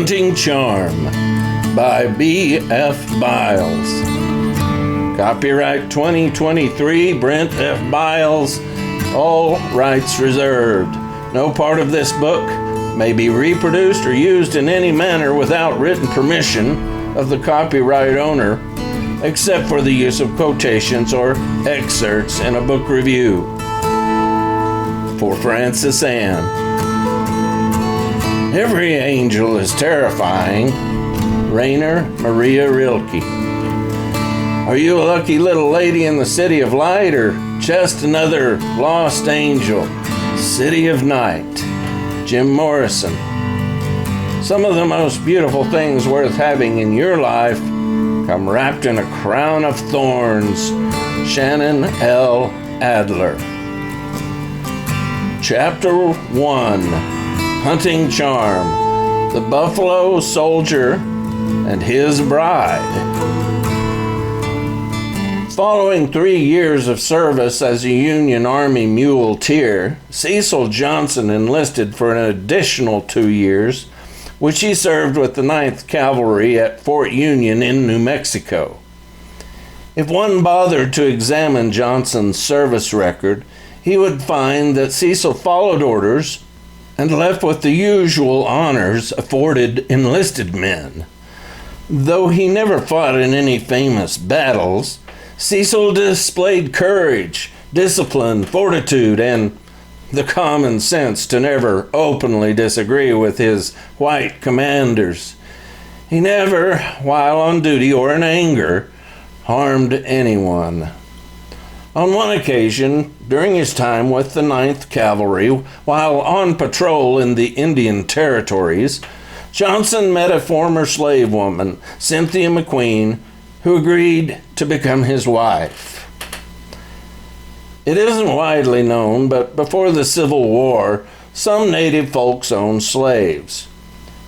Huntng Charm by B.F. Biles. Copyright 2023, Brent F. Biles. All rights reserved. No part of this book may be reproduced or used in any manner without written permission of the copyright owner, except for the use of quotations or excerpts in a book review. For Francis Ann. Every angel is terrifying. Rainer Maria Rilke. Are you a lucky little lady in the city of light, or just another lost angel? City of Night. Jim Morrison. Some of the most beautiful things worth having in your life come wrapped in a crown of thorns. Shannon L. Adler. Chapter 1. Huntng Charm, the Buffalo Soldier and His Bride. Following 3 years of service as a Union Army muleteer, Cecil Johnson enlisted for an additional 2 years, which he served with the 9th Cavalry at Fort Union in New Mexico. If one bothered to examine Johnson's service record, he would find that Cecil followed orders and left with the usual honors afforded enlisted men. Though he never fought in any famous battles, Cecil displayed courage, discipline, fortitude, and the common sense to never openly disagree with his white commanders. He never, while on duty or in anger, harmed anyone. On one occasion, during his time with the 9th Cavalry, while on patrol in the Indian Territories, Johnson met a former slave woman, Cynthia McQueen, who agreed to become his wife. It isn't widely known, but before the Civil War, some native folks owned slaves.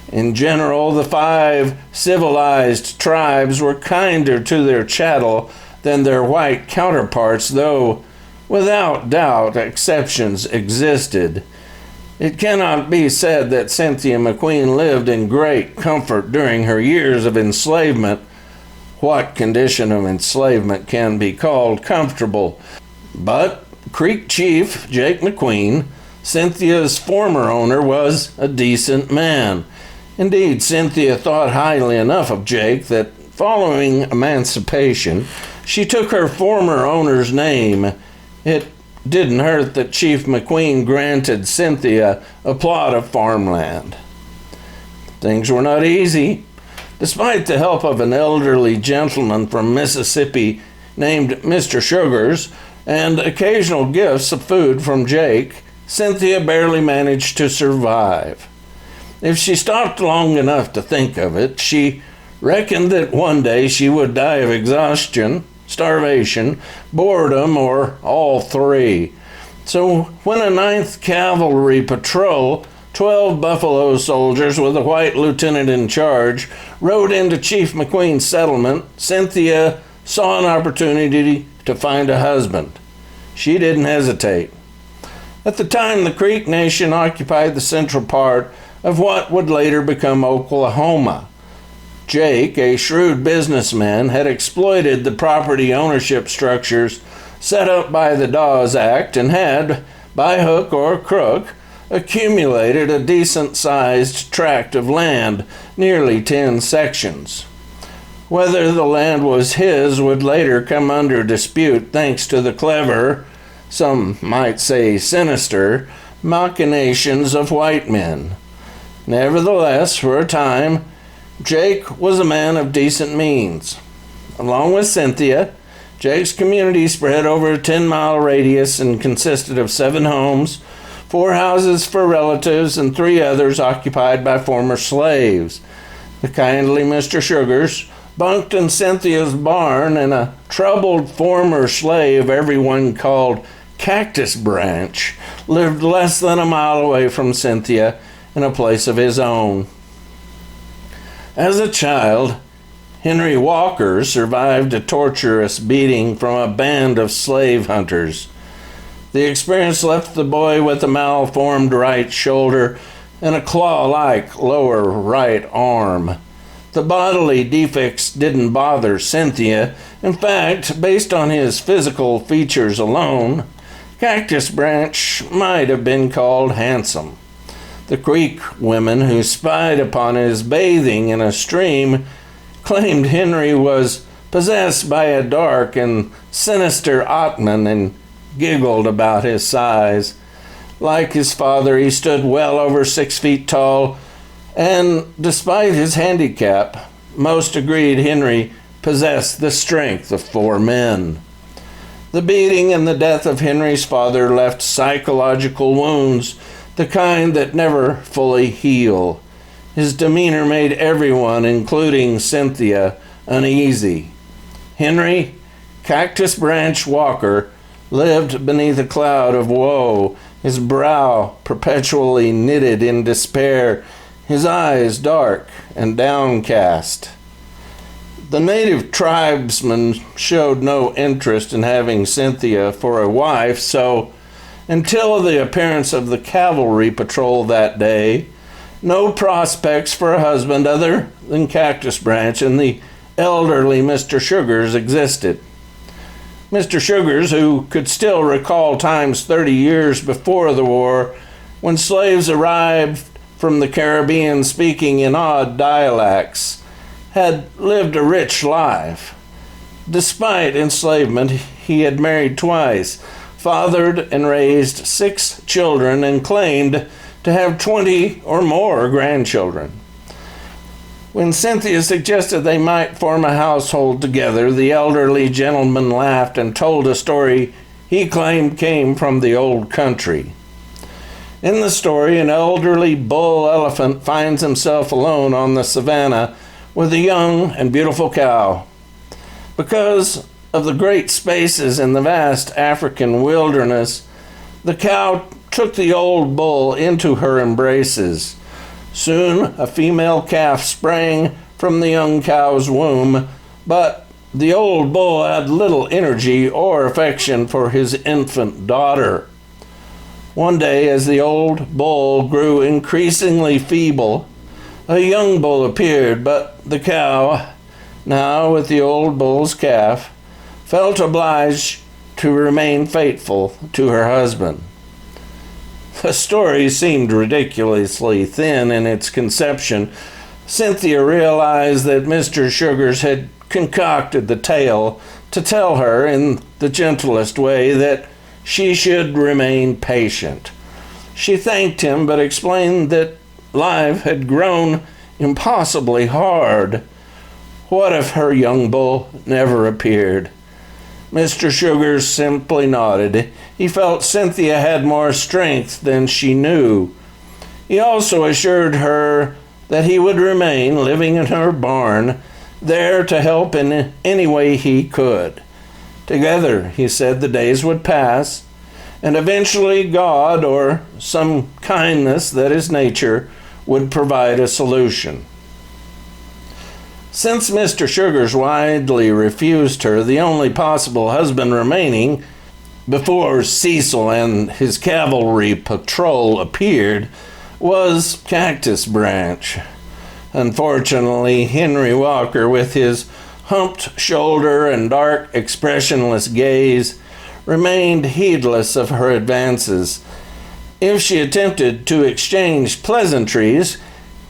In general, the 5 civilized tribes were kinder to their chattel than their white counterparts, though without doubt exceptions existed. It cannot be said that Cynthia McQueen lived in great comfort during her years of enslavement. What condition of enslavement can be called comfortable? But Creek Chief Jake McQueen, Cynthia's former owner, was a decent man. Indeed, Cynthia thought highly enough of Jake that following emancipation, she took her former owner's name. It didn't hurt that Chief McQueen granted Cynthia a plot of farmland. Things were not easy. Despite the help of an elderly gentleman from Mississippi named Mr. Sugars and occasional gifts of food from Jake, Cynthia barely managed to survive. If she stopped long enough to think of it, she reckoned that one day she would die of exhaustion, starvation, boredom, or all three. So when a 9th Cavalry patrol, 12 Buffalo soldiers with a white lieutenant in charge, rode into Chief McQueen's settlement, Cynthia saw an opportunity to find a husband. She didn't hesitate. At the time, the Creek Nation occupied the central part of what would later become Oklahoma. Jake, a shrewd businessman, had exploited the property ownership structures set up by the Dawes Act and had, by hook or crook, accumulated a decent-sized tract of land, nearly 10 sections. Whether the land was his would later come under dispute thanks to the clever, some might say sinister, machinations of white men. Nevertheless, for a time, Jake was a man of decent means. Along with Cynthia, Jake's community spread over a 10-mile radius and consisted of 7 homes, 4 houses for relatives, and 3 others occupied by former slaves. The kindly Mr. Sugars bunked in Cynthia's barn, and a troubled former slave everyone called Cactus Branch lived less than a mile away from Cynthia in a place of his own. As a child, Henry Walker survived a torturous beating from a band of slave hunters. The experience left the boy with a malformed right shoulder and a claw-like lower right arm. The bodily defects didn't bother Cynthia. In fact, based on his physical features alone, Cactus Branch might have been called handsome. The Creek women who spied upon his bathing in a stream claimed Henry was possessed by a dark and sinister Atman and giggled about his size. Like his father, he stood well over 6 feet tall, and despite his handicap, most agreed Henry possessed the strength of 4 men. The beating and the death of Henry's father left psychological wounds, the kind that never fully heal. His demeanor made everyone, including Cynthia, uneasy. Henry Cactus Branch Walker lived beneath a cloud of woe, his brow perpetually knitted in despair, his eyes dark and downcast. The native tribesmen showed no interest in having Cynthia for a wife, so until the appearance of the cavalry patrol that day, no prospects for a husband other than Cactus Branch and the elderly Mr. Sugars existed. Mr. Sugars, who could still recall times 30 years before the war, when slaves arrived from the Caribbean speaking in odd dialects, had lived a rich life. Despite enslavement, he had married twice, fathered and raised 6 children, and claimed to have 20 or more grandchildren. When Cynthia suggested they might form a household together, the elderly gentleman laughed and told a story he claimed came from the old country. In the story, an elderly bull elephant finds himself alone on the savannah with a young and beautiful cow. Because of the great spaces in the vast African wilderness, the cow took the old bull into her embraces. Soon a female calf sprang from the young cow's womb, but the old bull had little energy or affection for his infant daughter. One day, as the old bull grew increasingly feeble, a young bull appeared, but the cow, now with the old bull's calf, felt obliged to remain faithful to her husband. The story seemed ridiculously thin in its conception. Cynthia realized that Mr. Sugars had concocted the tale to tell her in the gentlest way that she should remain patient. She thanked him, but explained that life had grown impossibly hard. What if her young bull never appeared? Mr. Sugars simply nodded. He felt Cynthia had more strength than she knew. He also assured her that he would remain living in her barn, there to help in any way he could. Together, he said, the days would pass, and eventually God, or some kindness that is nature, would provide a solution. Since Mr. Sugars widely refused her, the only possible husband remaining before Cecil and his cavalry patrol appeared was Cactus Branch. Unfortunately, Henry Walker, with his humped shoulder and dark, expressionless gaze, remained heedless of her advances. If she attempted to exchange pleasantries,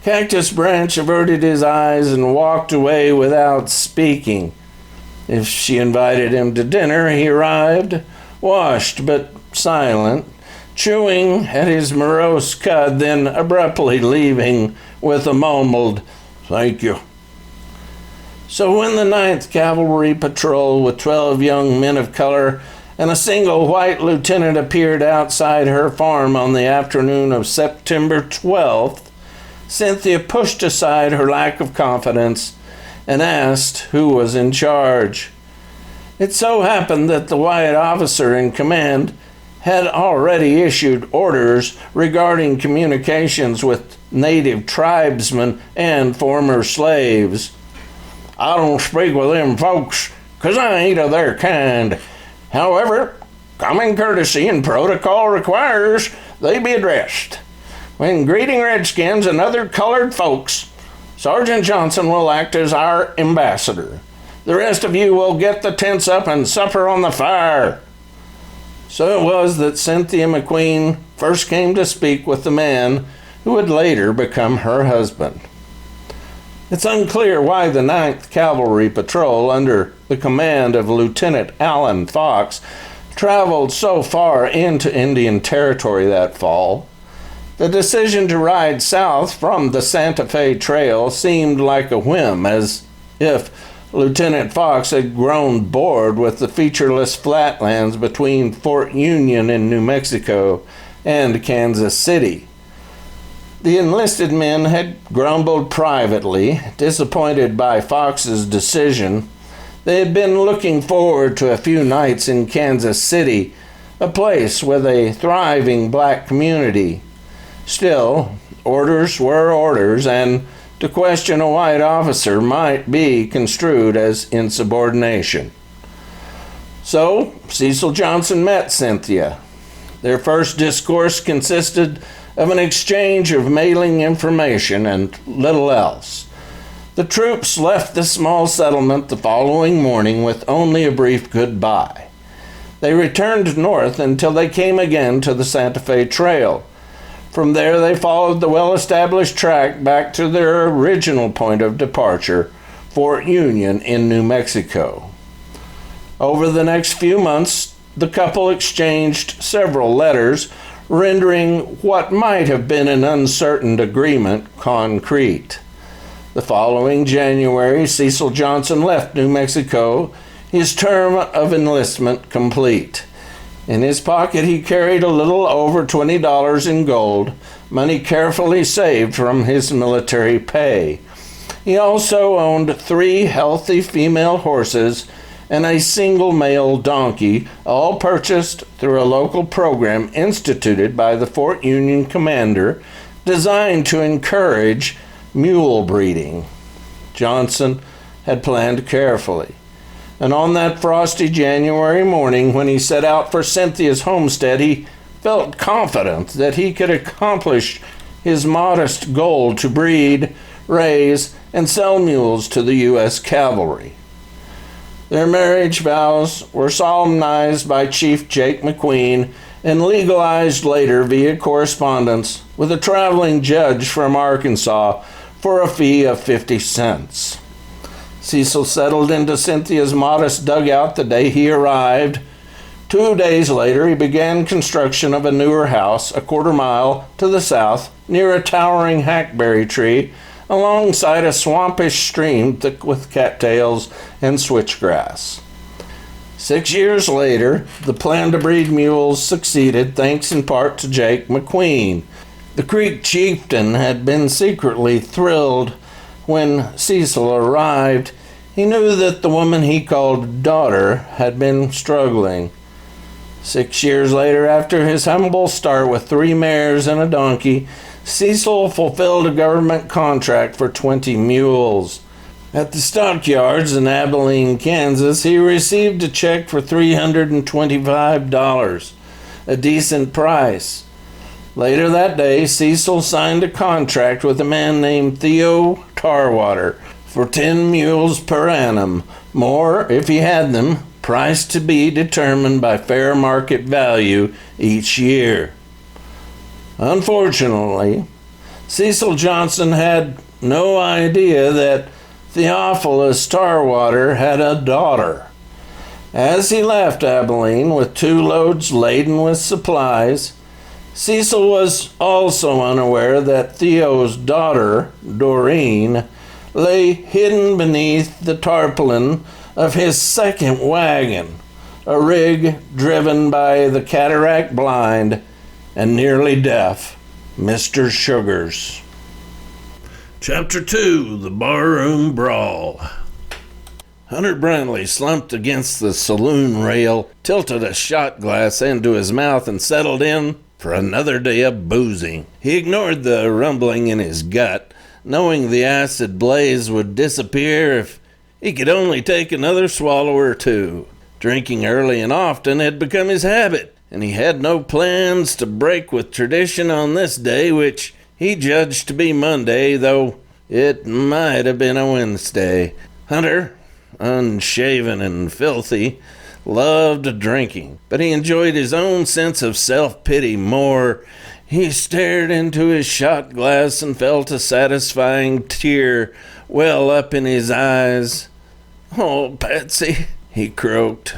Cactus Branch averted his eyes and walked away without speaking. If she invited him to dinner, he arrived, washed but silent, chewing at his morose cud, then abruptly leaving with a mumbled, "Thank you." So when the 9th Cavalry Patrol with 12 young men of color and a single white lieutenant appeared outside her farm on the afternoon of September 12th, Cynthia pushed aside her lack of confidence and asked who was in charge. It so happened that the white officer in command had already issued orders regarding communications with native tribesmen and former slaves. "I don't speak with them folks, 'cause I ain't of their kind. However, common courtesy and protocol requires they be addressed. When greeting redskins and other colored folks, Sergeant Johnson will act as our ambassador. The rest of you will get the tents up and supper on the fire." So it was that Cynthia McQueen first came to speak with the man who would later become her husband. It's unclear why the 9th Cavalry Patrol, under the command of Lieutenant Alan Fox, traveled so far into Indian Territory that fall. The decision to ride south from the Santa Fe Trail seemed like a whim, as if Lieutenant Fox had grown bored with the featureless flatlands between Fort Union in New Mexico and Kansas City. The enlisted men had grumbled privately, disappointed by Fox's decision. They had been looking forward to a few nights in Kansas City, a place with a thriving black community. Still, orders were orders, and to question a white officer might be construed as insubordination. So, Cecil Johnson met Cynthia. Their first discourse consisted of an exchange of mailing information and little else. The troops left the small settlement the following morning with only a brief goodbye. They returned north until they came again to the Santa Fe Trail. From there, they followed the well-established track back to their original point of departure, Fort Union in New Mexico. Over the next few months, the couple exchanged several letters, rendering what might have been an uncertain agreement concrete. The following January, Cecil Johnson left New Mexico, his term of enlistment complete. In his pocket, he carried a little over $20 in gold, money carefully saved from his military pay. He also owned 3 healthy female horses and a single male donkey, all purchased through a local program instituted by the Fort Union commander, designed to encourage mule breeding. Johnson had planned carefully. And on that frosty January morning, when he set out for Cynthia's homestead, he felt confident that he could accomplish his modest goal to breed, raise, and sell mules to the U.S. Cavalry. Their marriage vows were solemnized by Chief Jake McQueen and legalized later via correspondence with a traveling judge from Arkansas for a fee of 50 cents. Cecil settled into Cynthia's modest dugout the day he arrived. 2 days later, he began construction of a newer house a quarter-mile to the south near a towering hackberry tree alongside a swampish stream thick with cattails and switchgrass. 6 years later, the plan to breed mules succeeded thanks in part to Jake McQueen. The Creek chieftain had been secretly thrilled when Cecil arrived. He knew that the woman he called daughter had been struggling. 6 years later, after his humble start with 3 mares and a donkey, Cecil fulfilled a government contract for 20 mules. At the stockyards in Abilene, Kansas, he received a check for $325, a decent price. Later that day, Cecil signed a contract with a man named Theo Tarwater for 10 mules per annum, more if he had them, price to be determined by fair market value each year. Unfortunately, Cecil Johnson had no idea that Theophilus Tarwater had a daughter. As he left Abilene with 2 loads laden with supplies, Cecil was also unaware that Theo's daughter, Doreen, lay hidden beneath the tarpaulin of his second wagon, a rig driven by the cataract blind and nearly deaf Mr. Sugars. Chapter 2, The Barroom Brawl. Hunter Brantley slumped against the saloon rail, tilted a shot glass into his mouth, and settled in for another day of boozing. He ignored the rumbling in his gut, knowing the acid blaze would disappear if he could only take another swallow or 2. Drinking early and often had become his habit. and he had no plans to break with tradition on this day, which he judged to be Monday, though it might have been a Wednesday. Hunter, unshaven and filthy, loved drinking, but he enjoyed his own sense of self-pity more. He stared into his shot glass and felt a satisfying tear well up in his eyes. "Oh, Patsy," he croaked.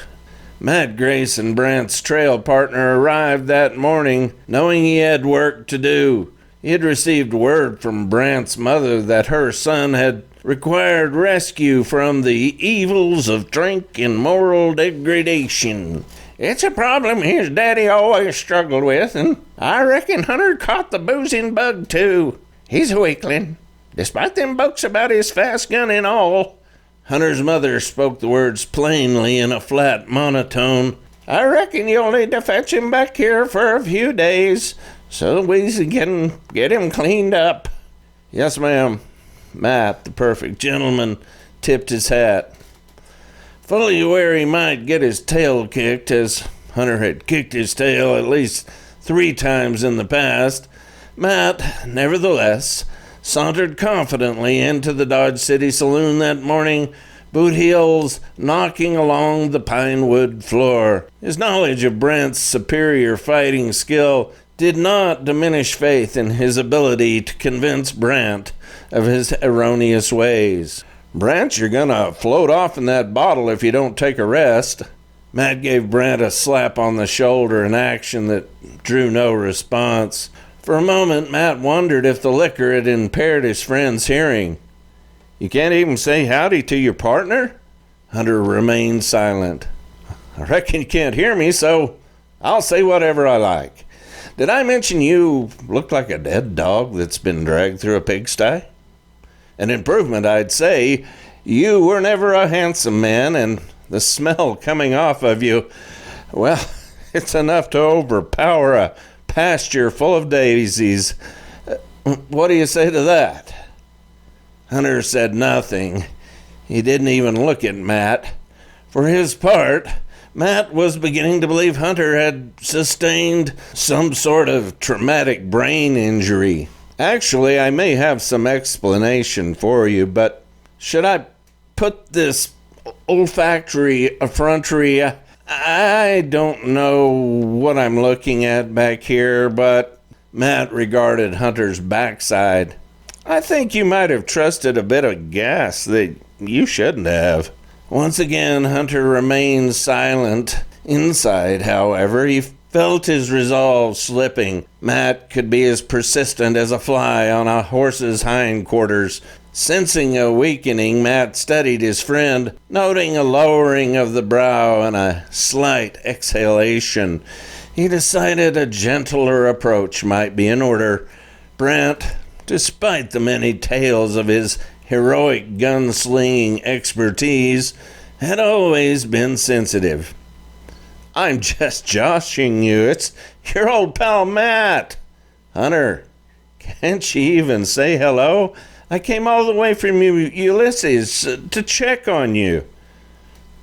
Matt Grayson, Brant's trail partner, arrived that morning knowing he had work to do. He had received word from Brant's mother that her son had required rescue from the evils of drink and moral degradation. "It's a problem his daddy always struggled with, and I reckon Hunter caught the boozing bug too. He's a weakling, despite them books about his fast gun and all." Hunter's mother spoke the words plainly in a flat monotone. "I reckon you'll need to fetch him back here for a few days, so we can get him cleaned up." "Yes, ma'am." Matt, the perfect gentleman, tipped his hat. Fully aware he might get his tail kicked, as Hunter had kicked his tail at least 3 times in the past, Matt, nevertheless, sauntered confidently into the Dodge City saloon that morning, boot heels knocking along the pine wood floor. His knowledge of Brent's superior fighting skill did not diminish faith in his ability to convince Brant of his erroneous ways. "Brant, you're gonna float off in that bottle if you don't take a rest." Matt gave Brant a slap on the shoulder, an action that drew no response. For a moment, Matt wondered if the liquor had impaired his friend's hearing. "You can't even say howdy to your partner?" Hunter remained silent. "I reckon you can't hear me, so I'll say whatever I like. Did I mention you look like a dead dog that's been dragged through a pigsty? An improvement, I'd say. You were never a handsome man, and the smell coming off of you, well, it's enough to overpower a pasture full of daisies. What do you say to that?" Hunter said nothing. He didn't even look at Matt. For his part, Matt was beginning to believe Hunter had sustained some sort of traumatic brain injury. "Actually, I may have some explanation for you, but should I put this olfactory effrontery? I don't know what I'm looking at back here, but..." Matt regarded Hunter's backside. "I think you might have trusted a bit of gas that you shouldn't have." Once again, Hunter remained silent. Inside, however, he felt his resolve slipping. Matt could be as persistent as a fly on a horse's hindquarters. Sensing a weakening, Matt studied his friend, noting a lowering of the brow and a slight exhalation. He decided a gentler approach might be in order. Brant, despite the many tales of his heroic gunslinging expertise, had always been sensitive. "I'm just joshing you. It's your old pal Matt." "Hunter, can't you even say hello? I came all the way from Ulysses to check on you."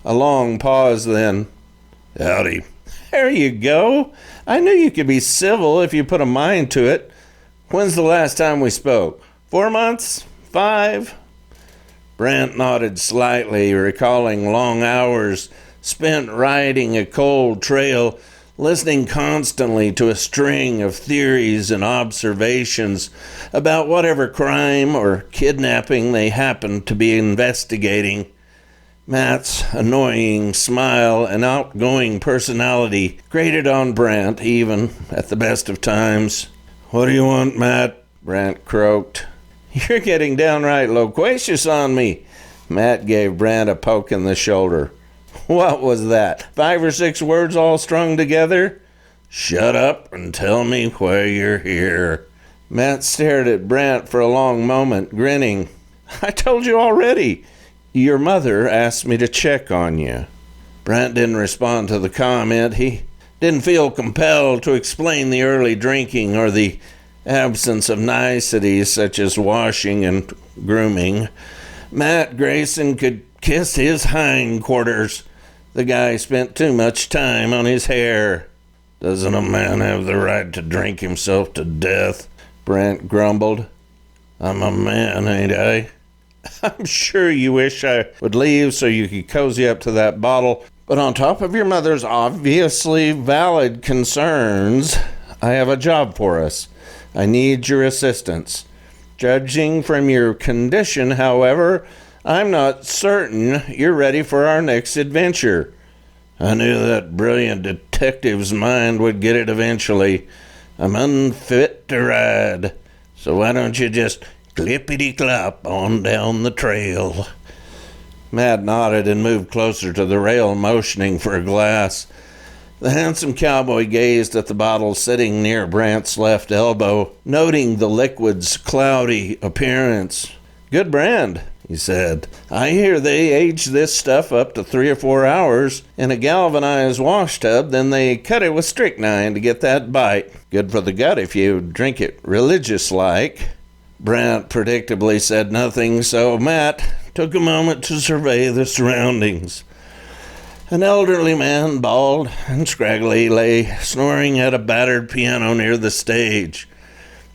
A long pause, then. "Howdy." "There you go. I knew you could be civil if you put a mind to it. When's the last time we spoke? 4 months? 5? Brant nodded slightly, recalling long hours spent riding a cold trail, listening constantly to a string of theories and observations about whatever crime or kidnapping they happened to be investigating. Matt's annoying smile and outgoing personality grated on Brant, even at the best of times. "What do you want, Matt?" Brant croaked. "You're getting downright loquacious on me." Matt gave Brant a poke in the shoulder. "What was that? 5 or 6 words all strung together?" "Shut up and tell me why you're here." Matt stared at Brant for a long moment, grinning. "I told you already. Your mother asked me to check on you." Brant didn't respond to the comment. He didn't feel compelled to explain the early drinking or the absence of niceties such as washing and grooming. Matt Grayson could kiss his hindquarters. The guy spent too much time on his hair. Doesn't a man have the right to drink himself to death? Brent grumbled. I'm a man, ain't I? I'm sure you wish I would leave so you could cozy up to that bottle, but on top of your mother's obviously valid concerns, I have a job for us. I need your assistance. Judging from your condition, however, I'm not certain you're ready for our next adventure. I knew that brilliant detective's mind would get it eventually. I'm unfit to ride, so why don't you just clippity-clop on down the trail? Matt nodded and moved closer to the rail, motioning for a glass. The handsome cowboy gazed at the bottle sitting near Brant's left elbow, noting the liquid's cloudy appearance. Good brand, he said. I hear they age this stuff up to 3 or 4 hours in a galvanized wash tub, then they cut it with strychnine to get that bite. Good for the gut if you drink it religious-like. Brant predictably said nothing, so Matt took a moment to survey the surroundings. An elderly man, bald and scraggly, lay snoring at a battered piano near the stage.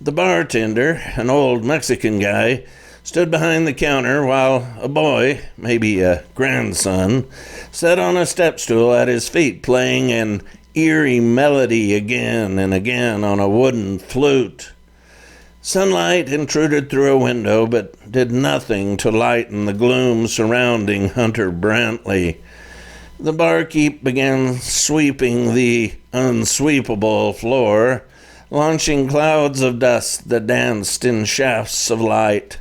The bartender, an old Mexican guy, stood behind the counter while a boy, maybe a grandson, sat on a step stool at his feet playing an eerie melody again and again on a wooden flute. Sunlight intruded through a window but did nothing to lighten the gloom surrounding Hunter Brantley. The barkeep began sweeping the unsweepable floor, launching clouds of dust that danced in shafts of light.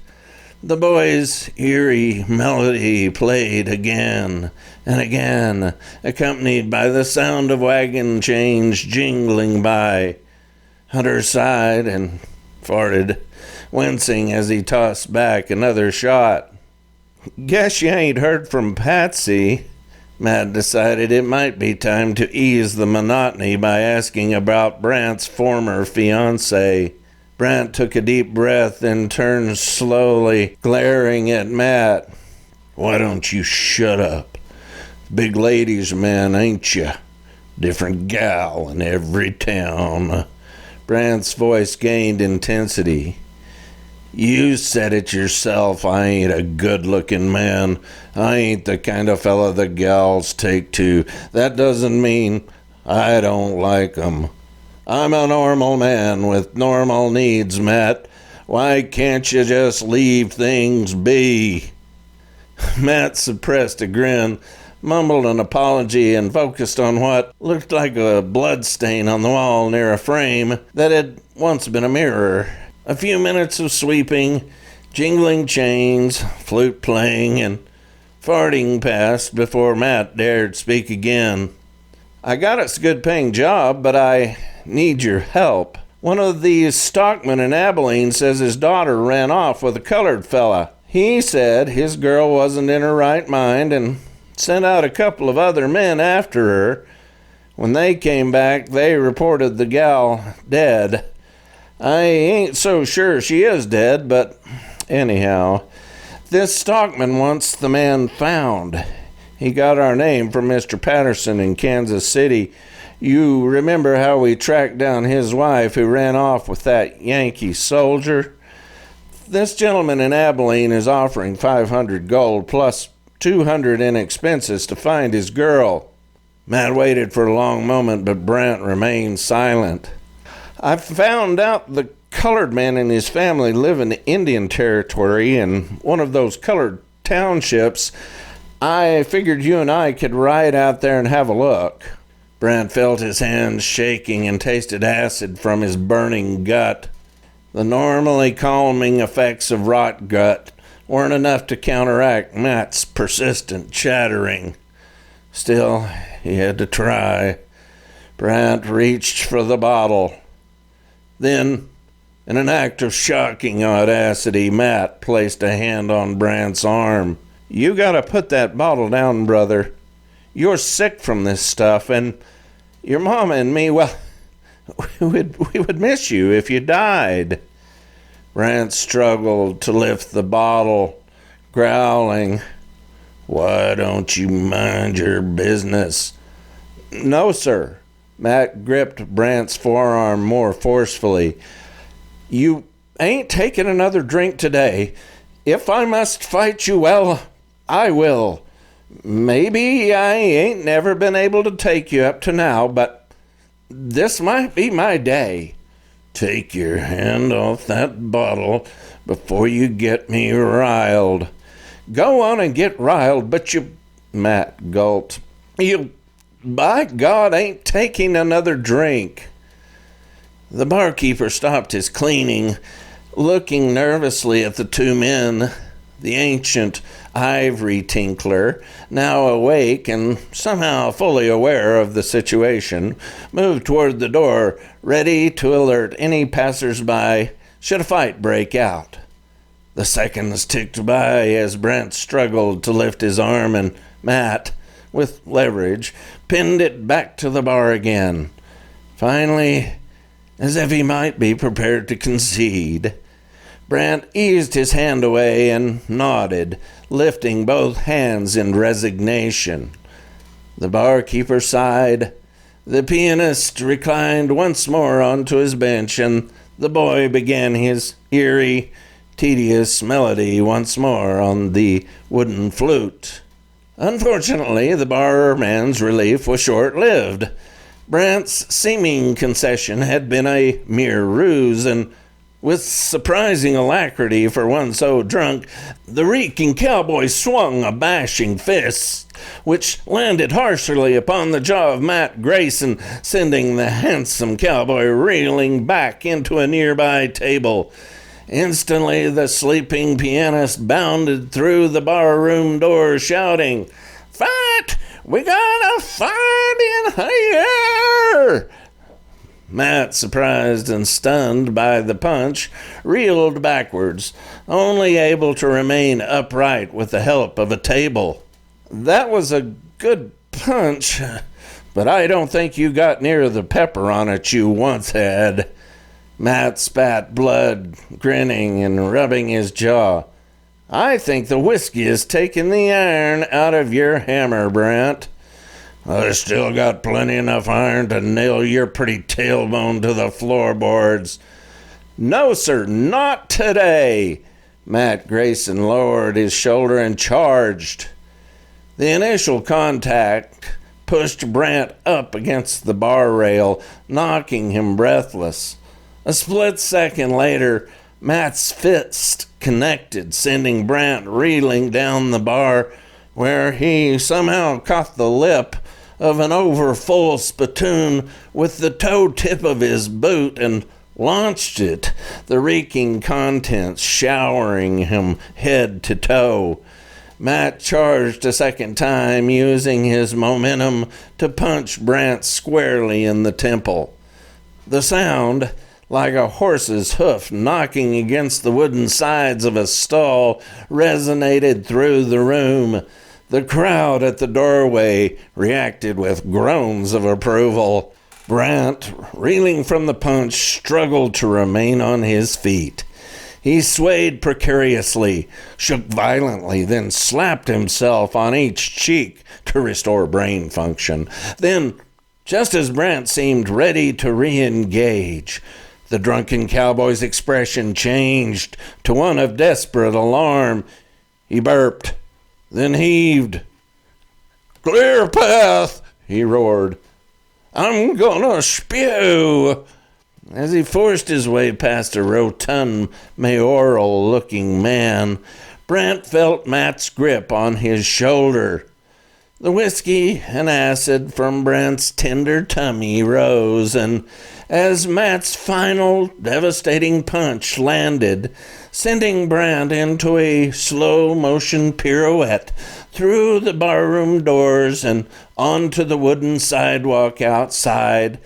The boy's eerie melody played again and again, accompanied by the sound of wagon chains jingling by. Hunter sighed and farted, wincing as he tossed back another shot. Guess you ain't heard from Patsy. Matt decided it might be time to ease the monotony by asking about Brant's former fiancée. Brant took a deep breath and turned slowly, glaring at Matt. Why don't you shut up? Big ladies man, ain't you? Different gal in every town. Brant's voice gained intensity. You said it yourself, I ain't a good-looking man. I ain't the kind of fella the gals take to. That doesn't mean I don't like 'em. I'm a normal man with normal needs, Matt. Why can't you just leave things be? Matt suppressed a grin, mumbled an apology, and focused on what looked like a bloodstain on the wall near a frame that had once been a mirror. A few minutes of sweeping, jingling chains, flute playing, and farting passed before Matt dared speak again. I got us a good-paying job, but I need your help. One of these stockmen in Abilene says his daughter ran off with a colored fella. He said his girl wasn't in her right mind and sent out a couple of other men after her. When they came back, they reported the gal dead. I ain't so sure she is dead, but anyhow, this stockman wants the man found. He got our name from Mr. Patterson in Kansas City. You remember how we tracked down his wife who ran off with that Yankee soldier? This gentleman in Abilene is offering 500 gold plus 200 in expenses to find his girl. Matt waited for a long moment, but Brant remained silent. I found out the colored man and his family live in Indian Territory in one of those colored townships. I figured you and I could ride out there and have a look. Brant felt his hands shaking and tasted acid from his burning gut. The normally calming effects of rot gut weren't enough to counteract Matt's persistent chattering. Still, he had to try. Brant reached for the bottle. Then, in an act of shocking audacity, Matt placed a hand on Brant's arm. You gotta put that bottle down, brother. You're sick from this stuff, and your mama and me, well, we would miss you if you died. Brant struggled to lift the bottle, growling, Why don't you mind your business? No, sir. Matt gripped Brant's forearm more forcefully. "You ain't taking another drink today. If I must fight you, well, I will. Maybe I ain't never been able to take you up to now, but this might be my day. Take your hand off that bottle before you get me riled." "Go on and get riled, but you..." Matt gulped. "You, by God, ain't taking another drink." The barkeeper stopped his cleaning, looking nervously at the two men. The ancient ivory tinkler, now awake and somehow fully aware of the situation, moved toward the door, ready to alert any passers-by should a fight break out. The seconds ticked by as Brent struggled to lift his arm, and Matt, with leverage, pinned it back to the bar again. Finally, as if he might be prepared to concede, Brant eased his hand away and nodded, lifting both hands in resignation. The barkeeper sighed. The pianist reclined once more onto his bench, and the boy began his eerie, tedious melody once more on the wooden flute. Unfortunately, the barman's relief was short-lived. Brant's seeming concession had been a mere ruse, and with surprising alacrity for one so drunk, the reeking cowboy swung a bashing fist, which landed harshly upon the jaw of Matt Grayson, sending the handsome cowboy reeling back into a nearby table. Instantly, the sleeping pianist bounded through the barroom door, shouting, "Fight! We got a fight in here!" Matt, surprised and stunned by the punch, reeled backwards, only able to remain upright with the help of a table. "That was a good punch, but I don't think you got near the pepper on it you once had." Matt spat blood, grinning and rubbing his jaw. "I think the whiskey has taken the iron out of your hammer, Brant." "I still got plenty enough iron to nail your pretty tailbone to the floorboards." "No, sir, not today." Matt Grayson lowered his shoulder and charged. The initial contact pushed Brant up against the bar rail, knocking him breathless. A split second later, Matt's fist connected, sending Brant reeling down the bar, where he somehow caught the lip of an over-full spittoon with the toe tip of his boot and launched it, the reeking contents showering him head to toe. Matt charged a second time, using his momentum to punch Brant squarely in the temple. The sound, like a horse's hoof knocking against the wooden sides of a stall, resonated through the room. The crowd at the doorway reacted with groans of approval. Brant, reeling from the punch, struggled to remain on his feet. He swayed precariously, shook violently, then slapped himself on each cheek to restore brain function. Then, just as Brant seemed ready to re-engage, the drunken cowboy's expression changed to one of desperate alarm. He burped, then heaved. "Clear path," he roared. "I'm gonna spew." As he forced his way past a rotund, mayoral-looking man, Brant felt Matt's grip on his shoulder. The whiskey and acid from Brant's tender tummy rose, and as Matt's final devastating punch landed, sending Brant into a slow-motion pirouette through the barroom doors and onto the wooden sidewalk outside,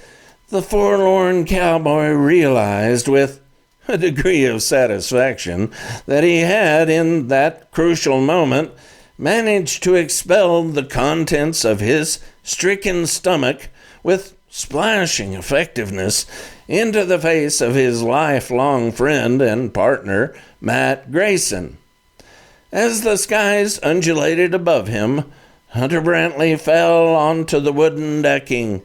the forlorn cowboy realized with a degree of satisfaction that he had, in that crucial moment, managed to expel the contents of his stricken stomach with splashing effectiveness into the face of his lifelong friend and partner, Matt Grayson. As the skies undulated above him, Hunter Brantley fell onto the wooden decking.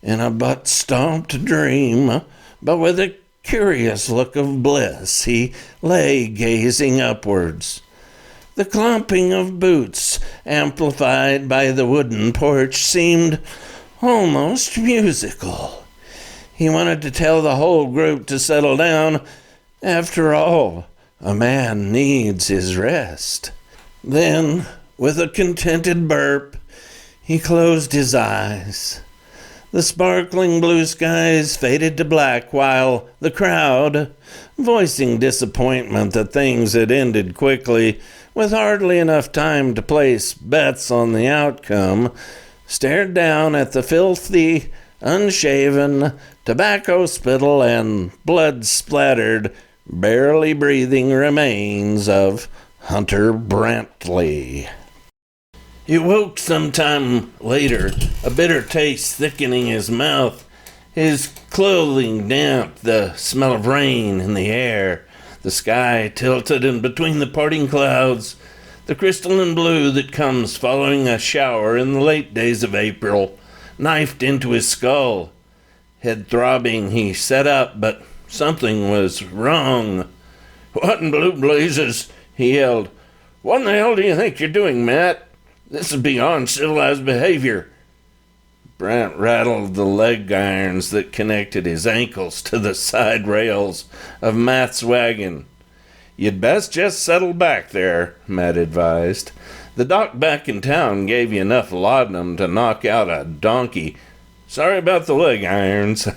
in a butt-stomped dream, but with a curious look of bliss he lay gazing upwards. The clumping of boots, amplified by the wooden porch, seemed almost musical. He wanted to tell the whole group to settle down. After all, a man needs his rest. Then, with a contented burp, he closed his eyes. The sparkling blue skies faded to black while the crowd, voicing disappointment that things had ended quickly, with hardly enough time to place bets on the outcome, stared down at the filthy, unshaven, tobacco-spittle and blood-splattered, barely breathing remains of Hunter Brantley. He woke some time later, a bitter taste thickening his mouth, his clothing damp, the smell of rain in the air, the sky tilted in between the parting clouds, the crystalline blue that comes following a shower in the late days of April, knifed into his skull. Head throbbing, he sat up, but something was wrong. "What in blue blazes?" he yelled. "What in the hell do you think you're doing, Matt? This is beyond civilized behavior." Brant rattled the leg irons that connected his ankles to the side rails of Matt's wagon. "You'd best just settle back there," Matt advised. "The doc back in town gave you enough laudanum to knock out a donkey. Sorry about the leg irons."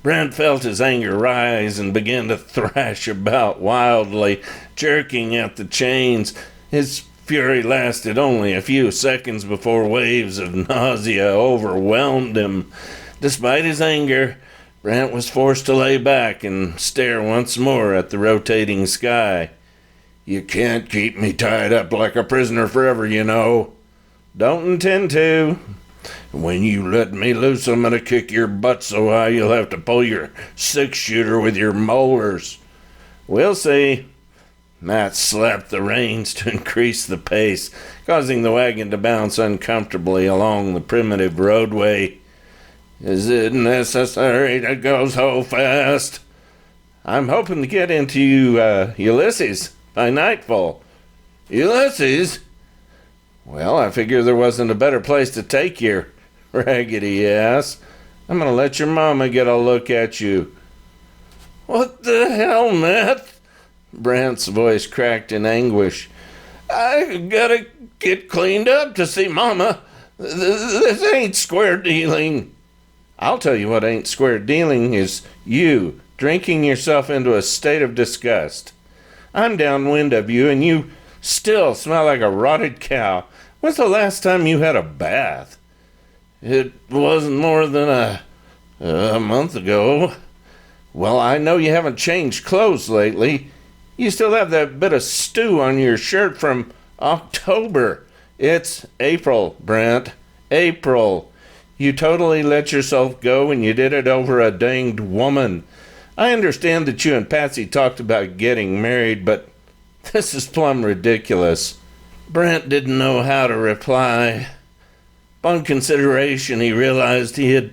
Brant felt his anger rise and began to thrash about wildly, jerking at the chains. His fury lasted only a few seconds before waves of nausea overwhelmed him. Despite his anger, Brant was forced to lay back and stare once more at the rotating sky. "You can't keep me tied up like a prisoner forever, you know." "Don't intend to." "When you let me loose, I'm gonna kick your butt so high you'll have to pull your six-shooter with your molars." "We'll see." Matt slapped the reins to increase the pace, causing the wagon to bounce uncomfortably along the primitive roadway. "Is it necessary to go so fast?" "I'm hoping to get into Ulysses by nightfall." "Ulysses?" "Well, I figure there wasn't a better place to take your raggedy ass. I'm going to let your mama get a look at you." "What the hell, Matt?" Brant's voice cracked in anguish. "I gotta get cleaned up to see Mama. This ain't square dealing." "I'll tell you what ain't square dealing is you drinking yourself into a state of disgust. I'm downwind of you, and you still smell like a rotted cow. When's the last time you had a bath?" "It wasn't more than a month ago." "Well, I know you haven't changed clothes lately. You still have that bit of stew on your shirt from October. It's April, Brant. April. You totally let yourself go and you did it over a danged woman. I understand that you and Patsy talked about getting married, but this is plumb ridiculous." Brant didn't know how to reply. Upon consideration, he realized he had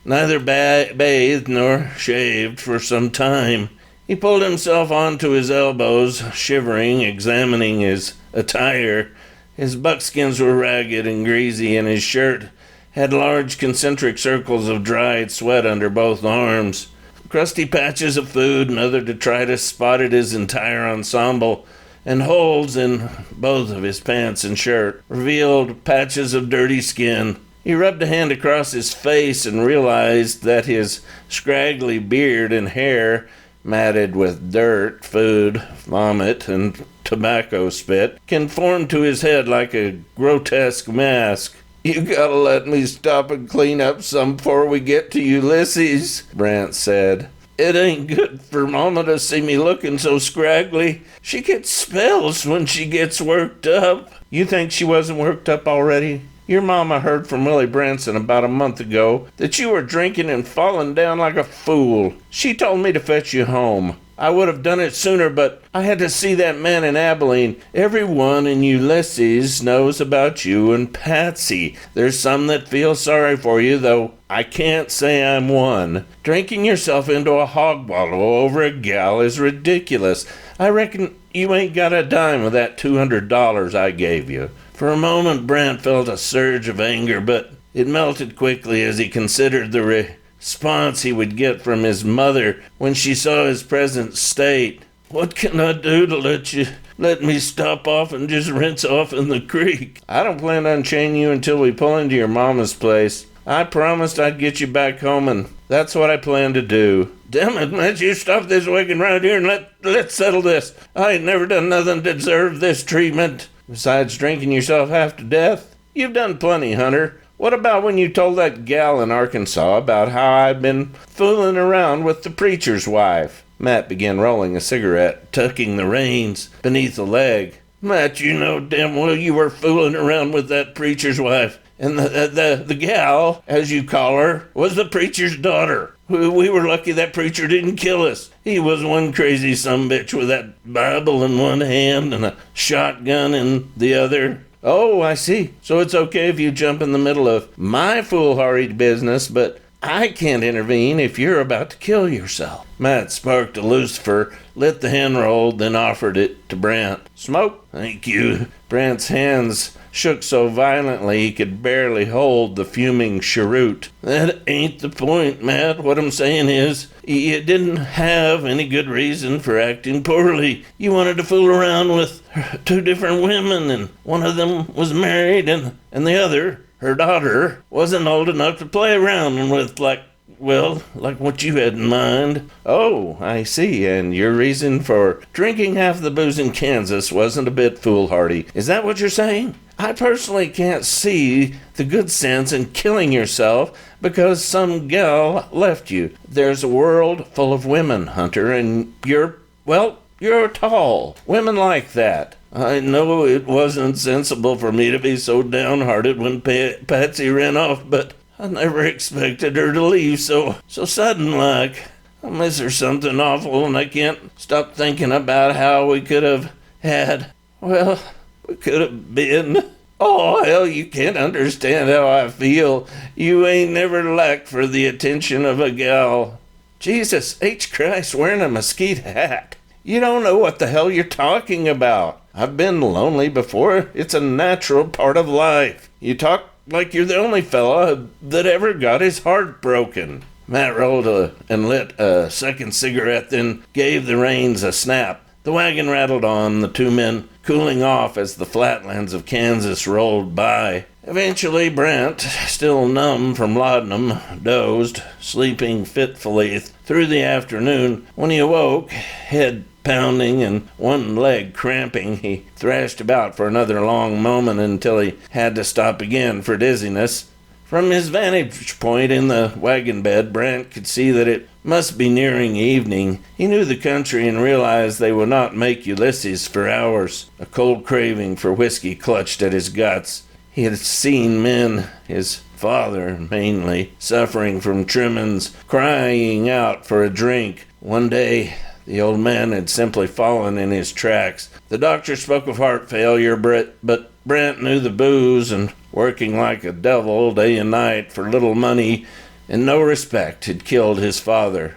neither bathed nor shaved for some time. He pulled himself onto his elbows, shivering, examining his attire. His buckskins were ragged and greasy, and his shirt had large concentric circles of dried sweat under both arms. Crusty patches of food and other detritus spotted his entire ensemble, and holes in both of his pants and shirt revealed patches of dirty skin. He rubbed a hand across his face and realized that his scraggly beard and hair, matted with dirt, food, vomit, and tobacco spit, conformed to his head like a grotesque mask. "You gotta let me stop and clean up some before we get to Ulysses," Brant said. "It ain't good for Mama to see me looking so scraggly. She gets spells when she gets worked up." "You think she wasn't worked up already? Your mama heard from Willie Branson about a month ago that you were drinking and falling down like a fool. She told me to fetch you home." I would have done it sooner, but I had to see that man in Abilene. Everyone in Ulysses knows about you and Patsy. There's some that feel sorry for you, though I can't say I'm one. Drinking yourself into a hog wallow over a gal is ridiculous. I reckon you ain't got a dime of that $200 I gave you." For a moment, Brent felt a surge of anger, but it melted quickly as he considered the response he would get from his mother when she saw his present state. "What can I do to let me stop off and just rinse off in the creek?" "I don't plan to unchain you until we pull into your mama's place. I promised I'd get you back home, and that's what I plan to do." "Damn it, man, you stop this wagon right here and let's settle this. I ain't never done nothing to deserve this treatment. Besides drinking yourself half to death. You've done plenty, Hunter. What about when you told that gal in Arkansas about how I'd been fooling around with the preacher's wife?" Matt began rolling a cigarette, tucking the reins beneath a leg. "Matt, you know damn well you were fooling around with that preacher's wife. And the gal, as you call her, was the preacher's daughter. We were lucky that preacher didn't kill us. He was one crazy sumbitch with that Bible in one hand and a shotgun in the other." "Oh, I see. So it's okay if you jump in the middle of my foolhardy business, but I can't intervene if you're about to kill yourself." Matt sparked a lucifer, lit the hand roll, then offered it to Brent. "Smoke?" "Thank you." Brent's hands shook so violently he could barely hold the fuming cheroot. "That ain't the point, Matt. What I'm saying is, you didn't have any good reason for acting poorly. You wanted to fool around with two different women, and one of them was married, and the other, her daughter, wasn't old enough to play around with like what you had in mind." "Oh, I see. And your reason for drinking half the booze in Kansas wasn't a bit foolhardy. Is that what you're saying? I personally can't see the good sense in killing yourself because some gal left you. There's a world full of women, Hunter, and you're tall. Women like that. I know it wasn't sensible for me to be so downhearted when Patsy ran off, but I never expected her to leave so sudden like. I miss her something awful, and I can't stop thinking about how we could have been. Oh, hell, you can't understand how I feel. You ain't never lacked for the attention of a gal." "Jesus H. Christ, wearing a mesquite hat. You don't know what the hell you're talking about. I've been lonely before. It's a natural part of life. You talk like you're the only fella that ever got his heart broken." Matt rolled and lit a second cigarette, then gave the reins a snap. The wagon rattled on, the two men cooling off as the flatlands of Kansas rolled by. Eventually, Brent, still numb from laudanum, dozed, sleeping fitfully through the afternoon. When he awoke, head pounding and one leg cramping, he thrashed about for another long moment until he had to stop again for dizziness. From his vantage point in the wagon bed, Brent could see that it must be nearing evening. He knew the country and realized they would not make Ulysses for hours. A cold craving for whiskey clutched at his guts. He had seen men, his father mainly, suffering from tremens, crying out for a drink. One day, the old man had simply fallen in his tracks. The doctor spoke of heart failure, but Brent knew the booze and working like a devil day and night for little money and no respect had killed his father.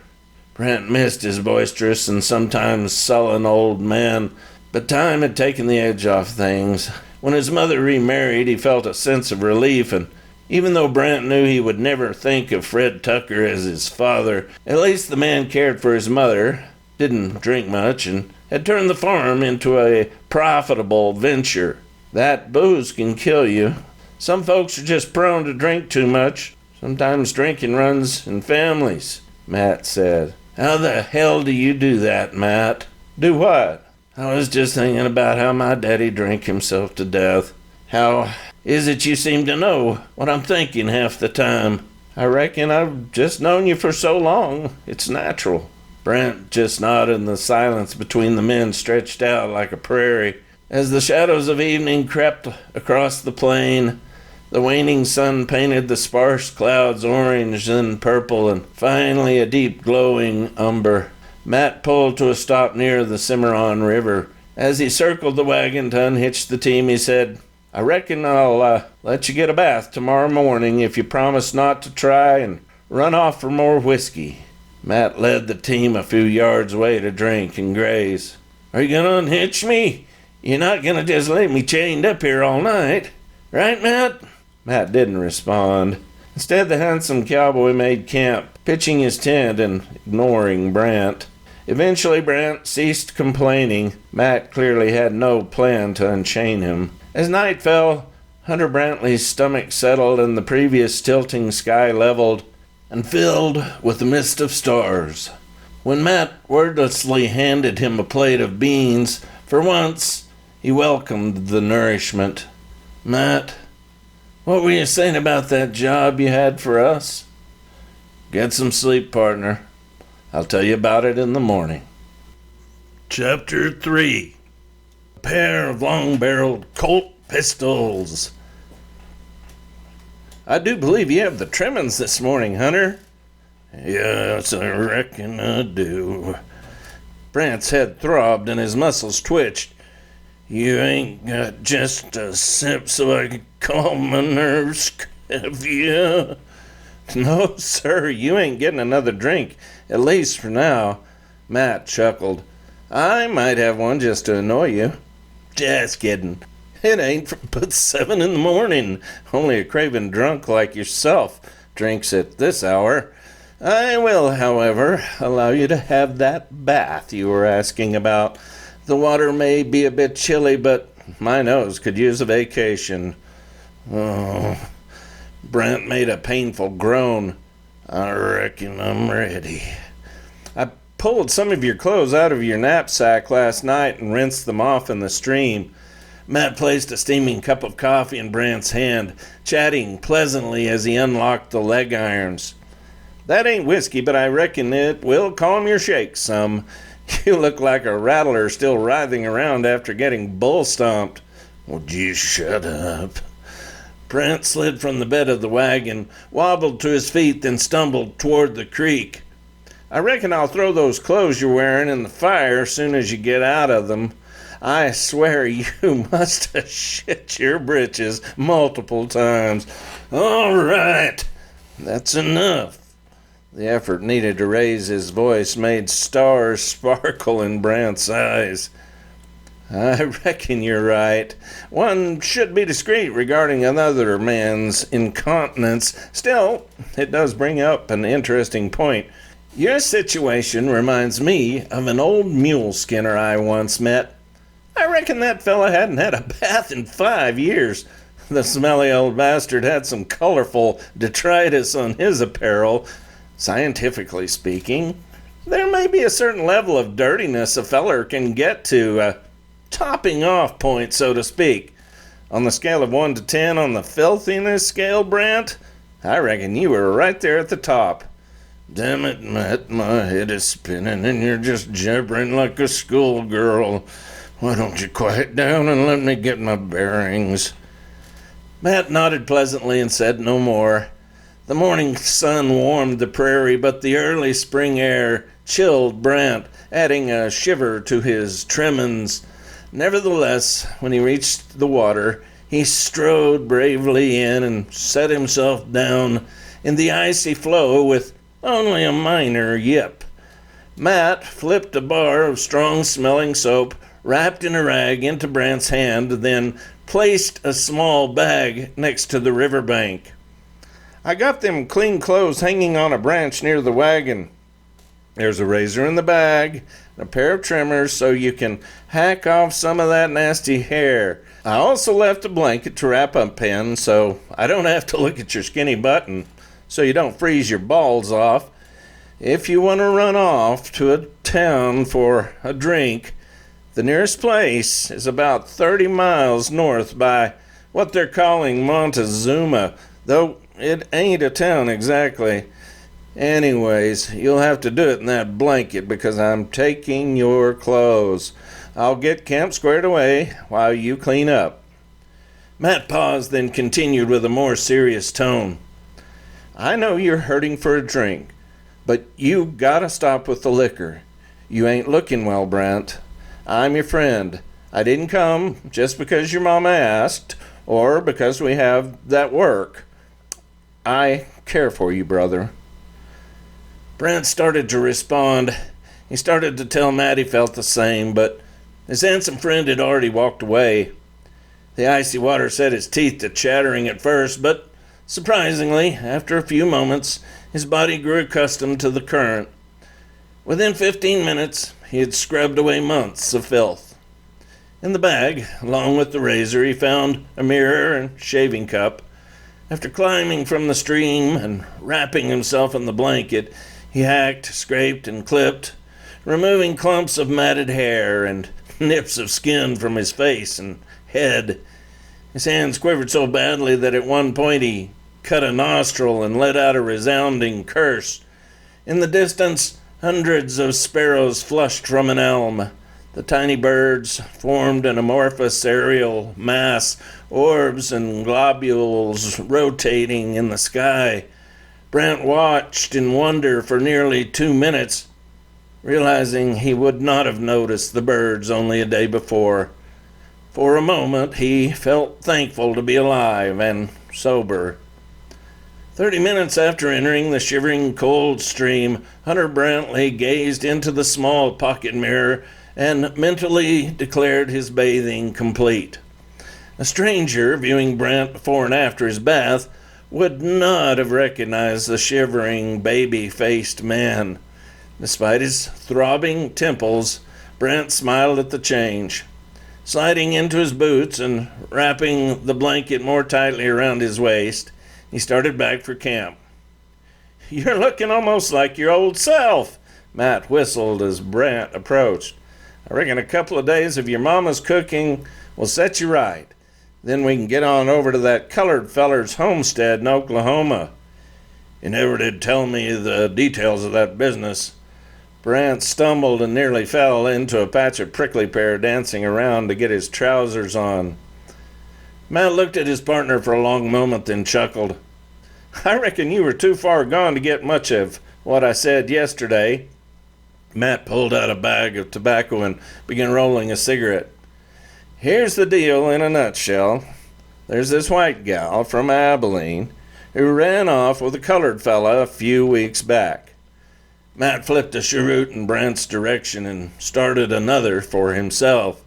Brent missed his boisterous and sometimes sullen old man, but time had taken the edge off things. When his mother remarried, he felt a sense of relief, and even though Brent knew he would never think of Fred Tucker as his father, at least the man cared for his mother, didn't drink much, and had turned the farm into a profitable venture. That booze can kill you. Some folks are just prone to drink too much. Sometimes drinking runs in families, Matt said. "How the hell do you do that, Matt?" "Do what?" "I was just thinking about how my daddy drank himself to death. How is it you seem to know what I'm thinking half the time?" "I reckon I've just known you for so long. It's natural." Brent just nodded, and the silence between the men stretched out like a prairie. As the shadows of evening crept across the plain, the waning sun painted the sparse clouds orange and purple, and finally a deep glowing umber. Matt pulled to a stop near the Cimarron River. As he circled the wagon to unhitch the team, he said, "I reckon I'll let you get a bath tomorrow morning if you promise not to try and run off for more whiskey." Matt led the team a few yards away to drink and graze. "Are you going to unhitch me? You're not going to just leave me chained up here all night, right, Matt?" Matt didn't respond. Instead, the handsome cowboy made camp, pitching his tent and ignoring Brant. Eventually, Brant ceased complaining. Matt clearly had no plan to unchain him. As night fell, Hunter Brantley's stomach settled and the previous tilting sky leveled and filled with the mist of stars. When Matt wordlessly handed him a plate of beans, for once he welcomed the nourishment. "Matt, what were you saying about that job you had for us?" "Get some sleep, partner. I'll tell you about it in the morning." Chapter 3. A pair of long-barreled Colt pistols. "I do believe you have the trimmings this morning, Hunter." "Yes, I reckon I do." Brant's head throbbed and his muscles twitched. "You ain't got just a sip so I can calm my nerves, have you?" "No, sir, you ain't getting another drink, at least for now." Matt chuckled. "I might have one just to annoy you." "Just kidding. It ain't but 7 in the morning. Only a craven drunk like yourself drinks at this hour. I will, however, allow you to have that bath you were asking about. The water may be a bit chilly, but my nose could use a vacation." "Oh." Brant made a painful groan. "I reckon I'm ready." "I pulled some of your clothes out of your knapsack last night and rinsed them off in the stream." Matt placed a steaming cup of coffee in Brant's hand, chatting pleasantly as he unlocked the leg irons. "That ain't whiskey, but I reckon it will calm your shakes some. You look like a rattler still writhing around after getting bull stomped." "Would you shut up?" Brant slid from the bed of the wagon, wobbled to his feet, then stumbled toward the creek. "I reckon I'll throw those clothes you're wearing in the fire as soon as you get out of them. I swear you must have shit your britches multiple times." "All right, that's enough." The effort needed to raise his voice made stars sparkle in Brant's eyes. "I reckon you're right. One should be discreet regarding another man's incontinence. Still, it does bring up an interesting point. Your situation reminds me of an old mule skinner I once met. I reckon that fella hadn't had a bath in 5 years. The smelly old bastard had some colorful detritus on his apparel. Scientifically speaking, there may be a certain level of dirtiness a feller can get to, topping off point, so to speak. On the scale of 1 to 10 on the filthiness scale, Brant, I reckon you were right there at the top." "Damn it, Matt, my head is spinning and you're just jabbering like a schoolgirl. Why don't you quiet down and let me get my bearings?" Matt nodded pleasantly and said no more. The morning sun warmed the prairie, but the early spring air chilled Brant, adding a shiver to his tremens. Nevertheless, when he reached the water, he strode bravely in and set himself down in the icy flow with only a minor yip. Matt flipped a bar of strong-smelling soap wrapped in a rag into Brant's hand, then placed a small bag next to the riverbank. "I got them clean clothes hanging on a branch near the wagon. There's a razor in the bag, and a pair of trimmers so you can hack off some of that nasty hair. I also left a blanket to wrap up in so I don't have to look at your skinny button, so you don't freeze your balls off. If you want to run off to a town for a drink, the nearest place is about 30 miles north by what they're calling Montezuma, though it ain't a town exactly. Anyways, you'll have to do it in that blanket because I'm taking your clothes. I'll get camp squared away while you clean up." Matt paused, then continued with a more serious tone. "I know you're hurting for a drink, but you gotta stop with the liquor. You ain't looking well, Brent. I'm your friend. I didn't come just because your mama asked or because we have that work. I care for you, brother." Brent started to respond. He started to tell Matt he felt the same, but his handsome friend had already walked away. The icy water set his teeth to chattering at first, but surprisingly, after a few moments, his body grew accustomed to the current. Within 15 minutes, he had scrubbed away months of filth. In the bag, along with the razor, he found a mirror and shaving cup. After climbing from the stream and wrapping himself in the blanket, he hacked, scraped, and clipped, removing clumps of matted hair and nips of skin from his face and head. His hands quivered so badly that at one point he cut a nostril and let out a resounding curse. In the distance, hundreds of sparrows flushed from an elm. The tiny birds formed an amorphous aerial mass, orbs and globules rotating in the sky. Brent watched in wonder for nearly 2 minutes, realizing he would not have noticed the birds only a day before. For a moment, he felt thankful to be alive and sober. 30 minutes after entering the shivering cold stream, Hunter Brantley gazed into the small pocket mirror and mentally declared his bathing complete. A stranger viewing Brent before and after his bath would not have recognized the shivering, baby-faced man. Despite his throbbing temples, Brent smiled at the change. Sliding into his boots and wrapping the blanket more tightly around his waist, he started back for camp. "You're looking almost like your old self," Matt whistled as Brent approached. "I reckon a couple of days of your mama's cooking will set you right. Then we can get on over to that colored feller's homestead in Oklahoma." "You never did tell me the details of that business." Brent stumbled and nearly fell into a patch of prickly pear dancing around to get his trousers on. Matt looked at his partner for a long moment, then chuckled. "I reckon you were too far gone to get much of what I said yesterday." Matt pulled out a bag of tobacco and began rolling a cigarette. "Here's the deal in a nutshell. There's this white gal from Abilene who ran off with a colored fella a few weeks back." Matt flipped a cheroot in Brent's direction and started another for himself.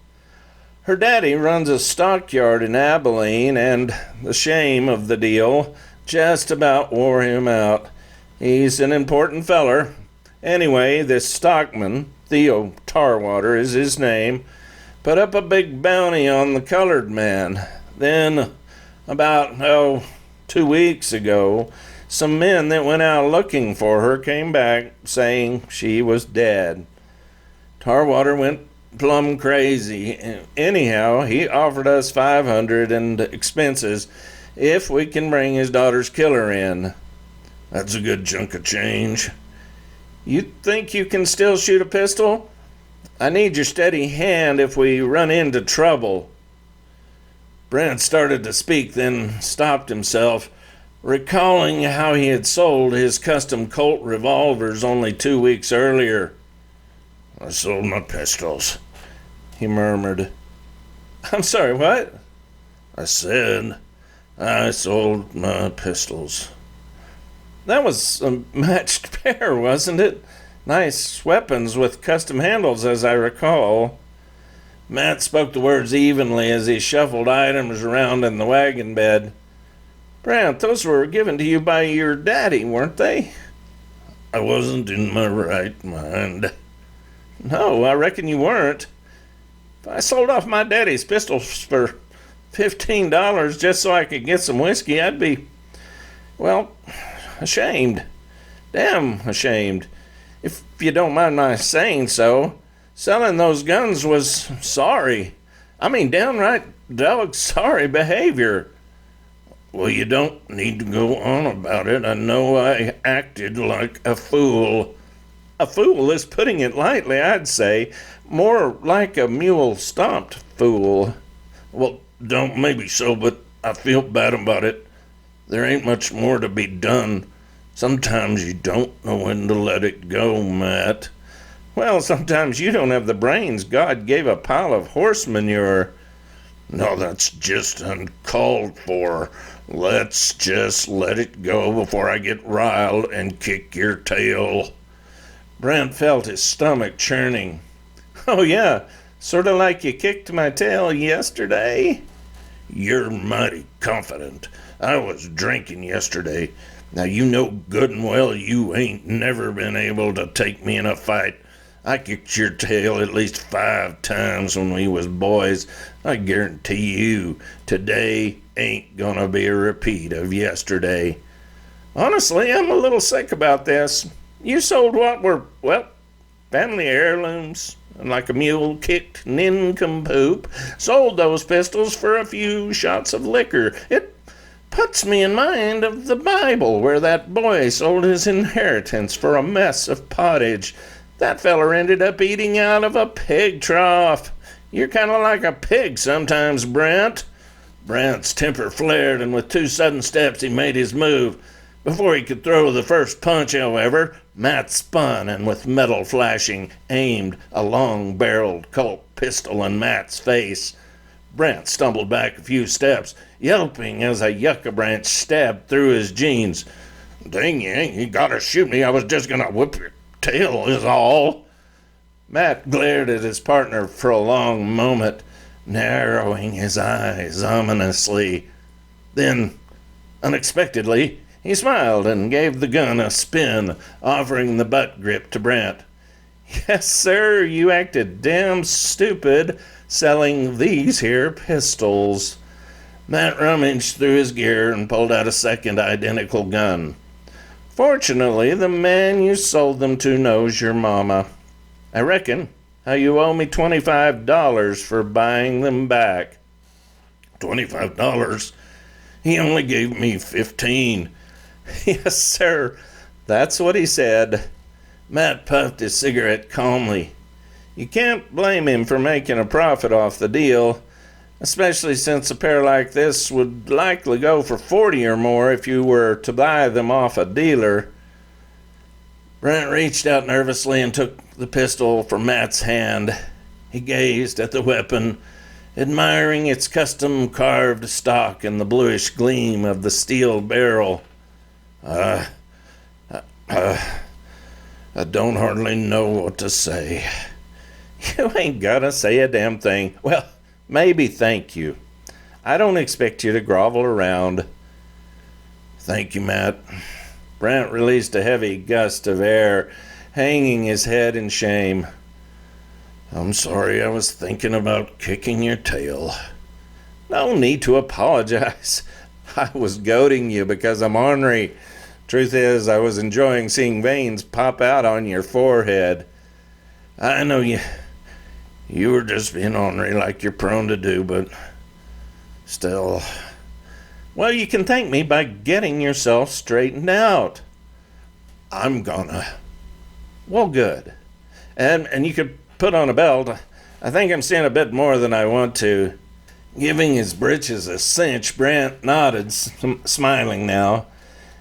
"Her daddy runs a stockyard in Abilene, and the shame of the deal just about wore him out. He's an important feller. Anyway, this stockman, Theo Tarwater is his name, put up a big bounty on the colored man. Then, about, 2 weeks ago, some men that went out looking for her came back saying she was dead. Tarwater went plumb crazy. Anyhow, he offered us $500 and expenses if we can bring his daughter's killer in." "That's a good chunk of change." "You think you can still shoot a pistol? I need your steady hand if we run into trouble." Brent started to speak, then stopped himself, recalling how he had sold his custom Colt revolvers only 2 weeks earlier. "I sold my pistols," he murmured. "I'm sorry, what?" "I said I sold my pistols." "That was a matched pair, wasn't it? Nice weapons with custom handles, as I recall." Matt spoke the words evenly as he shuffled items around in the wagon bed. "Brent, those were given to you by your daddy, weren't they?" "I wasn't in my right mind." "No, I reckon you weren't. If I sold off my daddy's pistols for $15 just so I could get some whiskey, I'd be, well, ashamed. Damn ashamed. If you don't mind my saying so. Selling those guns was downright dog sorry behavior." "Well, you don't need to go on about it. I know I acted like a fool." "A fool is putting it lightly, I'd say. More like a mule-stomped fool." "Well, don't maybe so, but I feel bad about it. There ain't much more to be done. Sometimes you don't know when to let it go, Matt." Well, sometimes you don't have the brains God gave a pile of horse manure. No, that's just uncalled for. Let's just let it go before I get riled and kick your tail. Brent felt his stomach churning. Oh, yeah, sort of like you kicked my tail yesterday? You're mighty confident. I was drinking yesterday. Now, you know good and well you ain't never been able to take me in a fight. I kicked your tail at least 5 times when we was boys. I guarantee you, today ain't gonna be a repeat of yesterday. Honestly, I'm a little sick about this. You sold what were, well, family heirlooms, and like a mule-kicked nincompoop, sold those pistols for a few shots of liquor. It puts me in mind of the Bible, where that boy sold his inheritance for a mess of pottage. That feller ended up eating out of a pig trough. You're kind of like a pig sometimes, Brent. Brent's temper flared, and with 2 sudden steps he made his move. Before he could throw the first punch, however, Matt spun and with metal flashing, aimed a long-barreled Colt pistol in Matt's face. Brent stumbled back a few steps, yelping as a yucca branch stabbed through his jeans. Dang, you gotta shoot me. I was just gonna whip your tail is all. Matt glared at his partner for a long moment, narrowing his eyes ominously. Then, unexpectedly, he smiled and gave the gun a spin, offering the butt grip to Brent. Yes, sir, you acted damn stupid selling these here pistols. Matt rummaged through his gear and pulled out a second identical gun. Fortunately, the man you sold them to knows your mama. I reckon how you owe me $25 for buying them back. $25? He only gave me 15. Yes, sir. That's what he said. Matt puffed his cigarette calmly. You can't blame him for making a profit off the deal, especially since a pair like this would likely go for 40 or more if you were to buy them off a dealer. Brent reached out nervously and took the pistol from Matt's hand. He gazed at the weapon, admiring its custom-carved stock and the bluish gleam of the steel barrel. I don't hardly know what to say. You ain't gotta say a damn thing. Well, maybe thank you. I don't expect you to grovel around. Thank you, Matt. Brent released a heavy gust of air, hanging his head in shame. I'm sorry, I was thinking about kicking your tail. No need to apologize. I was goading you because I'm ornery. Truth is, I was enjoying seeing veins pop out on your forehead. I know you were just being ornery like you're prone to do, but still. Well, you can thank me by getting yourself straightened out. I'm gonna. Well, good. And you could put on a belt. I think I'm seeing a bit more than I want to. Giving his britches a cinch, Brent nodded, smiling now.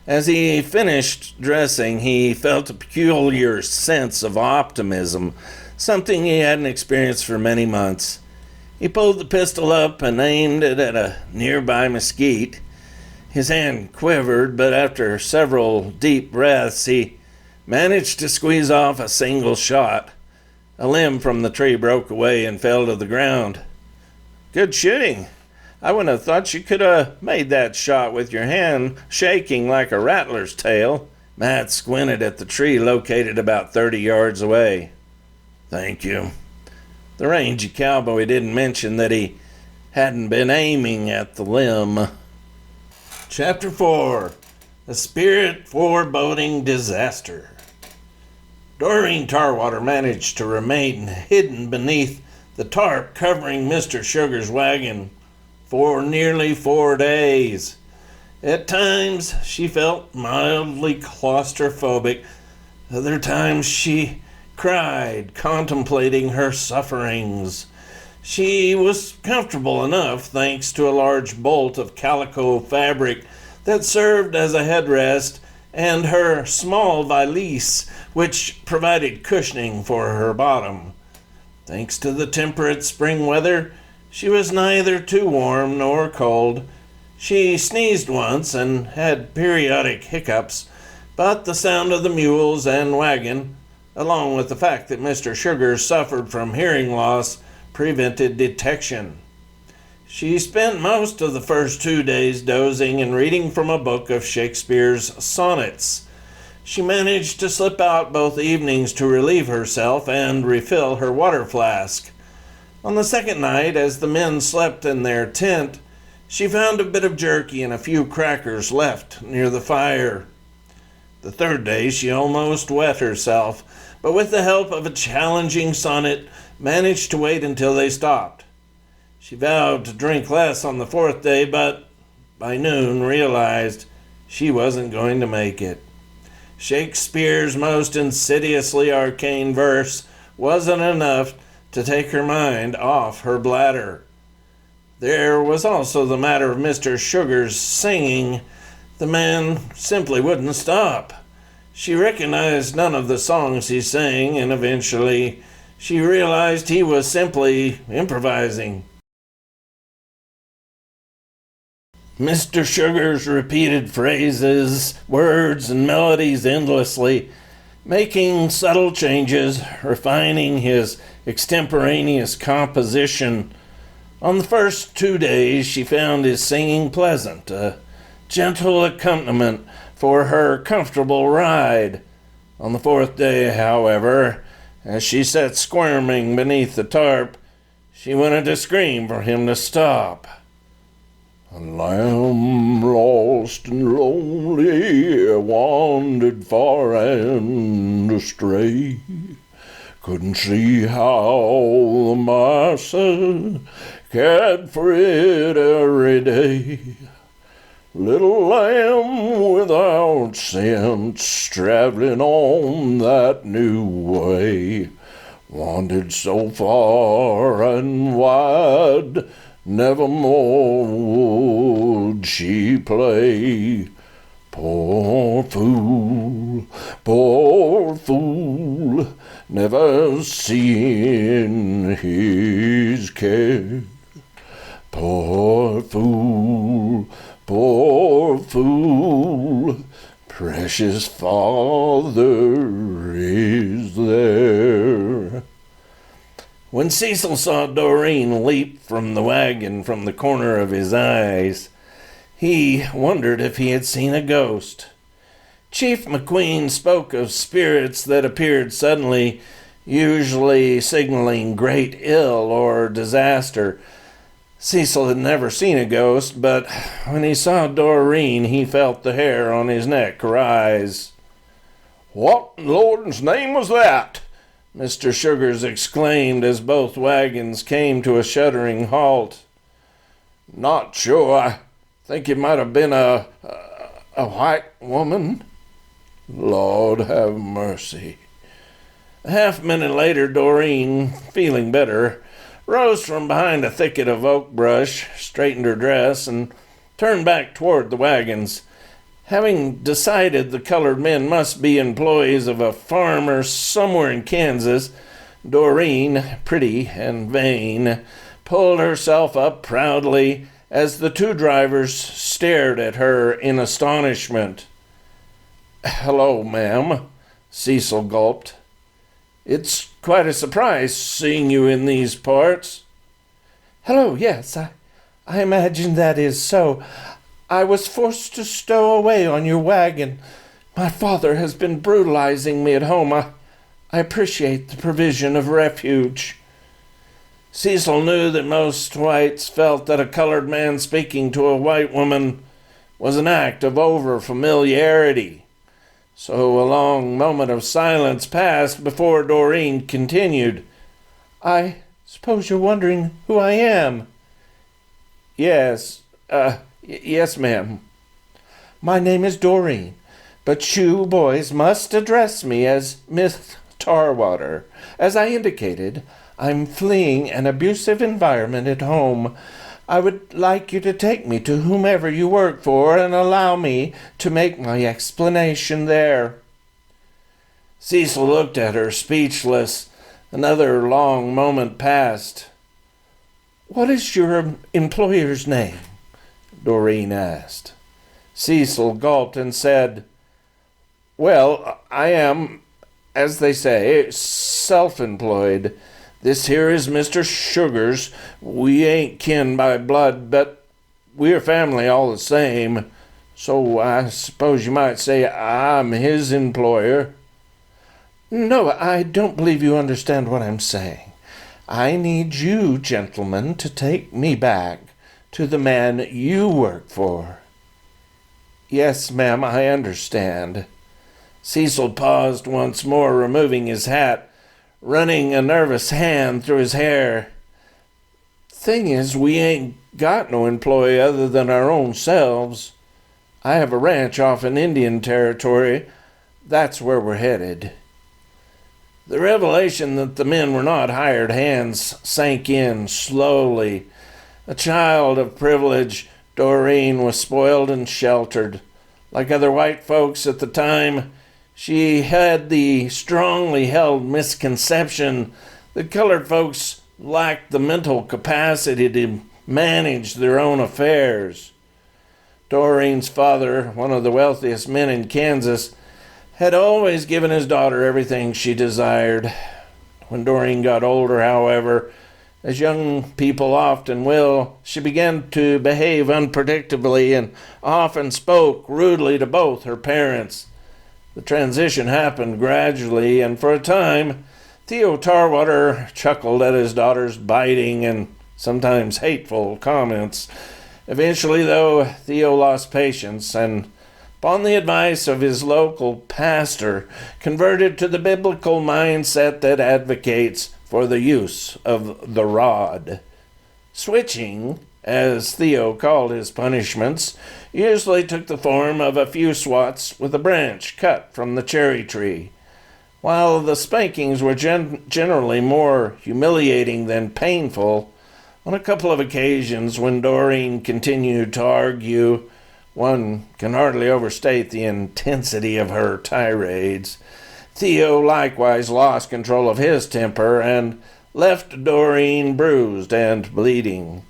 As he finished dressing, he felt a peculiar sense of optimism, something he hadn't experienced for many months. He pulled the pistol up and aimed it at a nearby mesquite. His hand quivered, but after several deep breaths, he managed to squeeze off a single shot. A limb from the tree broke away and fell to the ground. Good shooting. I wouldn't have thought you could have made that shot with your hand shaking like a rattler's tail. Matt squinted at the tree located about 30 yards away. Thank you. The rangy cowboy didn't mention that he hadn't been aiming at the limb. Chapter 4. A Spirit Foreboding Disaster. Doreen Tarwater managed to remain hidden beneath the tarp covering Mr. Sugar's wagon for nearly 4 days. At times, she felt mildly claustrophobic. Other times, she cried, contemplating her sufferings. She was comfortable enough, thanks to a large bolt of calico fabric that served as a headrest and her small valise, which provided cushioning for her bottom. Thanks to the temperate spring weather, she was neither too warm nor cold. She sneezed once and had periodic hiccups, but the sound of the mules and wagon, along with the fact that Mr. Sugars suffered from hearing loss, prevented detection. She spent most of the first 2 days dozing and reading from a book of Shakespeare's sonnets. She managed to slip out both evenings to relieve herself and refill her water flask. On the second night, as the men slept in their tent, she found a bit of jerky and a few crackers left near the fire. The third day she almost wet herself, but with the help of a challenging sonnet, managed to wait until they stopped. She vowed to drink less on the fourth day, but by noon realized she wasn't going to make it. Shakespeare's most insidiously arcane verse wasn't enough to take her mind off her bladder. There was also the matter of Mr. Sugar's singing. The man simply wouldn't stop. She recognized none of the songs he sang, and eventually she realized he was simply improvising. Mr. Sugars repeated phrases, words, and melodies endlessly, making subtle changes, refining his extemporaneous composition. On the first 2 days, she found his singing pleasant, a gentle accompaniment for her comfortable ride. On the fourth day, however, as she sat squirming beneath the tarp, she wanted to scream for him to stop. A lamb lost and lonely wandered far and astray. Couldn't see how the master cared for it every day. Little lamb without sense, traveling on that new way, wandered so far and wide, nevermore would she play. Poor fool, never seeing his care. Poor fool, precious father is there. When Cecil saw Doreen leap from the wagon from the corner of his eyes, he wondered if he had seen a ghost. Chief McQueen spoke of spirits that appeared suddenly, usually signaling great ill or disaster. Cecil had never seen a ghost, but when he saw Doreen, he felt the hair on his neck rise. "What in Lord's name was that?" Mr. Sugars exclaimed as both wagons came to a shuddering halt. "Not sure. I think it might have been a white woman." "Lord have mercy." A half-minute later, Doreen, feeling better, rose from behind a thicket of oak brush, straightened her dress, and turned back toward the wagons. Having decided the colored men must be employees of a farmer somewhere in Kansas, Doreen, pretty and vain, pulled herself up proudly as the two drivers stared at her in astonishment. "Hello, ma'am," Cecil gulped. "It's quite a surprise seeing you in these parts." "Hello, yes, I imagine that is so. I was forced to stow away on your wagon. My father has been brutalizing me at home. I appreciate the provision of refuge." Cecil knew that most whites felt that a colored man speaking to a white woman was an act of over-familiarity. So a long moment of silence passed before Doreen continued. "I suppose you're wondering who I am?" Yes, ma'am." "My name is Doreen, but you boys must address me as Miss Tarwater. As I indicated, I'm fleeing an abusive environment at home. I would like you to take me to whomever you work for and allow me to make my explanation there." Cecil looked at her, speechless. Another long moment passed. "What is your employer's name?" Doreen asked. Cecil gulped and said, "Well, I am, as they say, self-employed. This here is Mr. Sugars. We ain't kin by blood, but we're family all the same. So I suppose you might say I'm his employer." "No, I don't believe you understand what I'm saying. I need you, gentlemen, to take me back to the man you work for." "Yes, ma'am, I understand." Cecil paused once more, removing his hat, running a nervous hand through his hair. "Thing is, we ain't got no employee other than our own selves. I have a ranch off in Indian Territory. That's where we're headed." The revelation that the men were not hired hands sank in slowly. A child of privilege, Doreen was spoiled and sheltered. Like other white folks at the time, she had the strongly held misconception that colored folks lacked the mental capacity to manage their own affairs. Doreen's father, one of the wealthiest men in Kansas, had always given his daughter everything she desired. When Doreen got older, however, as young people often will, she began to behave unpredictably and often spoke rudely to both her parents. The transition happened gradually, and for a time, Theo Tarwater chuckled at his daughter's biting and sometimes hateful comments. Eventually, though, Theo lost patience and, upon the advice of his local pastor, converted to the biblical mindset that advocates for the use of the rod. Switching, as Theo called his punishments, usually took the form of a few swats with a branch cut from the cherry tree. While the spankings were generally more humiliating than painful, on a couple of occasions when Doreen continued to argue, one can hardly overstate the intensity of her tirades, Theo likewise lost control of his temper and left Doreen bruised and bleeding.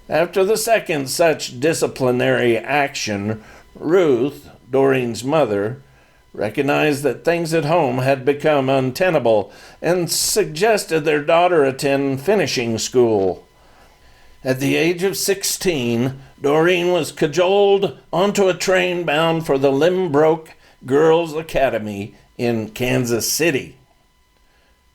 After the second such disciplinary action, Ruth, Doreen's mother, recognized that things at home had become untenable and suggested their daughter attend finishing school. At the age of 16, Doreen was cajoled onto a train bound for the Limbrook Girls' Academy in Kansas City.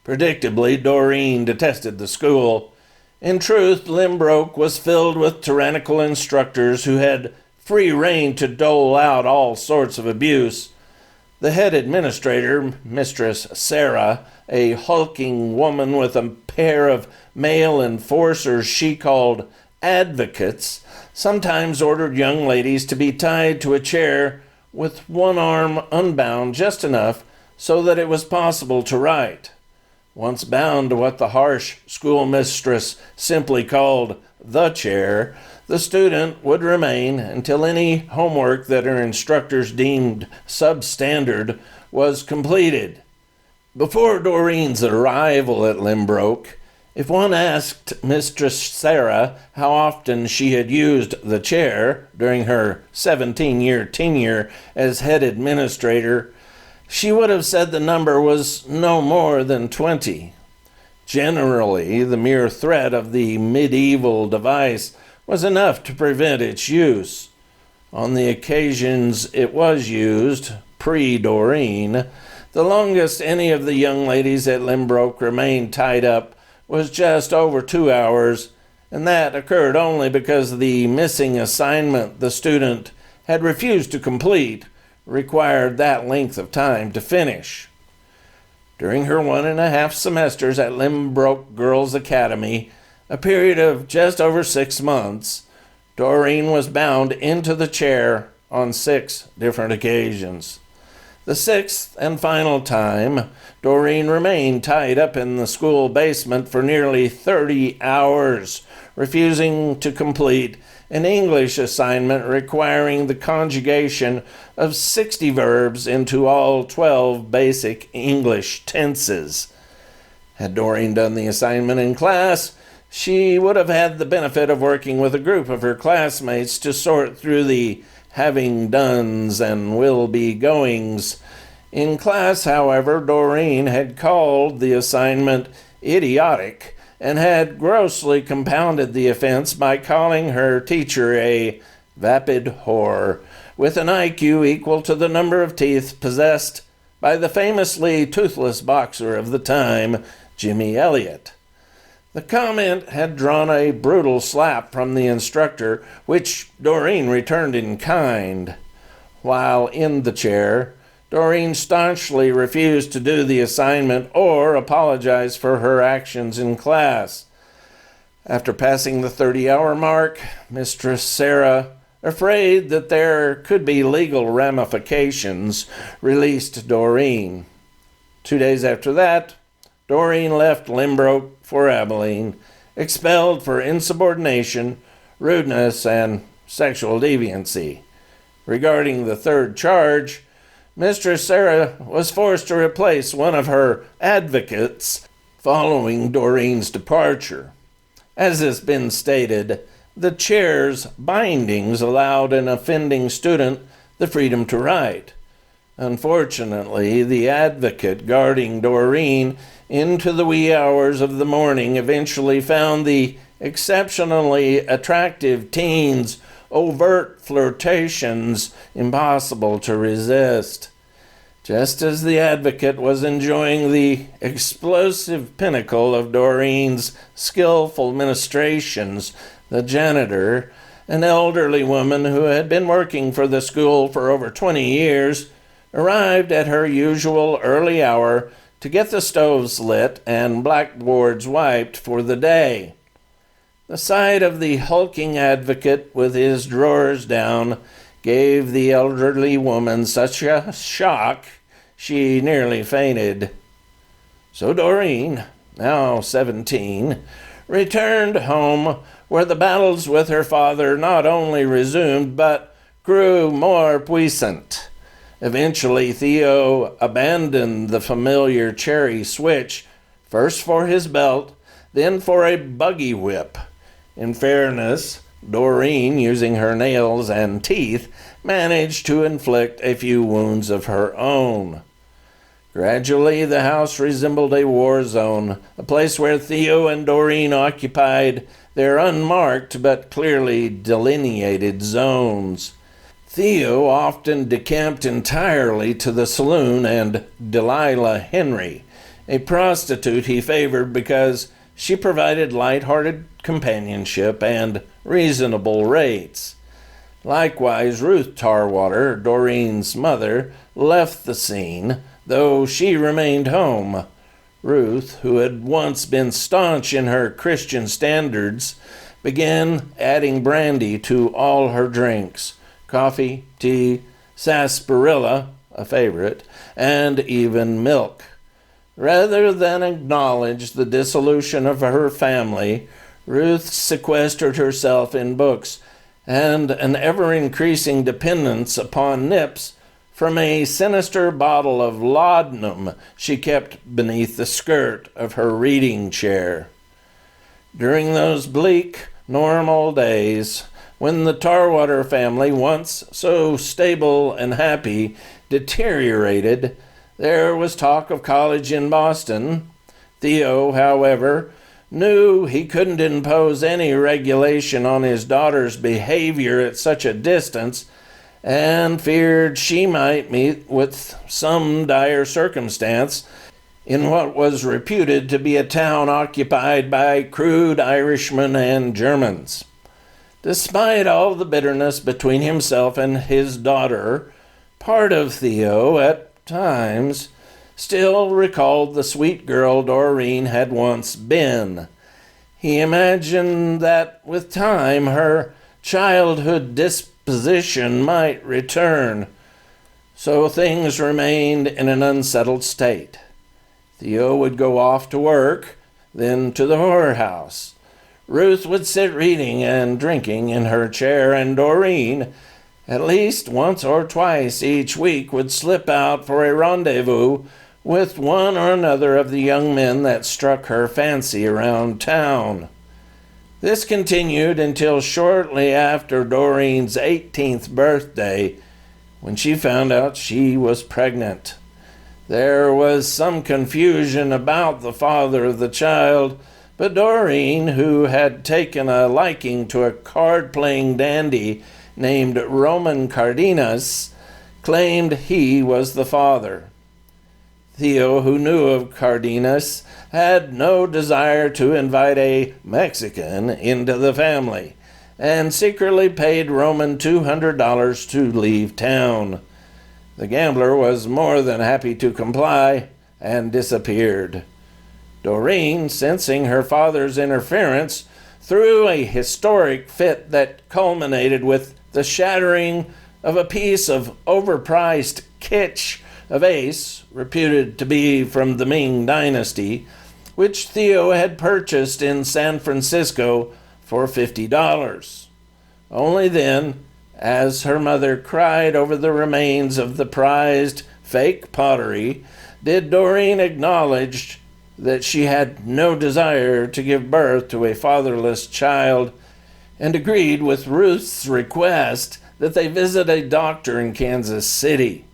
Predictably, Doreen detested the school. In truth, Limbrook was filled with tyrannical instructors who had free rein to dole out all sorts of abuse. The head administrator, Mistress Sarah, a hulking woman with a pair of male enforcers she called advocates, sometimes ordered young ladies to be tied to a chair with one arm unbound just enough so that it was possible to write. Once bound to what the harsh schoolmistress simply called the chair, the student would remain until any homework that her instructors deemed substandard was completed. Before Doreen's arrival at Limbrook, if one asked Mistress Sarah how often she had used the chair during her 17-year tenure as head administrator, she would have said the number was no more than 20. Generally, the mere threat of the medieval device was enough to prevent its use. On the occasions it was used, pre-Doreen, the longest any of the young ladies at Limbrook remained tied up was just over 2 hours, and that occurred only because the missing assignment the student had refused to complete required that length of time to finish. During her 1.5 semesters at Limbrook Girls' Academy, a period of just over 6 months, Doreen was bound into the chair on 6 different occasions. The sixth and final time, Doreen remained tied up in the school basement for nearly 30 hours, refusing to complete an English assignment requiring the conjugation of 60 verbs into all 12 basic English tenses. Had Doreen done the assignment in class, she would have had the benefit of working with a group of her classmates to sort through the having dones and will be goings. In class, however, Doreen had called the assignment idiotic and had grossly compounded the offense by calling her teacher a vapid whore with an IQ equal to the number of teeth possessed by the famously toothless boxer of the time, Jimmy Elliott. The comment had drawn a brutal slap from the instructor, which Doreen returned in kind. While in the chair, Doreen staunchly refused to do the assignment or apologize for her actions in class. After passing the 30-hour mark, Mistress Sarah, afraid that there could be legal ramifications, released Doreen. 2 days after that, Doreen left Lynbrook for Abilene, expelled for insubordination, rudeness, and sexual deviancy. Regarding the third charge, Mistress Sarah was forced to replace one of her advocates following Doreen's departure. As has been stated, the chair's bindings allowed an offending student the freedom to write. Unfortunately, the advocate guarding Doreen into the wee hours of the morning eventually found the exceptionally attractive teen's overt flirtations impossible to resist. Just as the advocate was enjoying the explosive pinnacle of Doreen's skillful ministrations, the janitor, an elderly woman who had been working for the school for over 20 years, arrived at her usual early hour to get the stoves lit and blackboards wiped for the day. The sight of the hulking advocate with his drawers down gave the elderly woman such a shock she nearly fainted. So Doreen, now 17, returned home, where the battles with her father not only resumed but grew more puissant. Eventually, Theo abandoned the familiar cherry switch, first for his belt, then for a buggy whip. In fairness, Doreen, using her nails and teeth, managed to inflict a few wounds of her own. Gradually, the house resembled a war zone, a place where Theo and Doreen occupied their unmarked but clearly delineated zones. Theo often decamped entirely to the saloon, and Delilah Henry, a prostitute he favored because she provided light-hearted companionship and reasonable rates. Likewise, Ruth Tarwater, Doreen's mother, left the scene, though she remained home. Ruth, who had once been staunch in her Christian standards, began adding brandy to all her drinks. Coffee, tea, sarsaparilla, a favorite, and even milk. Rather than acknowledge the dissolution of her family, Ruth sequestered herself in books and an ever-increasing dependence upon nips from a sinister bottle of laudanum she kept beneath the skirt of her reading chair. During those bleak, normal days, when the Tarwater family, once so stable and happy, deteriorated, there was talk of college in Boston. Theo, however, knew he couldn't impose any regulation on his daughter's behavior at such a distance, and feared she might meet with some dire circumstance in what was reputed to be a town occupied by crude Irishmen and Germans. Despite all the bitterness between himself and his daughter, part of Theo, at times, still recalled the sweet girl Doreen had once been. He imagined that with time her childhood disposition might return. So things remained in an unsettled state. Theo would go off to work, then to the whorehouse. Ruth would sit reading and drinking in her chair, and Doreen, at least once or twice each week, would slip out for a rendezvous with one or another of the young men that struck her fancy around town. This continued until shortly after Doreen's 18th birthday, when she found out she was pregnant. There was some confusion about the father of the child, but Doreen, who had taken a liking to a card-playing dandy named Roman Cardenas, claimed he was the father. Theo, who knew of Cardenas, had no desire to invite a Mexican into the family, and secretly paid Roman $200 to leave town. The gambler was more than happy to comply and disappeared. Doreen, sensing her father's interference, threw a historic fit that culminated with the shattering of a piece of overpriced kitsch, a vase reputed to be from the Ming Dynasty, which Theo had purchased in San Francisco for $50. Only then, as her mother cried over the remains of the prized fake pottery, did Doreen acknowledge that she had no desire to give birth to a fatherless child, and agreed with Ruth's request that they visit a doctor in Kansas City.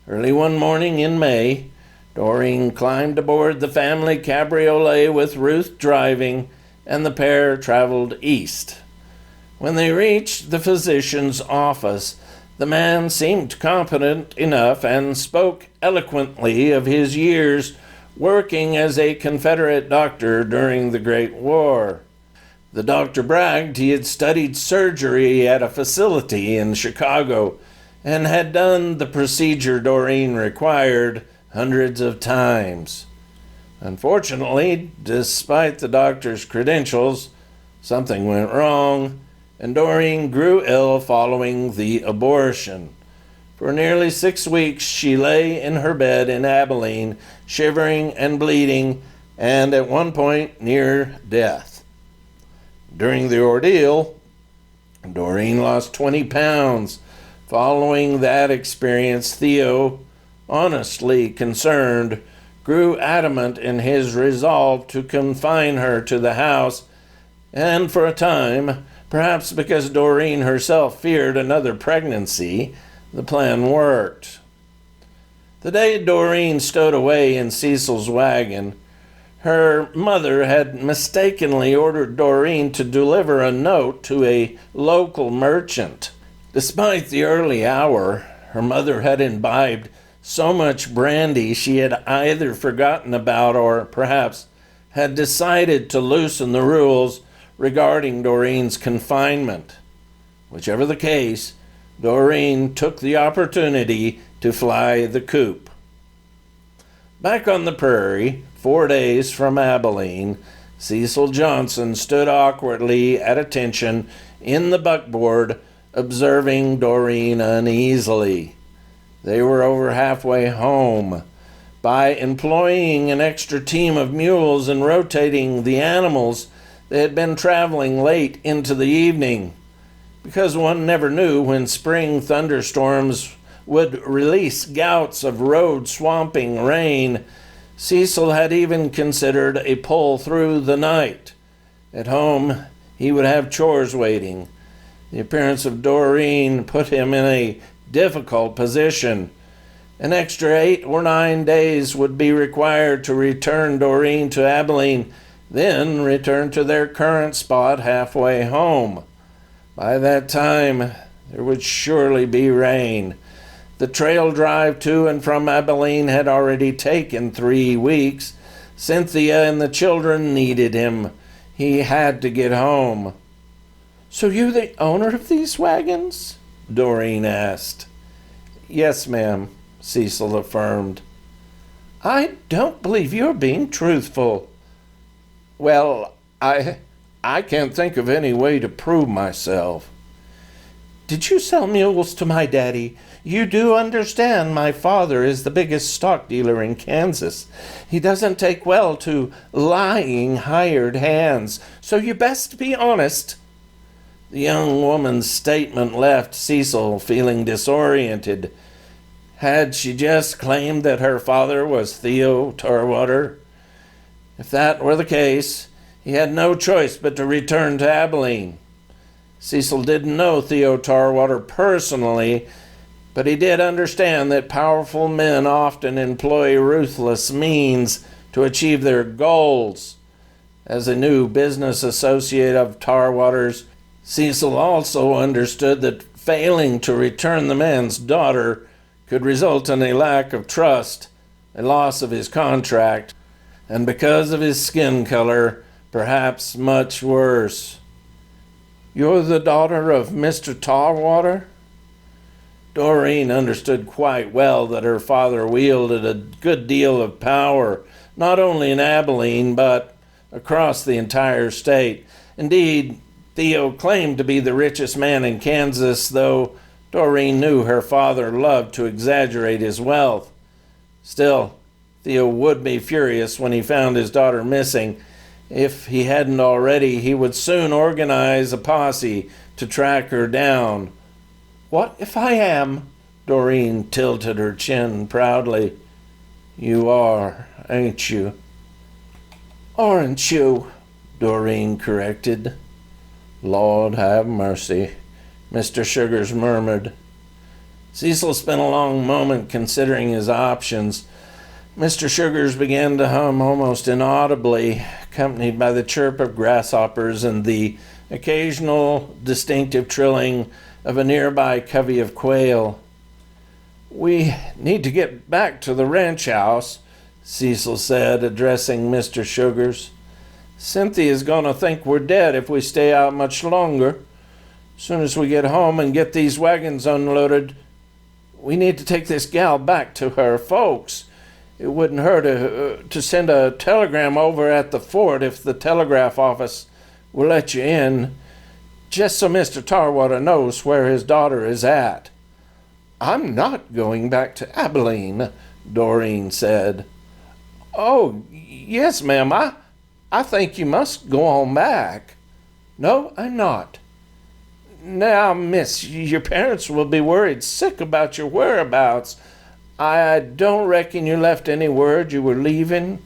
Early one morning in May, Doreen climbed aboard the family cabriolet with Ruth driving, and the pair traveled east. When they reached the physician's office, the man seemed competent enough and spoke eloquently of his years working as a Confederate doctor during the Great War. The doctor bragged he had studied surgery at a facility in Chicago and had done the procedure Doreen required hundreds of times. Unfortunately, despite the doctor's credentials, something went wrong, and Doreen grew ill following the abortion. For nearly 6 weeks she lay in her bed in Abilene, shivering and bleeding, and at one point near death. During the ordeal, Doreen lost 20 pounds. Following that experience, Theo, honestly concerned, grew adamant in his resolve to confine her to the house, and for a time, perhaps because Doreen herself feared another pregnancy, the plan worked. The day Doreen stowed away in Cecil's wagon, her mother had mistakenly ordered Doreen to deliver a note to a local merchant. Despite the early hour, her mother had imbibed so much brandy she had either forgotten about or perhaps had decided to loosen the rules regarding Doreen's confinement. Whichever the case, Doreen took the opportunity to fly the coop. Back on the prairie, 4 days from Abilene, Cecil Johnson stood awkwardly at attention in the buckboard, observing Doreen uneasily. They were over halfway home. By employing an extra team of mules and rotating the animals, they had been traveling late into the evening. Because one never knew when spring thunderstorms would release gouts of road-swamping rain, Cecil had even considered a pull through the night. At home, he would have chores waiting. The appearance of Doreen put him in a difficult position. An extra 8 or 9 days would be required to return Doreen to Abilene, then return to their current spot halfway home. By that time, there would surely be rain. The trail drive to and from Abilene had already taken 3 weeks. Cynthia and the children needed him. He had to get home. "So you the owner of these wagons?" Doreen asked. "Yes, ma'am," Cecil affirmed. "I don't believe you're being truthful." "Well, I can't think of any way to prove myself." Did you sell mules to my daddy? You do understand my father is the biggest stock dealer in Kansas. He doesn't take well to lying hired hands, so you best be honest." The young woman's statement left Cecil feeling disoriented. Had she just claimed that her father was Theo Tarwater? If that were the case, he had no choice but to return to Abilene. Cecil didn't know Theo Tarwater personally, but he did understand that powerful men often employ ruthless means to achieve their goals. As a new business associate of Tarwater's, Cecil also understood that failing to return the man's daughter could result in a lack of trust, a loss of his contract, and because of his skin color, perhaps much worse. "You're the daughter of Mr. Tarwater?" Doreen understood quite well that her father wielded a good deal of power, not only in Abilene, but across the entire state. Indeed, Theo claimed to be the richest man in Kansas, though Doreen knew her father loved to exaggerate his wealth. Still, Theo would be furious when he found his daughter missing. If he hadn't already, he would soon organize a posse to track her down. "What if I am?" Doreen tilted her chin proudly. "You are, ain't you?" "Aren't you?" Doreen corrected. "Lord have mercy," Mr. Sugars murmured. Cecil spent a long moment considering his options. Mr. Sugars began to hum almost inaudibly, accompanied by the chirp of grasshoppers and the occasional distinctive trilling of a nearby covey of quail. "We need to get back to the ranch house," Cecil said, addressing Mr. Sugars. "Cynthia's going to think we're dead if we stay out much longer. As soon as we get home and get these wagons unloaded, we need to take this gal back to her folks. It wouldn't hurt to send a telegram over at the fort if the telegraph office will let you in, just so Mr. Tarwater knows where his daughter is at." "I'm not going back to Abilene," Doreen said. "Oh, yes, ma'am, I think you must go on back." "No, I'm not." "Now, miss, your parents will be worried sick about your whereabouts. I don't reckon you left any word you were leaving."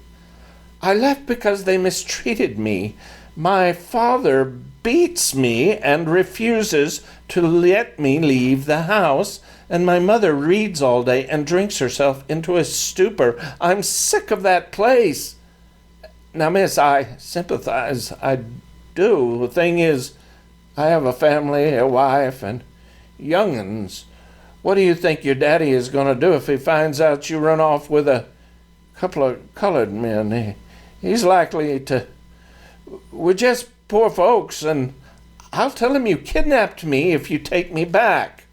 "I left because they mistreated me. My father beats me and refuses to let me leave the house, and my mother reads all day and drinks herself into a stupor. I'm sick of that place." "Now, miss, I sympathize. I do. The thing is, I have a family, a wife, and young'uns. What do you think your daddy is going to do if he finds out you run off with a couple of colored men? He's likely to... We're just poor folks, and I'll tell him you kidnapped me if you take me back."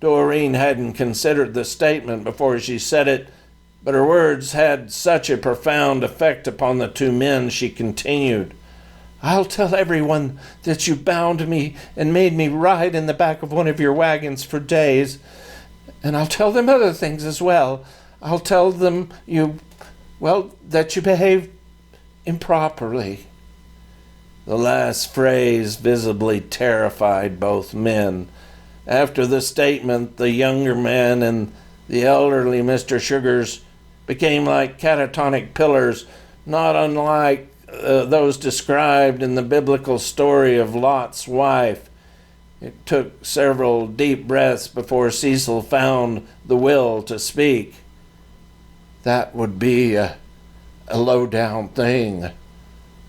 Doreen hadn't considered the statement before she said it, but her words had such a profound effect upon the two men, she continued. "I'll tell everyone that you bound me and made me ride in the back of one of your wagons for days. And I'll tell them other things as well. I'll tell them that you behaved improperly." The last phrase visibly terrified both men. After the statement, the younger man and the elderly Mr. Sugars became like catatonic pillars, not unlike those described in the biblical story of Lot's wife. It took several deep breaths before Cecil found the will to speak. "That would be a low-down thing.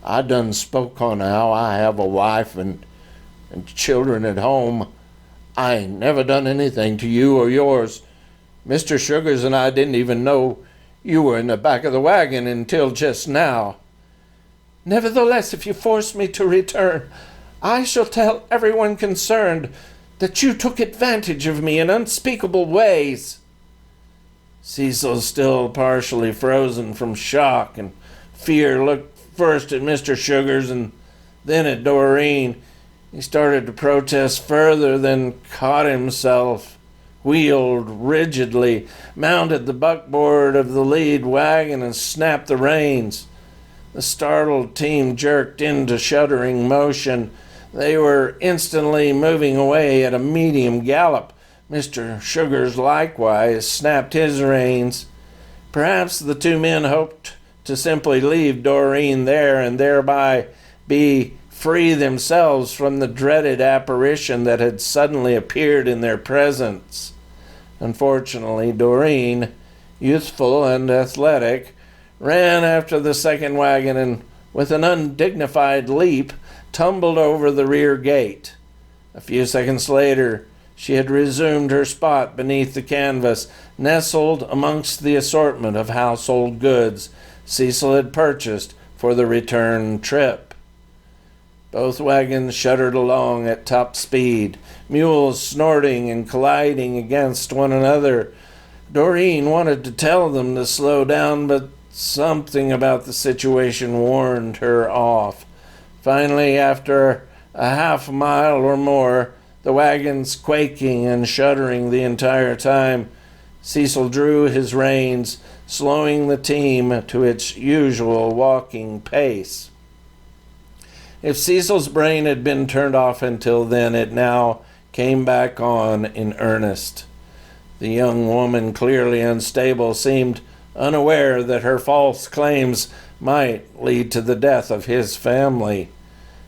I done spoke on how I have a wife and children at home. I ain't never done anything to you or yours. Mr. Sugars and I didn't even know you were in the back of the wagon until just now. Nevertheless, if you force me to return, I shall tell everyone concerned that you took advantage of me in unspeakable ways." Cecil, still partially frozen from shock and fear, looked first at Mr. Sugars and then at Doreen. He started to protest further, then caught himself, wheeled rigidly, mounted the buckboard of the lead wagon, and snapped the reins. The startled team jerked into shuddering motion. They were instantly moving away at a medium gallop. Mr. Sugars likewise snapped his reins. Perhaps the two men hoped to simply leave Doreen there and thereby be free themselves from the dreaded apparition that had suddenly appeared in their presence. Unfortunately, Doreen, youthful and athletic, ran after the second wagon and, with an undignified leap, tumbled over the rear gate. A few seconds later, she had resumed her spot beneath the canvas, nestled amongst the assortment of household goods Cecil had purchased for the return trip. Both wagons shuddered along at top speed, mules snorting and colliding against one another. Doreen wanted to tell them to slow down, but something about the situation warned her off. Finally, after a half mile or more, the wagons quaking and shuddering the entire time, Cecil drew his reins, slowing the team to its usual walking pace. If Cecil's brain had been turned off until then, it now came back on in earnest. The young woman, clearly unstable, seemed unaware that her false claims might lead to the death of his family.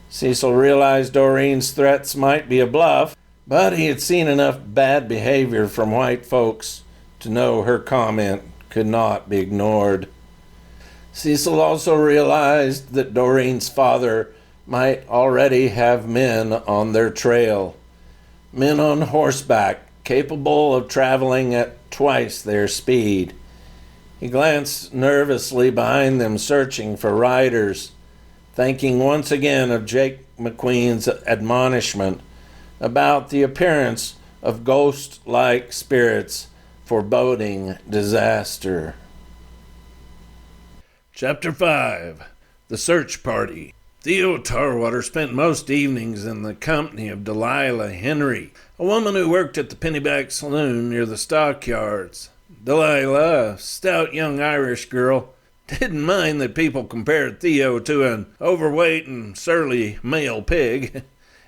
Cecil realized Doreen's threats might be a bluff, but he had seen enough bad behavior from white folks to know her comment could not be ignored. Cecil also realized that Doreen's father might already have men on their trail, men on horseback capable of traveling at twice their speed. He glanced nervously behind them, searching for riders, thinking once again of Jake McQueen's admonishment about the appearance of ghost-like spirits foreboding disaster. Chapter 5. The Search Party. Theo Tarwater spent most evenings in the company of Delilah Henry, a woman who worked at the Pennyback Saloon near the stockyards. Delilah, a stout young Irish girl, didn't mind that people compared Theo to an overweight and surly male pig.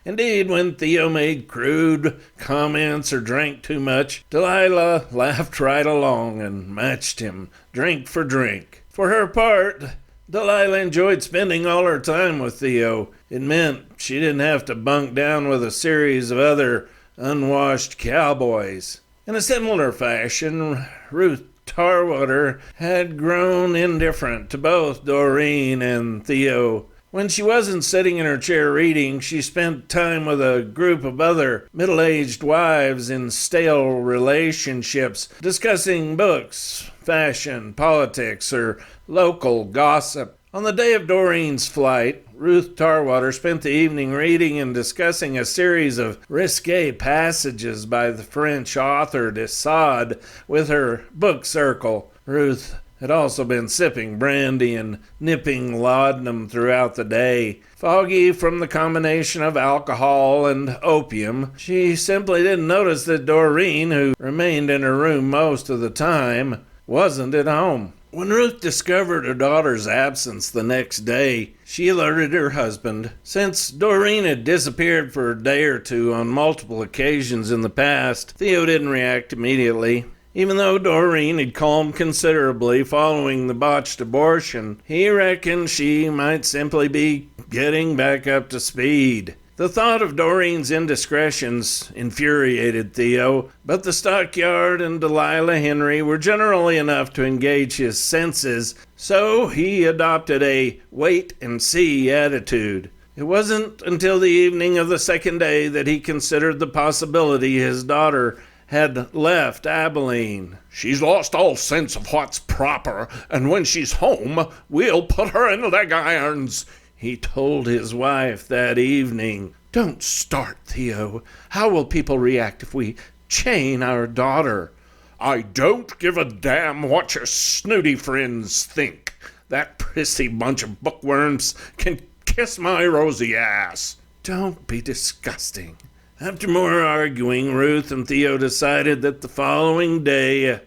Indeed, when Theo made crude comments or drank too much, Delilah laughed right along and matched him, drink for drink. For her part, Delilah enjoyed spending all her time with Theo. It meant she didn't have to bunk down with a series of other unwashed cowboys. In a similar fashion, Ruth Tarwater had grown indifferent to both Doreen and Theo. When she wasn't sitting in her chair reading, she spent time with a group of other middle-aged wives in stale relationships, discussing books, fashion, politics, or local gossip. On the day of Doreen's flight, Ruth Tarwater spent the evening reading and discussing a series of risque passages by the French author de Sade with her book circle. Ruth had also been sipping brandy and nipping laudanum throughout the day. Foggy from the combination of alcohol and opium, she simply didn't notice that Doreen, who remained in her room most of the time, wasn't at home. When Ruth discovered her daughter's absence the next day, she alerted her husband. Since Doreen had disappeared for a day or two on multiple occasions in the past, Theo didn't react immediately. Even though Doreen had calmed considerably following the botched abortion, he reckoned she might simply be getting back up to speed. The thought of Doreen's indiscretions infuriated Theo, but the stockyard and Delilah Henry were generally enough to engage his senses, so he adopted a wait-and-see attitude. It wasn't until the evening of the second day that he considered the possibility his daughter had left Abilene. "She's lost all sense of what's proper, and when she's home, we'll put her in leg irons," he told his wife that evening. "Don't start, Theo. How will people react if we chain our daughter?" "I don't give a damn what your snooty friends think. That prissy bunch of bookworms can kiss my rosy ass." Don't be disgusting. After more arguing, Ruth and Theo decided that the following day a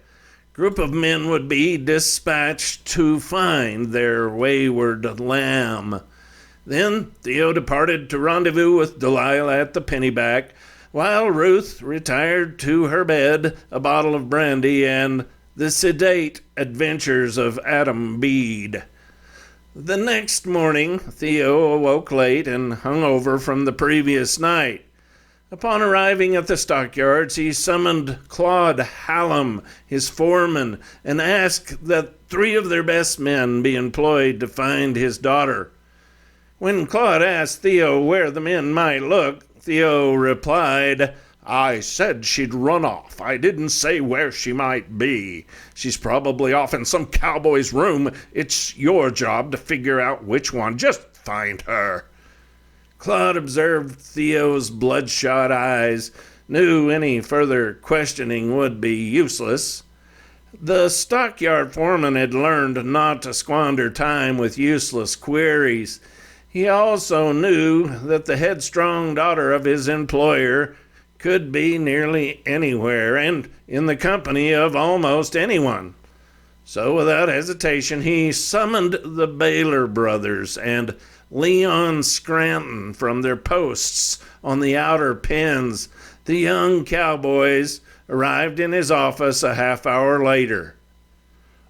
group of men would be dispatched to find their wayward lamb. Then Theo departed to rendezvous with Delilah at the Pennyback, while Ruth retired to her bed, a bottle of brandy, and the sedate adventures of Adam Bede. The next morning, Theo awoke late and hungover from the previous night. Upon arriving at the stockyards, he summoned Claude Hallam, his foreman, and asked that 3 of their best men be employed to find his daughter. When Claude asked Theo where the men might look, Theo replied, "I said she'd run off. I didn't say where she might be. She's probably off in some cowboy's room. It's your job to figure out which one. Just find her." Claude observed Theo's bloodshot eyes, knew any further questioning would be useless. The stockyard foreman had learned not to squander time with useless queries. He also knew that the headstrong daughter of his employer could be nearly anywhere and in the company of almost anyone. So without hesitation, he summoned the Baylor brothers and Leon Scranton from their posts on the outer pens. The young cowboys arrived in his office a half hour later.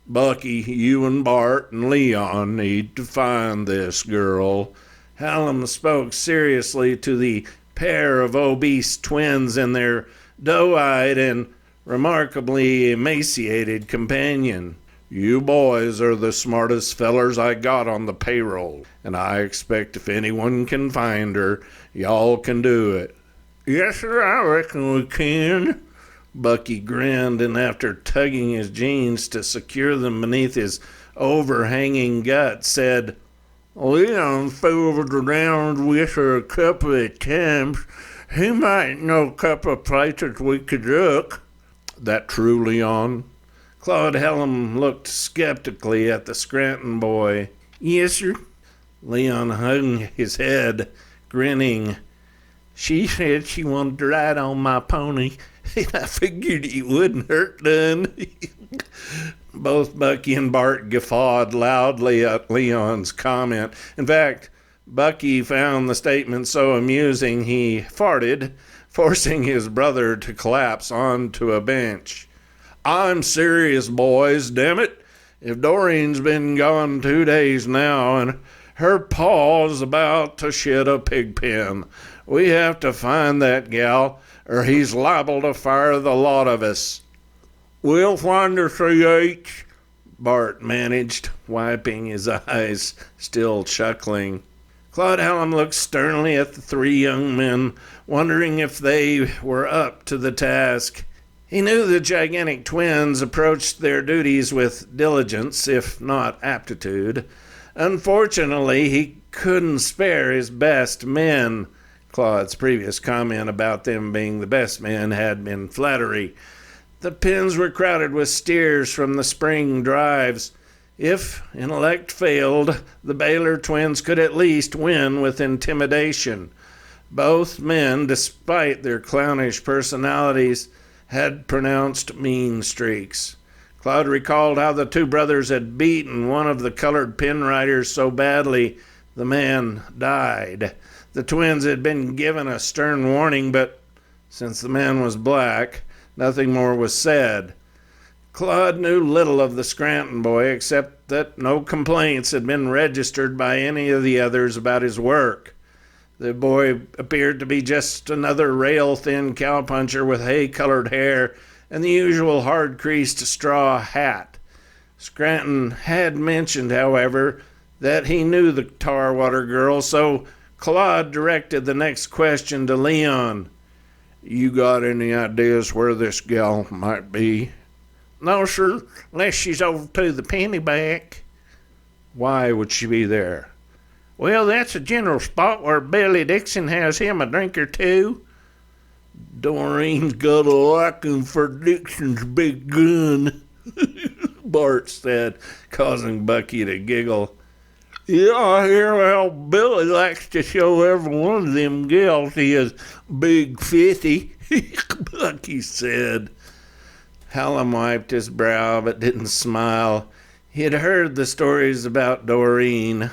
"Bucky, you and Bart and Leon need to find this girl." Hallam spoke seriously to the pair of obese twins and their doe-eyed and remarkably emaciated companion. "You boys are the smartest fellers I got on the payroll, and I expect if anyone can find her, y'all can do it." "Yes, sir, I reckon we can." Bucky grinned, and after tugging his jeans to secure them beneath his overhanging gut, said, "Leon fooled around with her a couple of times. He might know a couple of places we could look." "That true, Leon?" Claude Hallam looked skeptically at the Scranton boy. "Yes, sir." Leon hung his head, grinning. "She said she wanted to ride on my pony, and I figured it wouldn't hurt none." Both Bucky and Bart guffawed loudly at Leon's comment. In fact, Bucky found the statement so amusing he farted, forcing his brother to collapse onto a bench. "I'm serious, boys, damn it. If Doreen's been gone 2 days now, and her paw's about to shit a pig pen, we have to find that gal, or he's liable to fire the lot of us." "We'll find her, C.H.," Bart managed, wiping his eyes, still chuckling. Claude Hallam looked sternly at the 3 young men, wondering if they were up to the task. He knew the gigantic twins approached their duties with diligence, if not aptitude. Unfortunately, he couldn't spare his best men. Claude's previous comment about them being the best men had been flattery. The pens were crowded with steers from the spring drives. If intellect failed, the Baylor twins could at least win with intimidation. Both men, despite their clownish personalities, had pronounced mean streaks. Claude recalled how the 2 brothers had beaten one of the colored pen riders so badly the man died. The twins had been given a stern warning, but since the man was black, nothing more was said. Claude knew little of the Scranton boy, except that no complaints had been registered by any of the others about his work. The boy appeared to be just another rail-thin cowpuncher with hay-colored hair and the usual hard-creased straw hat. Scranton had mentioned, however, that he knew the Tarwater girl, so Claude directed the next question to Leon. "You got any ideas where this gal might be?" "No, sir, unless she's over to the Pennyback." "Why would she be there?" "Well, that's a general spot where Billy Dixon has him a drink or two." "Doreen's got a liking for Dixon's big gun," Bart said, causing Bucky to giggle. Yeah, I hear how Billy likes to show every one of them gals he is big 50, Bucky said. Hallam wiped his brow but didn't smile. He had heard the stories about Doreen.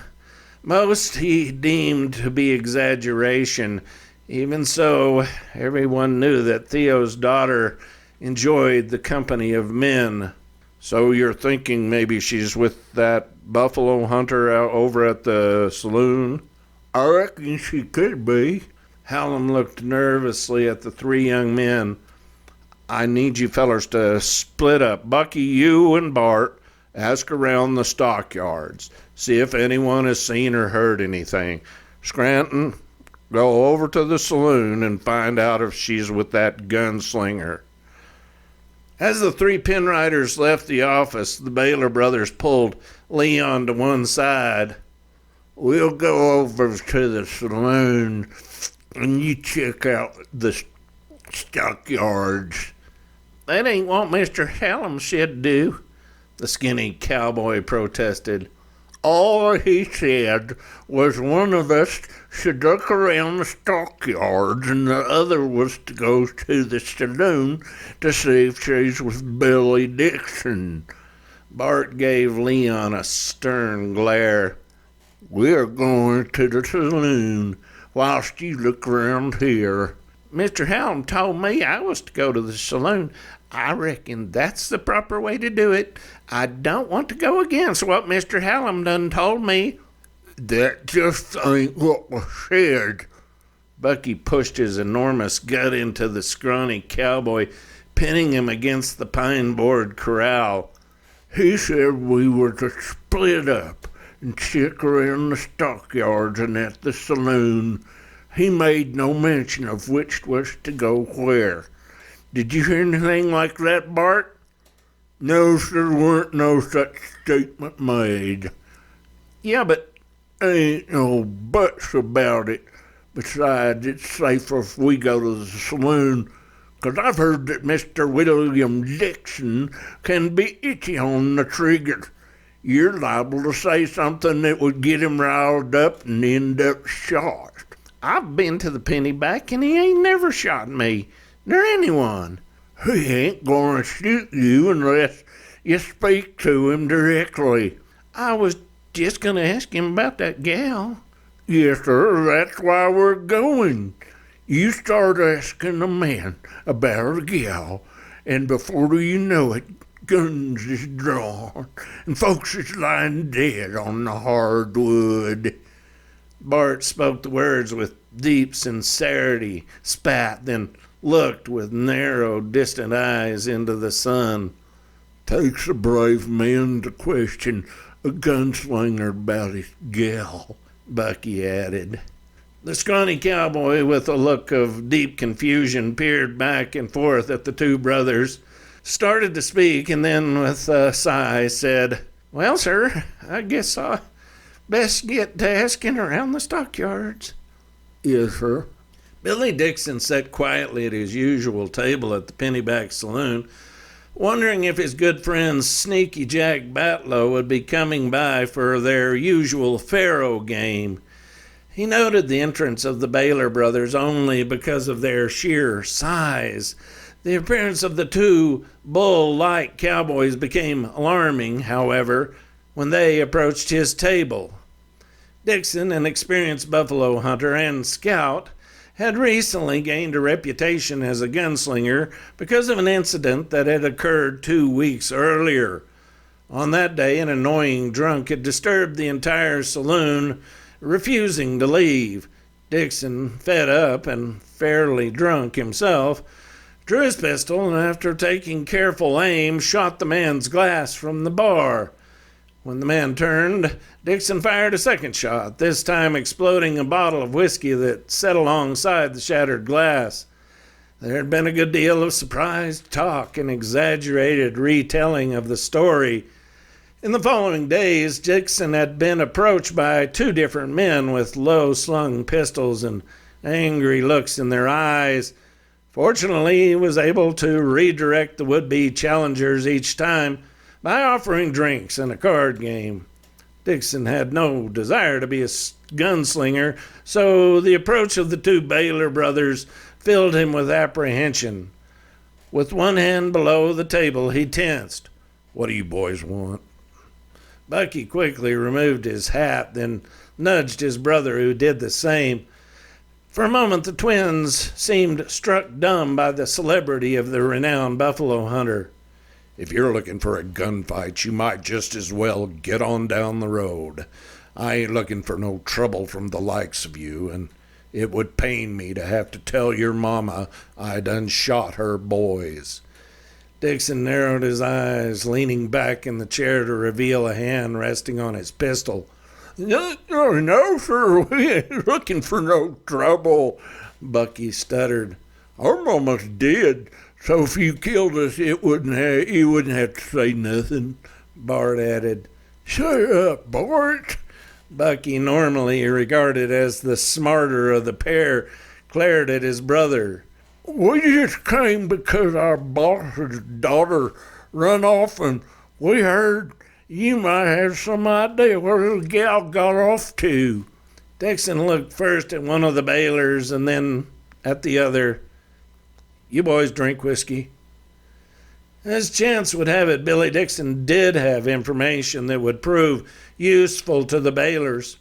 Most he deemed to be exaggeration. Even so, everyone knew that Theo's daughter enjoyed the company of men. So you're thinking maybe she's with that buffalo hunter out over at the saloon? I reckon she could be. Hallam looked nervously at the three young men. I need you fellers to split up. Bucky, you and Bart, ask around the stockyards. See if anyone has seen or heard anything. Scranton, go over to the saloon and find out if she's with that gunslinger. As the three pinriders left the office, the Baylor brothers pulled Leon to one side. We'll go over to the saloon and you check out the stockyards. That ain't what Mr. Hallam said do, the skinny cowboy protested. All he said was one of us should look around the stockyards and the other was to go to the saloon to see if she's with Billy Dixon. Bart gave Leon a stern glare. We're going to the saloon whilst you look around here. Mr. Hallam told me I was to go to the saloon. I reckon that's the proper way to do it. I don't want to go against what Mr. Hallam done told me. That just ain't what was said. Bucky pushed his enormous gut into the scrawny cowboy, pinning him against the pine board corral. He said we were to split up and check around the stockyards and at the saloon. He made no mention of which was to go where. Did you hear anything like that, Bart? No, there weren't no such statement made. Yeah, but ain't no buts about it. Besides, it's safer if we go to the saloon, 'cause I've heard that Mr. William Dixon can be itchy on the trigger. You're liable to say something that would get him riled up and end up shot. I've been to the Pennyback and he ain't never shot me, nor anyone. He ain't gonna shoot you unless you speak to him directly. I was just gonna ask him about that gal. Yes, sir, that's why we're going. You start asking a man about a gal, and before you know it, guns is drawn, and folks is lying dead on the hardwood. Bart spoke the words with deep sincerity, spat, then looked with narrow, distant eyes into the sun. Takes a brave man to question a gunslinger about his gal, Bucky added. The scrawny cowboy, with a look of deep confusion, peered back and forth at the two brothers, started to speak, and then with a sigh said, Well, sir, I guess I'll best get to asking around the stockyards. Yes, sir. Billy Dixon sat quietly at his usual table at the Pennyback Saloon, wondering if his good friend Sneaky Jack Batlow would be coming by for their usual faro game. He noted the entrance of the Baylor brothers only because of their sheer size. The appearance of the two bull-like cowboys became alarming, however, when they approached his table. Dixon, an experienced buffalo hunter and scout, had recently gained a reputation as a gunslinger because of an incident that had occurred 2 weeks earlier. On that day, an annoying drunk had disturbed the entire saloon, refusing to leave. Dixon, fed up and fairly drunk himself, drew his pistol and, after taking careful aim, shot the man's glass from the bar. When the man turned, Dixon fired a second shot, this time exploding a bottle of whiskey that sat alongside the shattered glass. There had been a good deal of surprised talk and exaggerated retelling of the story. In the following days, Dixon had been approached by two different men with low-slung pistols and angry looks in their eyes. Fortunately, he was able to redirect the would-be challengers each time by offering drinks and a card game. Dixon had no desire to be a gunslinger, so the approach of the two Baylor brothers filled him with apprehension. With one hand below the table, he tensed. "What do you boys want?" Bucky quickly removed his hat, then nudged his brother, who did the same. For a moment, the twins seemed struck dumb by the celebrity of the renowned buffalo hunter. "If you're looking for a gunfight, you might just as well get on down the road. I ain't looking for no trouble from the likes of you, and it would pain me to have to tell your mama I done shot her boys." Dixon narrowed his eyes, leaning back in the chair to reveal a hand resting on his pistol. No, sir, we ain't looking for no trouble," Bucky stuttered. "Our mama's dead, so if you killed us, you wouldn't have to say nothing," Bart added. "Shut up, Bart." Bucky, normally regarded as the smarter of the pair, glared at his brother. "We just came because our boss's daughter run off, and we heard you might have some idea where the gal got off to." Dixon looked first at one of the Baylors and then at the other. "You boys drink whiskey?" As chance would have it, Billy Dixon did have information that would prove useful to the Baylors.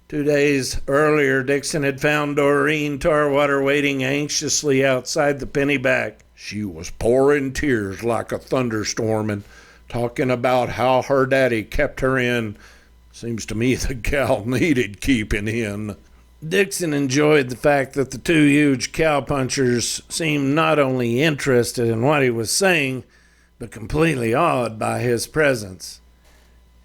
2 days earlier, Dixon had found Doreen Tarwater waiting anxiously outside the Pennyback. She was pouring tears like a thunderstorm and talking about how her daddy kept her in. Seems to me the gal needed keeping in. Dixon enjoyed the fact that the two huge cowpunchers seemed not only interested in what he was saying, but completely awed by his presence.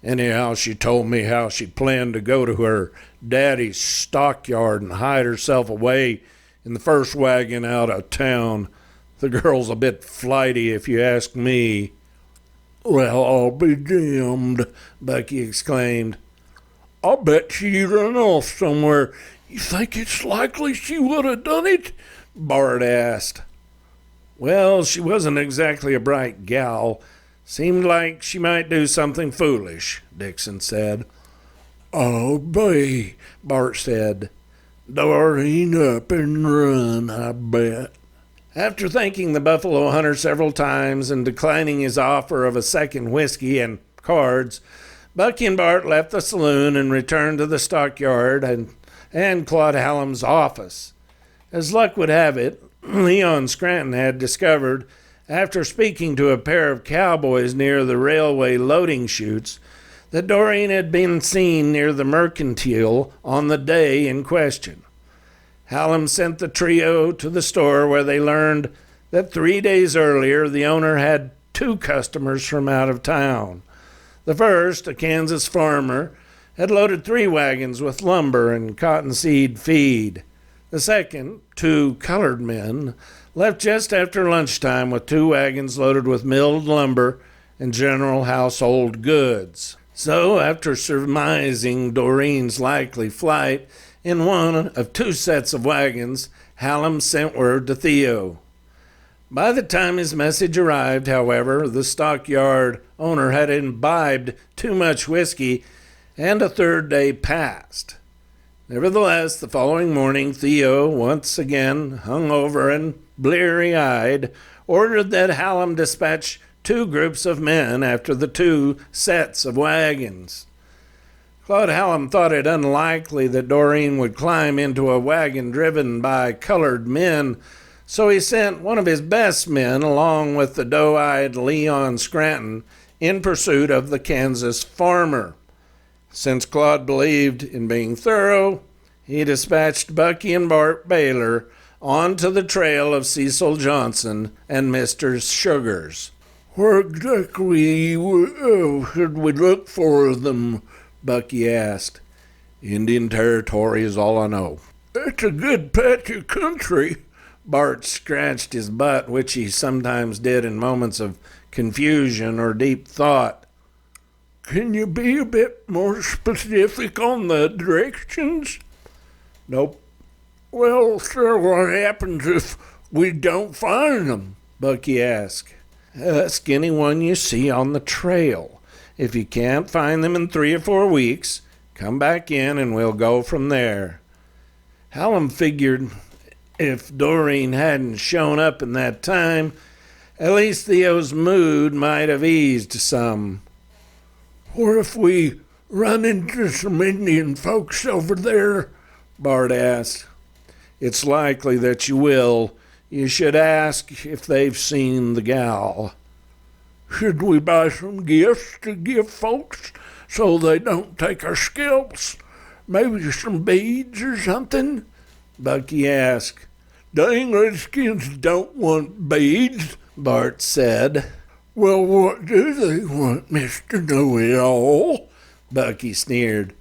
Anyhow, she told me how she planned to go to her daddy's stockyard and hide herself away in the first wagon out of town. The girl's a bit flighty, if you ask me. "Well, I'll be damned," Bucky exclaimed. "I'll bet she run off somewhere." "You think it's likely she would have done it?" Bart asked. "Well, she wasn't exactly a bright gal. Seemed like she might do something foolish," Dixon said. "Oh, boy," Bart said. "Doreen up and run, I bet." After thanking the buffalo hunter several times and declining his offer of a second whiskey and cards, Bucky and Bart left the saloon and returned to the stockyard and Claude Hallam's office. As luck would have it, Leon Scranton had discovered, after speaking to a pair of cowboys near the railway loading chutes, that Doreen had been seen near the Mercantile on the day in question. Hallam sent the trio to the store, where they learned that 3 days earlier the owner had 2 customers from out of town. The first, a Kansas farmer, had loaded 3 wagons with lumber and cottonseed feed. The second, 2 colored men, left just after lunchtime with 2 wagons loaded with milled lumber and general household goods. So, after surmising Doreen's likely flight in one of 2 sets of wagons, Hallam sent word to Theo. By the time his message arrived, however, the stockyard owner had imbibed too much whiskey, and a 3rd day passed. Nevertheless, the following morning, Theo, once again hungover and bleary-eyed, ordered that Hallam dispatch 2 groups of men after the 2 sets of wagons. Claude Hallam thought it unlikely that Doreen would climb into a wagon driven by colored men, so he sent one of his best men along with the doe-eyed Leon Scranton in pursuit of the Kansas farmer. Since Claude believed in being thorough, he dispatched Bucky and Bart Baylor onto the trail of Cecil Johnson and Mr. Sugars. "Where exactly should we look for them?" Bucky asked. "Indian Territory is all I know." "It's a good patch of country." Bart scratched his butt, which he sometimes did in moments of confusion or deep thought. "Can you be a bit more specific on the directions?" "Nope." "Well, sir, what happens if we don't find them?" Bucky asked. "Ask anyone you see on the trail. If you can't find them in 3 or 4 weeks, come back in and we'll go from there. Hallam figured if Doreen hadn't shown up in that time, at least Theo's mood might have eased some. What if we run into some Indian folks over there? Bart asked. It's likely that you will. You should ask if they've seen the gal. Should we buy some gifts to give folks so they don't take our scalps? Maybe some beads or something? Bucky asked. Dang redskins don't want beads, Bart said. Well, what do they want, Mr. Know-it-all? Bucky sneered.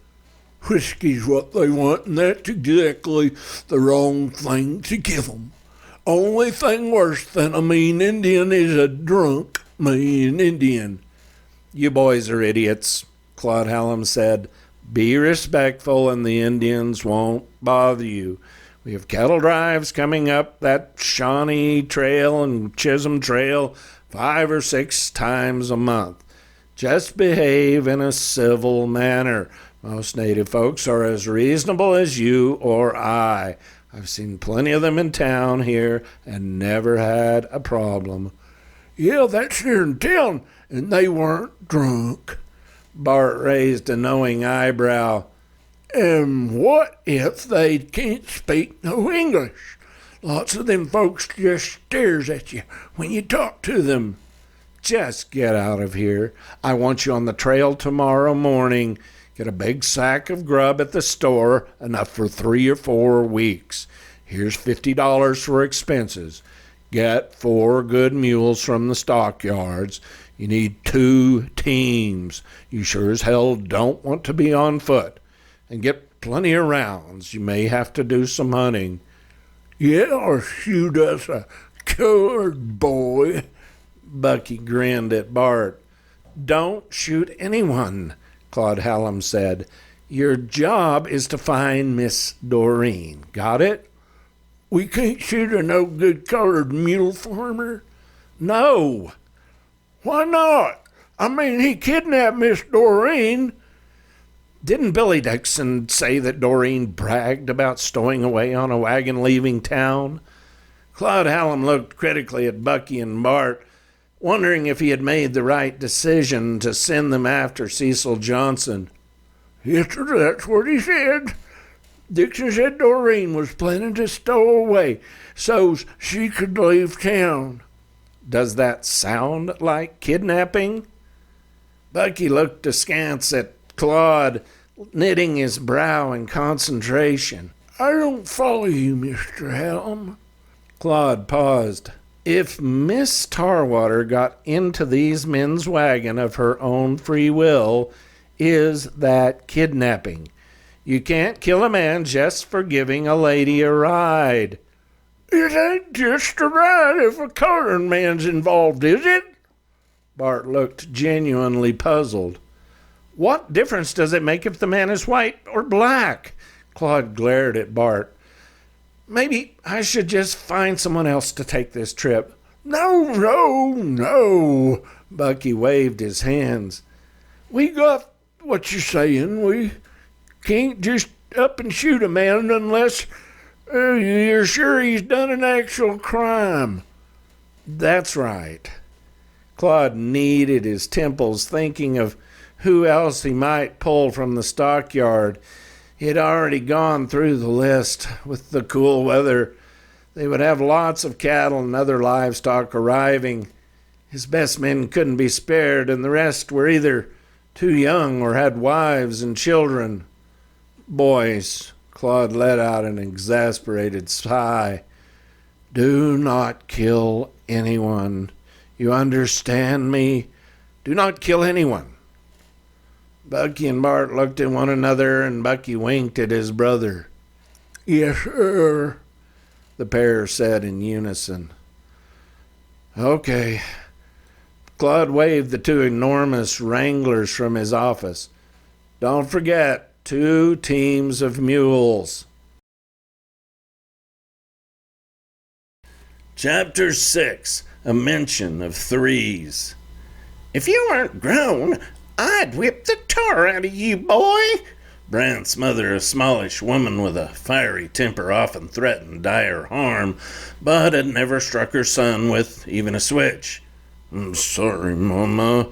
Whiskey's what they want, and that's exactly the wrong thing to give 'em. Only thing worse than a mean Indian is a drunk mean Indian. You boys are idiots, Claude Hallam said. Be respectful and the Indians won't bother you. We have cattle drives coming up that Shawnee Trail and Chisholm Trail 5 or 6 times a month. Just behave in a civil manner. Most native folks are as reasonable as you or I. I've seen plenty of them in town here and never had a problem. Yeah, that's here in town, and they weren't drunk. Bart raised a knowing eyebrow. And what if they can't speak no English? Lots of them folks just stares at you when you talk to them. Just get out of here. I want you on the trail tomorrow morning. Get a big sack of grub at the store, enough for 3 or 4 weeks. Here's $50 for expenses. Get 4 good mules from the stockyards. You need 2 teams. You sure as hell don't want to be on foot. And get plenty of rounds. You may have to do some hunting. Yeah, or shoot us a colored boy. Bucky grinned at Bart. Don't shoot anyone, Claude Hallam said. Your job is to find Miss Doreen. Got it? We can't shoot a no good colored mule farmer? No. Why not? I mean, he kidnapped Miss Doreen. Didn't Billy Dixon say that Doreen bragged about stowing away on a wagon leaving town? Claude Hallam looked critically at Bucky and Bart, wondering if he had made the right decision to send them after Cecil Johnson. Yes, sir, that's what he said. Dixon said Doreen was planning to stow away so she could leave town. Does that sound like kidnapping? Bucky looked askance at Claude, knitting his brow in concentration. I don't follow you, Mr. Hallam. Claude paused. If Miss Tarwater got into these men's wagon of her own free will, is that kidnapping? You can't kill a man just for giving a lady a ride. It ain't just a ride if a colored man's involved, is it? Bart looked genuinely puzzled. What difference does it make if the man is white or black? Claude glared at Bart. Maybe I should just find someone else to take this trip. No. Bucky waved his hands. We got what you're saying. We can't just up and shoot a man unless you're sure he's done an actual crime. That's right. Claude kneaded his temples, thinking of who else he might pull from the stockyard. He had already gone through the list. With the cool weather, they would have lots of cattle and other livestock arriving. His best men couldn't be spared, and the rest were either too young or had wives and children. Boys, Claude let out an exasperated sigh. Do not kill anyone. You understand me? Do not kill anyone. Bucky and Bart looked at one another, and Bucky winked at his brother. Yes, sir, the pair said in unison. Okay. Claude waved the 2 enormous wranglers from his office. Don't forget, 2 teams of mules. Chapter 6, A Mention of Threes. If you weren't grown, I'd whip the tar out of you, boy. Brant's mother, a smallish woman with a fiery temper, often threatened dire harm, but had never struck her son with even a switch. I'm sorry, Mama.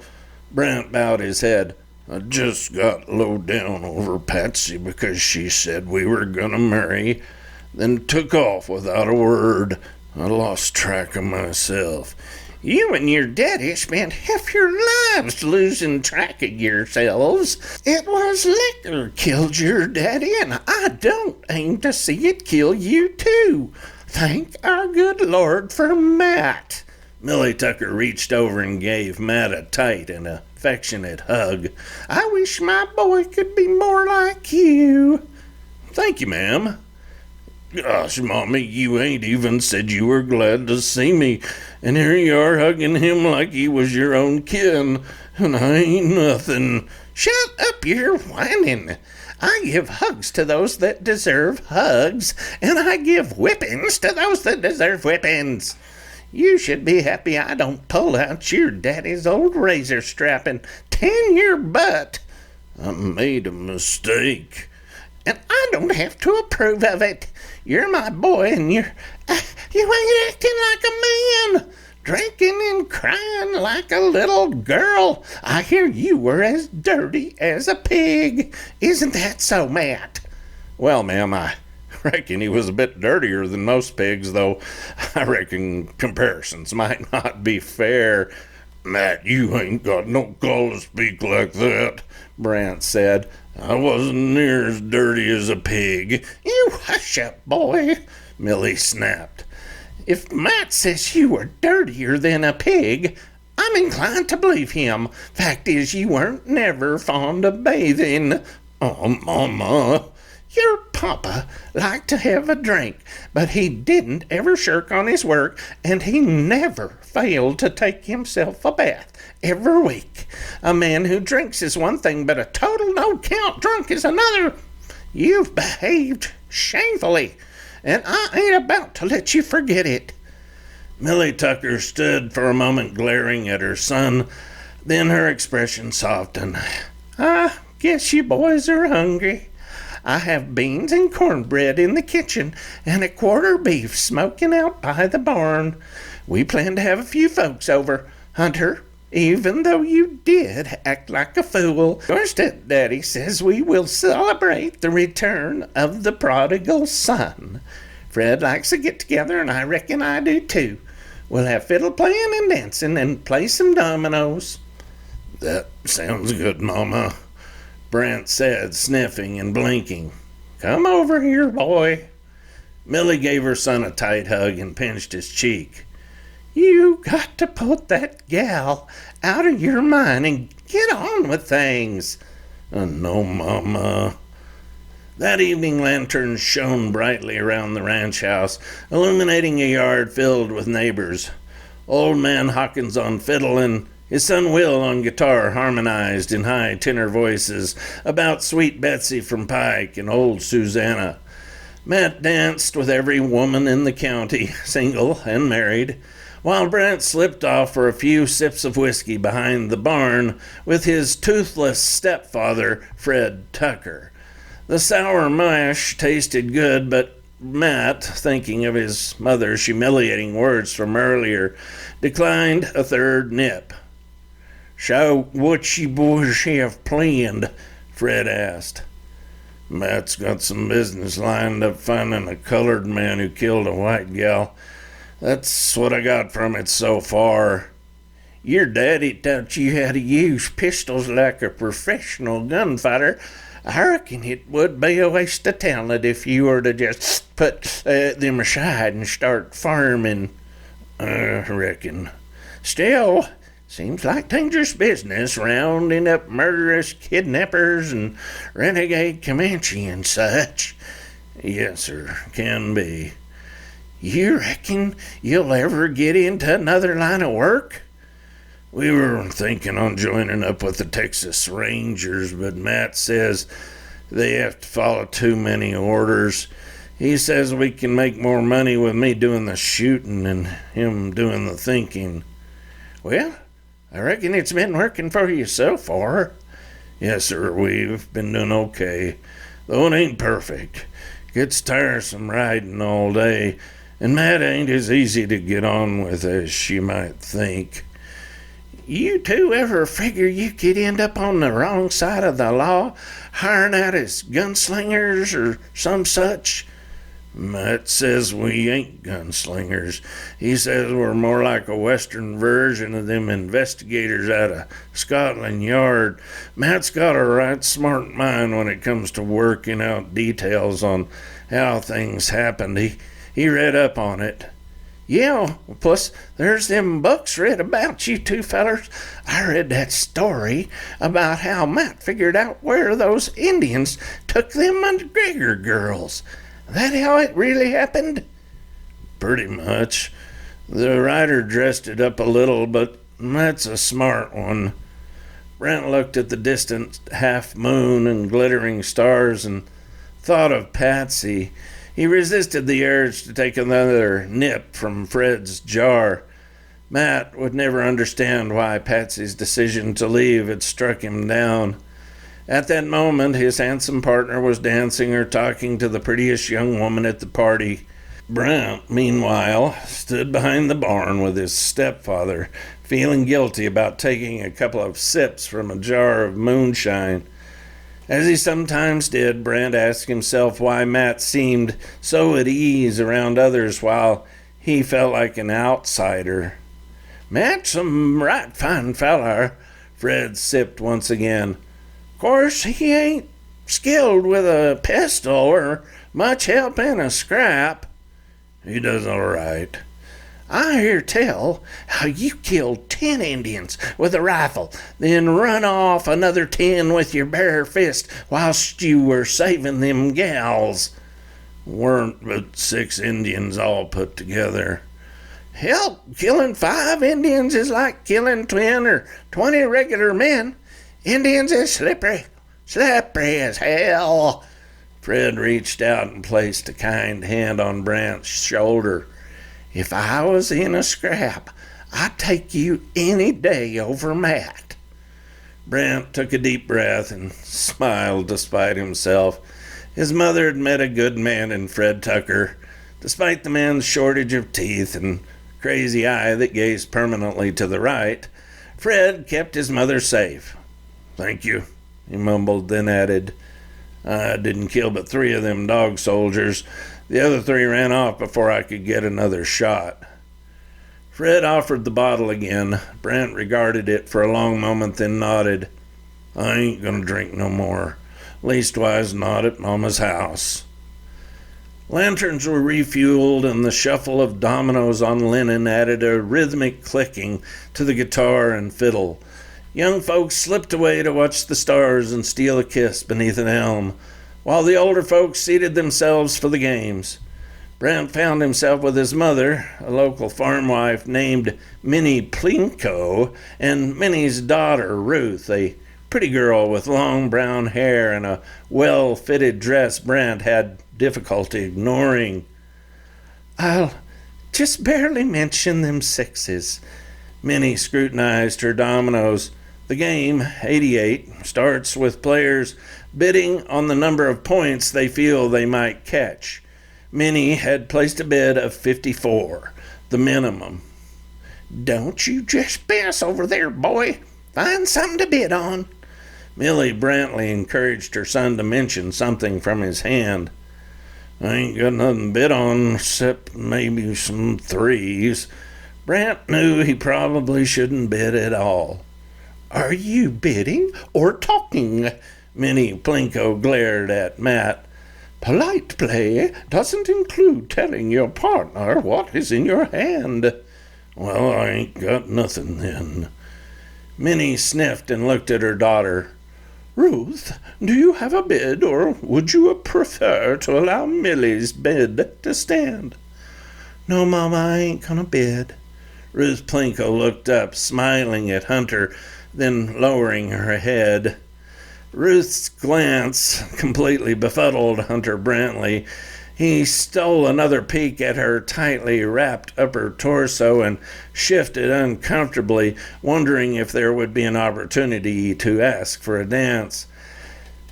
Brant bowed his head. I just got low down over Patsy because she said we were gonna marry, then took off without a word. I lost track of myself. You and your daddy spent half your lives losing track of yourselves. It was liquor killed your daddy, and I don't aim to see it kill you too. Thank our good Lord for Matt. Millie Tucker reached over and gave Matt a tight and affectionate hug. I wish my boy could be more like you. Thank you, ma'am. Gosh, Mommy, you ain't even said you were glad to see me, and here you are hugging him like he was your own kin, and I ain't nothing. Shut up, you're whining. I give hugs to those that deserve hugs, and I give whippings to those that deserve whippings. You should be happy I don't pull out your daddy's old razor strap and tan your butt. I made a mistake. And I don't have to approve of it. You're my boy, and you ain't acting like a man. Drinking and crying like a little girl. I hear you were as dirty as a pig. Isn't that so, Matt? Well, ma'am, I reckon he was a bit dirtier than most pigs, though I reckon comparisons might not be fair. Matt, you ain't got no call to speak like that, Brant said. I wasn't near as dirty as a pig. You hush up, boy, Millie snapped. If Matt says you were dirtier than a pig, I'm inclined to believe him. Fact is, you weren't never fond of bathing. Oh, Mama. Your papa liked to have a drink, but he didn't ever shirk on his work, and he never failed to take himself a bath every week. A man who drinks is one thing, but a total no-count drunk is another. You've behaved shamefully, and I ain't about to let you forget it. Millie Tucker stood for a moment glaring at her son, then her expression softened. I guess you boys are hungry. I have beans and cornbread in the kitchen and a quarter beef smoking out by the barn. We plan to have a few folks over. Hunter, even though you did act like a fool, your stepdaddy says we will celebrate the return of the prodigal son. Fred likes to get together, and I reckon I do too. We'll have fiddle playing and dancing and play some dominoes. That sounds good, Mama, Brant said, sniffing and blinking. Come over here, boy. Millie gave her son a tight hug and pinched his cheek. You got to put that gal out of your mind and get on with things. No, Mama. That evening, lanterns shone brightly around the ranch house, illuminating a yard filled with neighbors. Old man Hawkins on fiddle and his son Will on guitar harmonized in high tenor voices about Sweet Betsy from Pike and old Susanna. Matt danced with every woman in the county, single and married, while Brent slipped off for a few sips of whiskey behind the barn with his toothless stepfather, Fred Tucker. The sour mash tasted good, but Matt, thinking of his mother's humiliating words from earlier, declined a third nip. So, what you boys have planned? Fred asked. Matt's got some business lined up finding a colored man who killed a white gal. That's what I got from it so far. Your daddy taught you how to use pistols like a professional gunfighter. I reckon it would be a waste of talent if you were to just put them aside and start farming. I reckon. Still, seems like dangerous business, rounding up murderous kidnappers and renegade Comanche and such. Yes, sir, can be. You reckon you'll ever get into another line of work? We were thinking on joining up with the Texas Rangers, but Matt says they have to follow too many orders. He says we can make more money with me doing the shooting and him doing the thinking. Well, I reckon it's been working for you so far. Yes, sir, we've been doing okay, though it ain't perfect. Gets tiresome riding all day, and Matt ain't as easy to get on with as you might think. You two ever figure you could end up on the wrong side of the law, hiring out as gunslingers or some such? Matt says we ain't gunslingers. He says we're more like a western version of them investigators out of Scotland Yard. Matt's got a right smart mind when it comes to working out details on how things happened. He read up on it. Yeah, plus there's them books read about you two fellers. I read that story about how Matt figured out where those Indians took them McGregor girls. That how it really happened? Pretty much. The writer dressed it up a little, but Matt's a smart one. Brent looked at the distant half moon and glittering stars and thought of Patsy. He resisted the urge to take another nip from Fred's jar. Matt would never understand why Patsy's decision to leave had struck him down. At that moment, his handsome partner was dancing or talking to the prettiest young woman at the party. Brent, meanwhile, stood behind the barn with his stepfather, feeling guilty about taking a couple of sips from a jar of moonshine. As he sometimes did, Brent asked himself why Matt seemed so at ease around others while he felt like an outsider. Matt's a right fine feller, Fred sipped once again. Course, he ain't skilled with a pistol or much help in a scrap. He does all right. I hear tell how you killed 10 Indians with a rifle, then run off another 10 with your bare fist whilst you were saving them gals. Weren't but 6 Indians all put together. Hell, killing 5 Indians is like killing 10 or 20 regular men. Indians is slippery as hell. Fred reached out and placed a kind hand on Brant's shoulder. If I was in a scrap, I'd take you any day over Matt. Brant took a deep breath and smiled despite himself. His mother had met a good man in Fred Tucker, despite the man's shortage of teeth and crazy eye that gazed permanently to the right. Fred kept his mother safe. Thank you, he mumbled, then added, I didn't kill but 3 of them dog soldiers. The other 3 ran off before I could get another shot. Fred offered the bottle again. Brent regarded it for a long moment, then nodded. I ain't gonna drink no more. Leastwise, not at Mama's house. Lanterns were refueled, and the shuffle of dominoes on linen added a rhythmic clicking to the guitar and fiddle. Young folks slipped away to watch the stars and steal a kiss beneath an elm, while the older folks seated themselves for the games. Brent found himself with his mother, a local farm wife named Minnie Plinko, and Minnie's daughter, Ruth, a pretty girl with long brown hair and a well-fitted dress Brent had difficulty ignoring. I'll just barely mention them 6s. Minnie scrutinized her dominoes. The game, 88, starts with players bidding on the number of points they feel they might catch. Minnie had placed a bid of 54, the minimum. Don't you just pass over there, boy. Find something to bid on. Millie Brantley encouraged her son to mention something from his hand. I ain't got nothing to bid on except maybe some 3s. Brant knew he probably shouldn't bid at all. Are you bidding or talking? Minnie Plinko glared at Matt. Polite play doesn't include telling your partner what is in your hand. Well, I ain't got nothing then. Minnie sniffed and looked at her daughter. Ruth, do you have a bid, or would you prefer to allow Millie's bid to stand? No, Mama, I ain't gonna bid. Ruth Plinko looked up, smiling at Hunter, then lowering her head. Ruth's glance completely befuddled Hunter Brantley. He stole another peek at her tightly wrapped upper torso and shifted uncomfortably, wondering if there would be an opportunity to ask for a dance.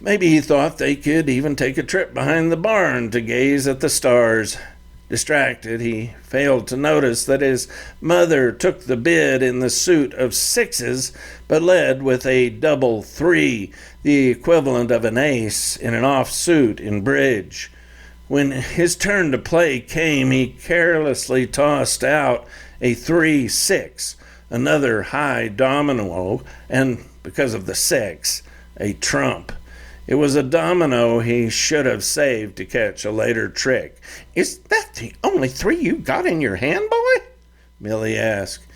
Maybe he thought they could even take a trip behind the barn to gaze at the stars. Distracted, he failed to notice that his mother took the bid in the suit of sixes, but led with a double three, the equivalent of an ace in an offsuit in bridge. When his turn to play came, he carelessly tossed out a 3-6, another high domino, and because of the six, a trump. It was a domino he should have saved to catch a later trick. "Is that the only three you got in your hand, boy?" Millie asked.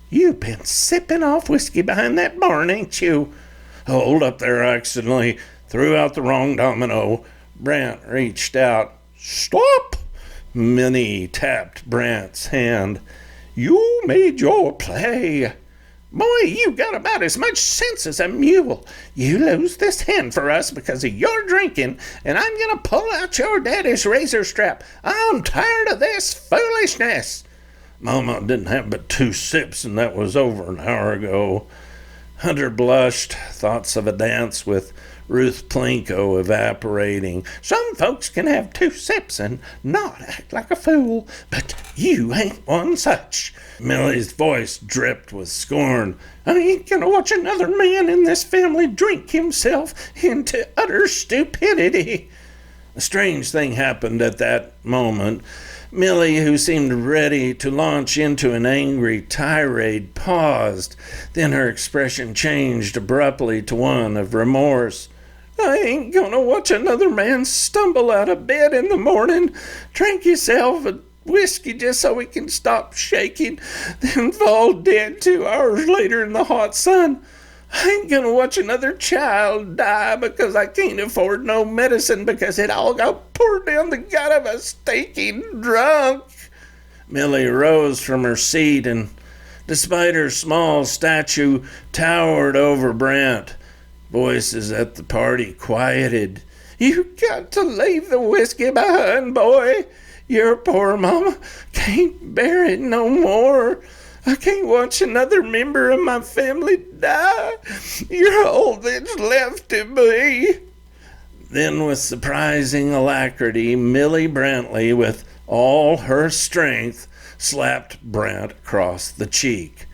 "You've been sipping off whiskey behind that barn, ain't you?" "Hold up there, I accidentally threw out the wrong domino." Brant reached out. "Stop!" Minnie tapped Brant's hand. "You made your play. Boy, you got about as much sense as a mule. You lose this hand for us because of your drinking, and I'm going to pull out your daddy's razor strap. I'm tired of this foolishness." "Mama didn't have but 2 sips, and that was over an hour ago." Hunter blushed, thoughts of a dance with Ruth Plinko evaporating. "Some folks can have 2 sips and not act like a fool, but you ain't one such." Millie's voice dripped with scorn. "I ain't gonna watch another man in this family drink himself into utter stupidity." A strange thing happened at that moment. Millie, who seemed ready to launch into an angry tirade, paused. Then her expression changed abruptly to one of remorse. "I ain't gonna watch another man stumble out of bed in the morning, drink himself a whiskey just so he can stop shaking, then fall dead 2 hours later in the hot sun. I ain't gonna watch another child die because I can't afford no medicine because it all got poured down the gut of a stinking drunk." Millie rose from her seat and, despite her small stature, towered over Brant. Voices at the party quieted. "You got to leave the whiskey behind, boy. Your poor mama can't bear it no more. I can't watch another member of my family die. You're all that's left to me." Then, with surprising alacrity, Millie Brantley, with all her strength, slapped Brant across the cheek.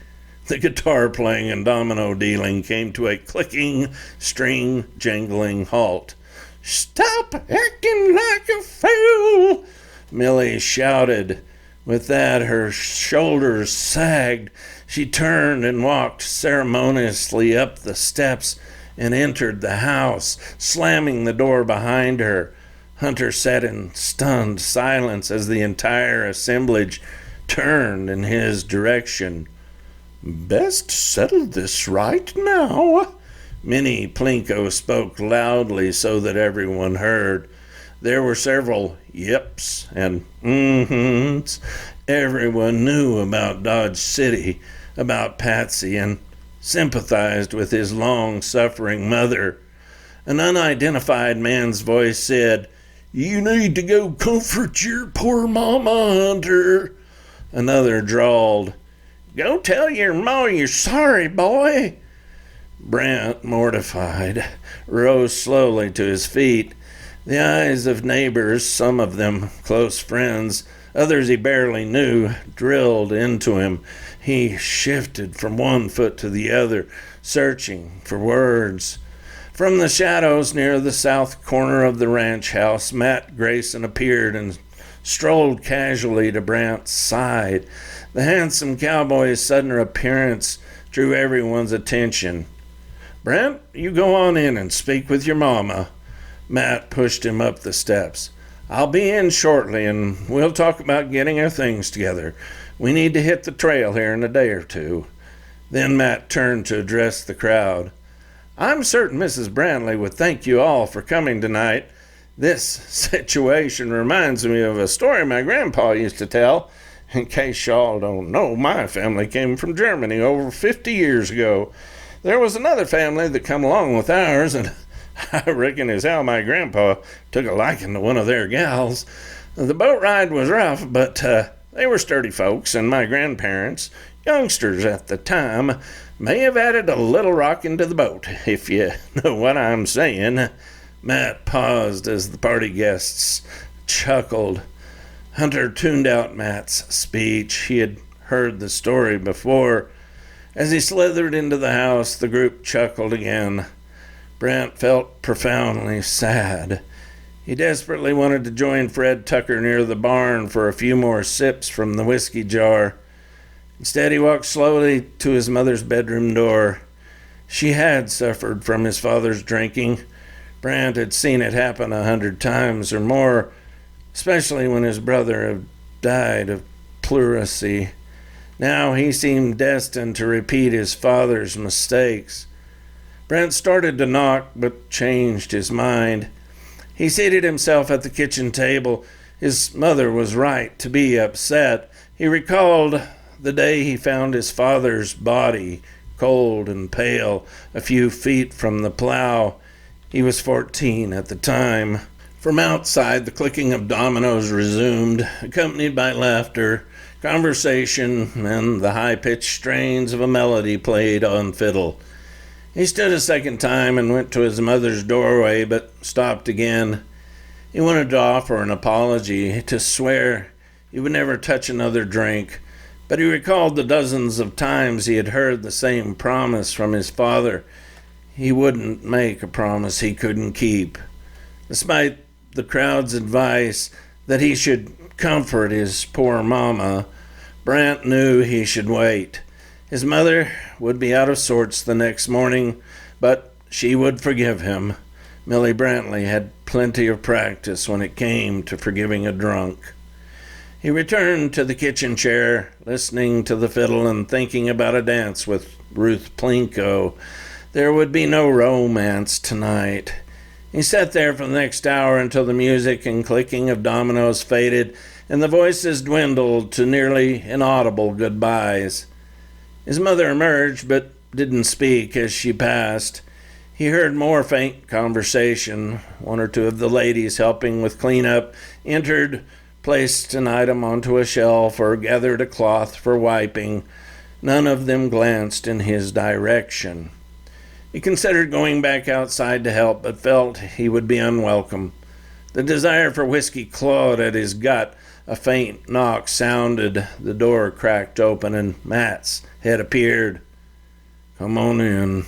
The guitar playing and domino dealing came to a clicking, string-jangling halt. "Stop acting like a fool," Millie shouted. With that, her shoulders sagged. She turned and walked ceremoniously up the steps and entered the house, slamming the door behind her. Hunter sat in stunned silence as the entire assemblage turned in his direction. "Best settle this right now." Minnie Plinko spoke loudly so that everyone heard. There were several yips and mm-hms. Everyone knew about Dodge City, about Patsy, and sympathized with his long-suffering mother. An unidentified man's voice said, "You need to go comfort your poor mama, Hunter." Another drawled, "Go tell your ma you're sorry, boy." Brant, mortified, rose slowly to his feet. The eyes of neighbors, some of them close friends, others he barely knew, drilled into him. He shifted from one foot to the other, searching for words. From the shadows near the south corner of the ranch house, Matt Grayson appeared and strolled casually to Brant's side. The handsome cowboy's sudden appearance drew everyone's attention. "Brant, you go on in and speak with your mama." Matt pushed him up the steps. "I'll be in shortly, and we'll talk about getting our things together. We need to hit the trail here in a day or two." Then Matt turned to address the crowd. "I'm certain Mrs. Brantley would thank you all for coming tonight. This situation reminds me of a story my grandpa used to tell. In case y'all don't know, my family came from Germany over 50 years ago. There was another family that come along with ours, and I reckon as how my grandpa took a liking to one of their gals. The boat ride was rough, but they were sturdy folks, and my grandparents, youngsters at the time, may have added a little rock into the boat, if you know what I'm saying." Matt paused as the party guests chuckled. Hunter tuned out Matt's speech. He had heard the story before. As he slithered into the house, the group chuckled again. Brant felt profoundly sad. He desperately wanted to join Fred Tucker near the barn for a few more sips from the whiskey jar. Instead, he walked slowly to his mother's bedroom door. She had suffered from his father's drinking. Brant had seen it happen 100 times or more, especially when his brother had died of pleurisy. Now he seemed destined to repeat his father's mistakes. Brent started to knock, but changed his mind. He seated himself at the kitchen table. His mother was right to be upset. He recalled the day he found his father's body, cold and pale, a few feet from the plow. He was 14 at the time. From outside, the clicking of dominoes resumed, accompanied by laughter, conversation, and the high-pitched strains of a melody played on fiddle. He stood a second time and went to his mother's doorway, but stopped again. He wanted to offer an apology, to swear he would never touch another drink, but he recalled the dozens of times he had heard the same promise from his father. He wouldn't make a promise he couldn't keep. Despite the crowd's advice that he should comfort his poor mama, Brant knew he should wait. His mother would be out of sorts the next morning, but she would forgive him. Millie Brantley had plenty of practice when it came to forgiving a drunk. He returned to the kitchen chair, listening to the fiddle and thinking about a dance with Ruth Plinko. There would be no romance tonight. He sat there for the next hour until the music and clicking of dominoes faded and the voices dwindled to nearly inaudible goodbyes. His mother emerged, but didn't speak as she passed. He heard more faint conversation. One or two of the ladies helping with cleanup entered, placed an item onto a shelf, or gathered a cloth for wiping. None of them glanced in his direction. He considered going back outside to help, but felt he would be unwelcome. The desire for whiskey clawed at his gut. A faint knock sounded. The door cracked open, and Matt's head appeared. "Come on in."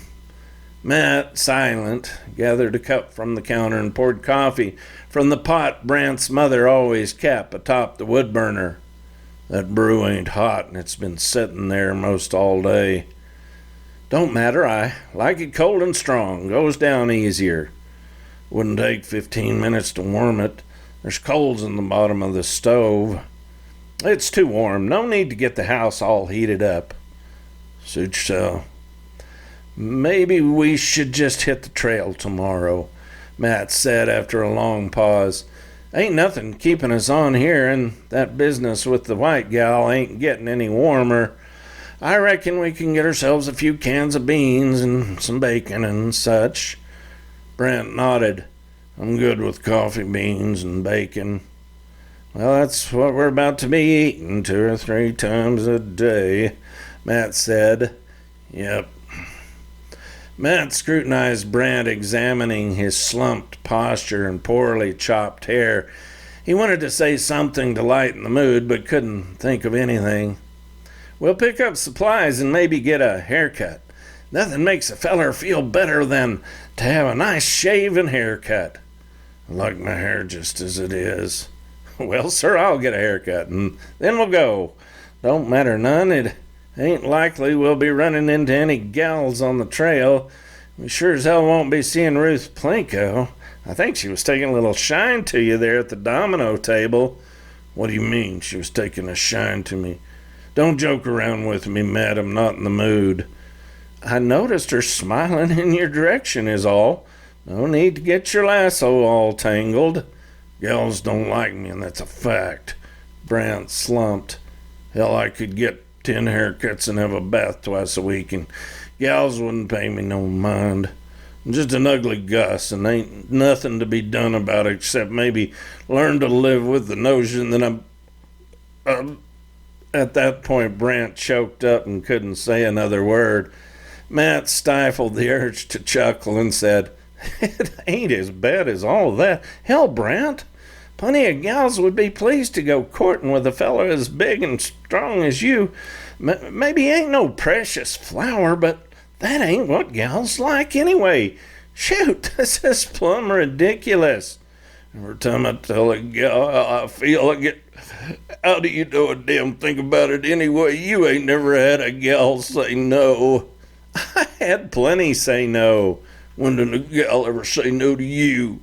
Matt, silent, gathered a cup from the counter and poured coffee from the pot Brant's mother always kept atop the wood burner. "That brew ain't hot, and it's been sitting there most all day." "Don't matter. I like it cold and strong. Goes down easier." "Wouldn't take 15 minutes to warm it. There's coals in the bottom of the stove." "It's too warm. No need to get the house all heated up." "Suit yourself." "Maybe we should just hit the trail tomorrow," Matt said after a long pause. "Ain't nothing keeping us on here, and that business with the white gal ain't getting any warmer. I reckon we can get ourselves a few cans of beans and some bacon and such." Brent nodded. "I'm good with coffee beans and bacon." "Well, that's what we're about to be eating 2 or 3 times a day," Matt said. "Yep." Matt scrutinized Brent, examining his slumped posture and poorly chopped hair. He wanted to say something to lighten the mood, but couldn't think of anything. "We'll pick up supplies and maybe get a haircut. Nothing makes a feller feel better than to have a nice shave and haircut." "I like my hair just as it is." "Well, sir, I'll get a haircut, and then we'll go. Don't matter none. It ain't likely we'll be running into any gals on the trail. We sure as hell won't be seeing Ruth Plinko. I think she was taking a little shine to you there at the domino table." "What do you mean, she was taking a shine to me?" "Don't joke around with me, Matt. I'm not in the mood." "I noticed her smiling in your direction is all. No need to get your lasso all tangled." "Gals don't like me, and that's a fact." Brant slumped. "Hell, I could get 10 haircuts and have a bath twice a week, and gals wouldn't pay me no mind. Just an ugly Gus, and ain't nothing to be done about it except maybe learn to live with the notion that I'm. At that point, Brant choked up and couldn't say another word. Matt stifled the urge to chuckle and said, "It ain't as bad as all that. Hell, Brant, plenty of gals would be pleased to go courting with a fellow as big and strong as you. Maybe he ain't no precious flower, but that ain't what gals like anyway. Shoot, this is plumb ridiculous. Every time I tell a gal how I feel, I get, how do you know a damn thing about it anyway? You ain't never had a gal say no." "I had plenty say no. When did a gal ever say no to you?"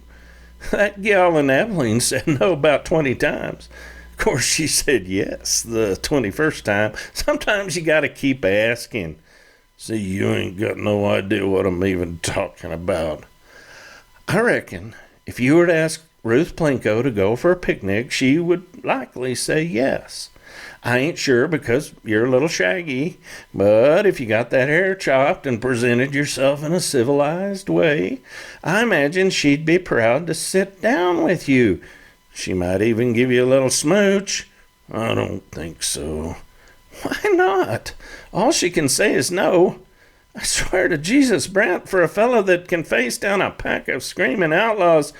"That gal in Abilene said no about 20 times. Of course, she said yes the 21st time. Sometimes you gotta keep asking." "See, you ain't got no idea what I'm even talking about." "I reckon if you were to ask Ruth Plinko to go for a picnic, she would likely say yes. I ain't sure because you're a little shaggy, but if you got that hair chopped and presented yourself in a civilized way, I imagine she'd be proud to sit down with you. She might even give you a little smooch." "I don't think so." "Why not? All she can say is no. I swear to Jesus, Brant, for a fellow that can face down a pack of screaming outlaws,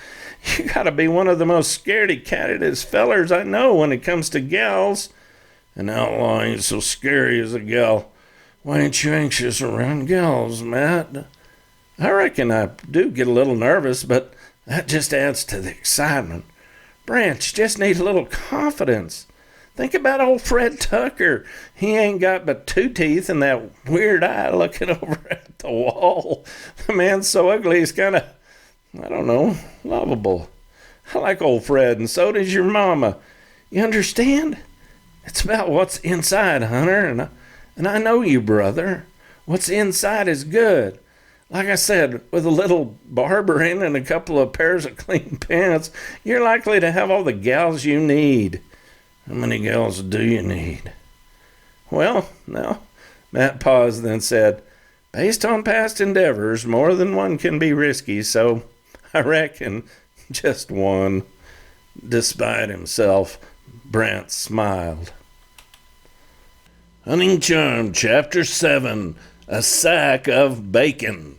you gotta be one of the most scaredy-catedest fellers I know when it comes to gals." "An outlaw ain't so scary as a gal. Why ain't you anxious around gals, Matt?" "I reckon I do get a little nervous, but that just adds to the excitement. Brant, you just need a little confidence. Think about old Fred Tucker. He ain't got but 2 teeth and that weird eye looking over at the wall. The man's so ugly he's kind of, I don't know, lovable. I like old Fred, and so does your mama. You understand? It's about what's inside, Hunter, and I know you, brother. What's inside is good. Like I said, with a little barbering and a couple of pairs of clean pants, you're likely to have all the gals you need." "How many gals do you need?" "Well, no." Matt paused, then said, "Based on past endeavors, more than one can be risky, so I reckon just one." Despite himself, Brant smiled. Huntng Charm Chapter 7, A Sack of Bacon.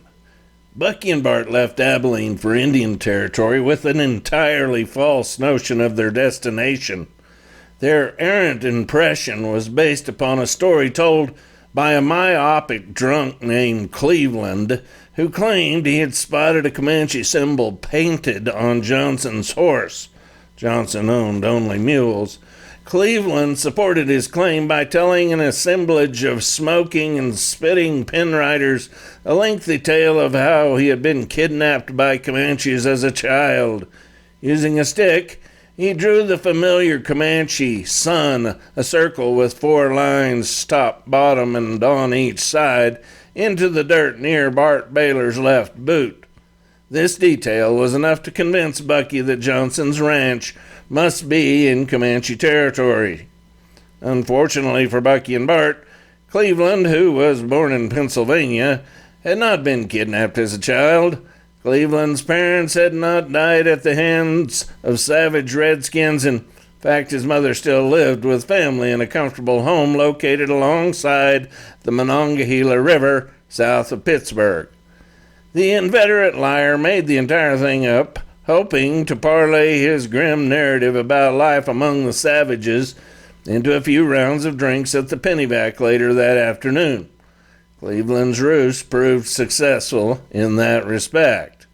Bucky and Bart left Abilene for Indian Territory with an entirely false notion of their destination. Their errant impression was based upon a story told by a myopic drunk named Cleveland, who claimed he had spotted a Comanche symbol painted on Johnson's horse. Johnson owned only mules. Cleveland supported his claim by telling an assemblage of smoking and spitting pinriders a lengthy tale of how he had been kidnapped by Comanches as a child. Using a stick, he drew the familiar Comanche sun, a circle with 4 lines top, bottom, and on each side, into the dirt near Bart Baylor's left boot. This detail was enough to convince Bucky that Johnson's ranch must be in Comanche territory. Unfortunately for Bucky and Bart, Cleveland, who was born in Pennsylvania, had not been kidnapped as a child. Cleveland's parents had not died at the hands of savage redskins. In fact, his mother still lived with family in a comfortable home located alongside the Monongahela River south of Pittsburgh. The inveterate liar made the entire thing up, hoping to parlay his grim narrative about life among the savages into a few rounds of drinks at the Pennyback later that afternoon. Cleveland's ruse proved successful in that respect.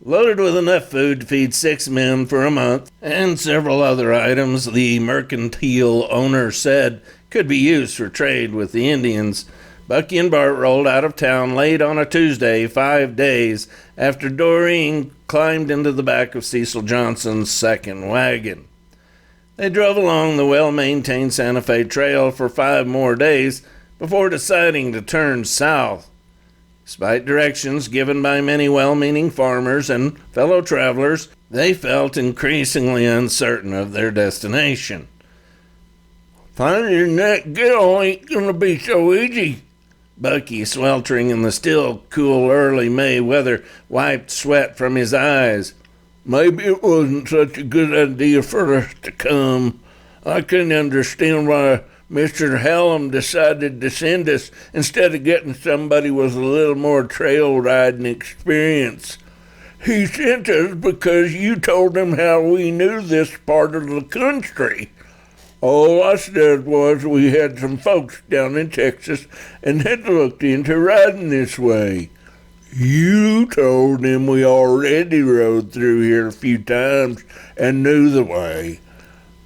Loaded with enough food to feed 6 men for a month, and several other items the mercantile owner said could be used for trade with the Indians, Bucky and Bart rolled out of town late on a Tuesday, 5 days after Doreen climbed into the back of Cecil Johnson's second wagon. They drove along the well-maintained Santa Fe Trail for 5 more days before deciding to turn south. Despite directions given by many well-meaning farmers and fellow travelers, they felt increasingly uncertain of their destination. "Finding that girl ain't gonna be so easy," Bucky, sweltering in the still cool early May weather, wiped sweat from his eyes. Maybe it wasn't such a good idea for us to come. I couldn't understand why Mr. Hallam decided to send us instead of getting somebody with a little more trail riding experience. He sent us because you told him how we knew this part of the country. All I said was we had some folks down in Texas and had looked into riding this way. You told him we already rode through here a few times and knew the way.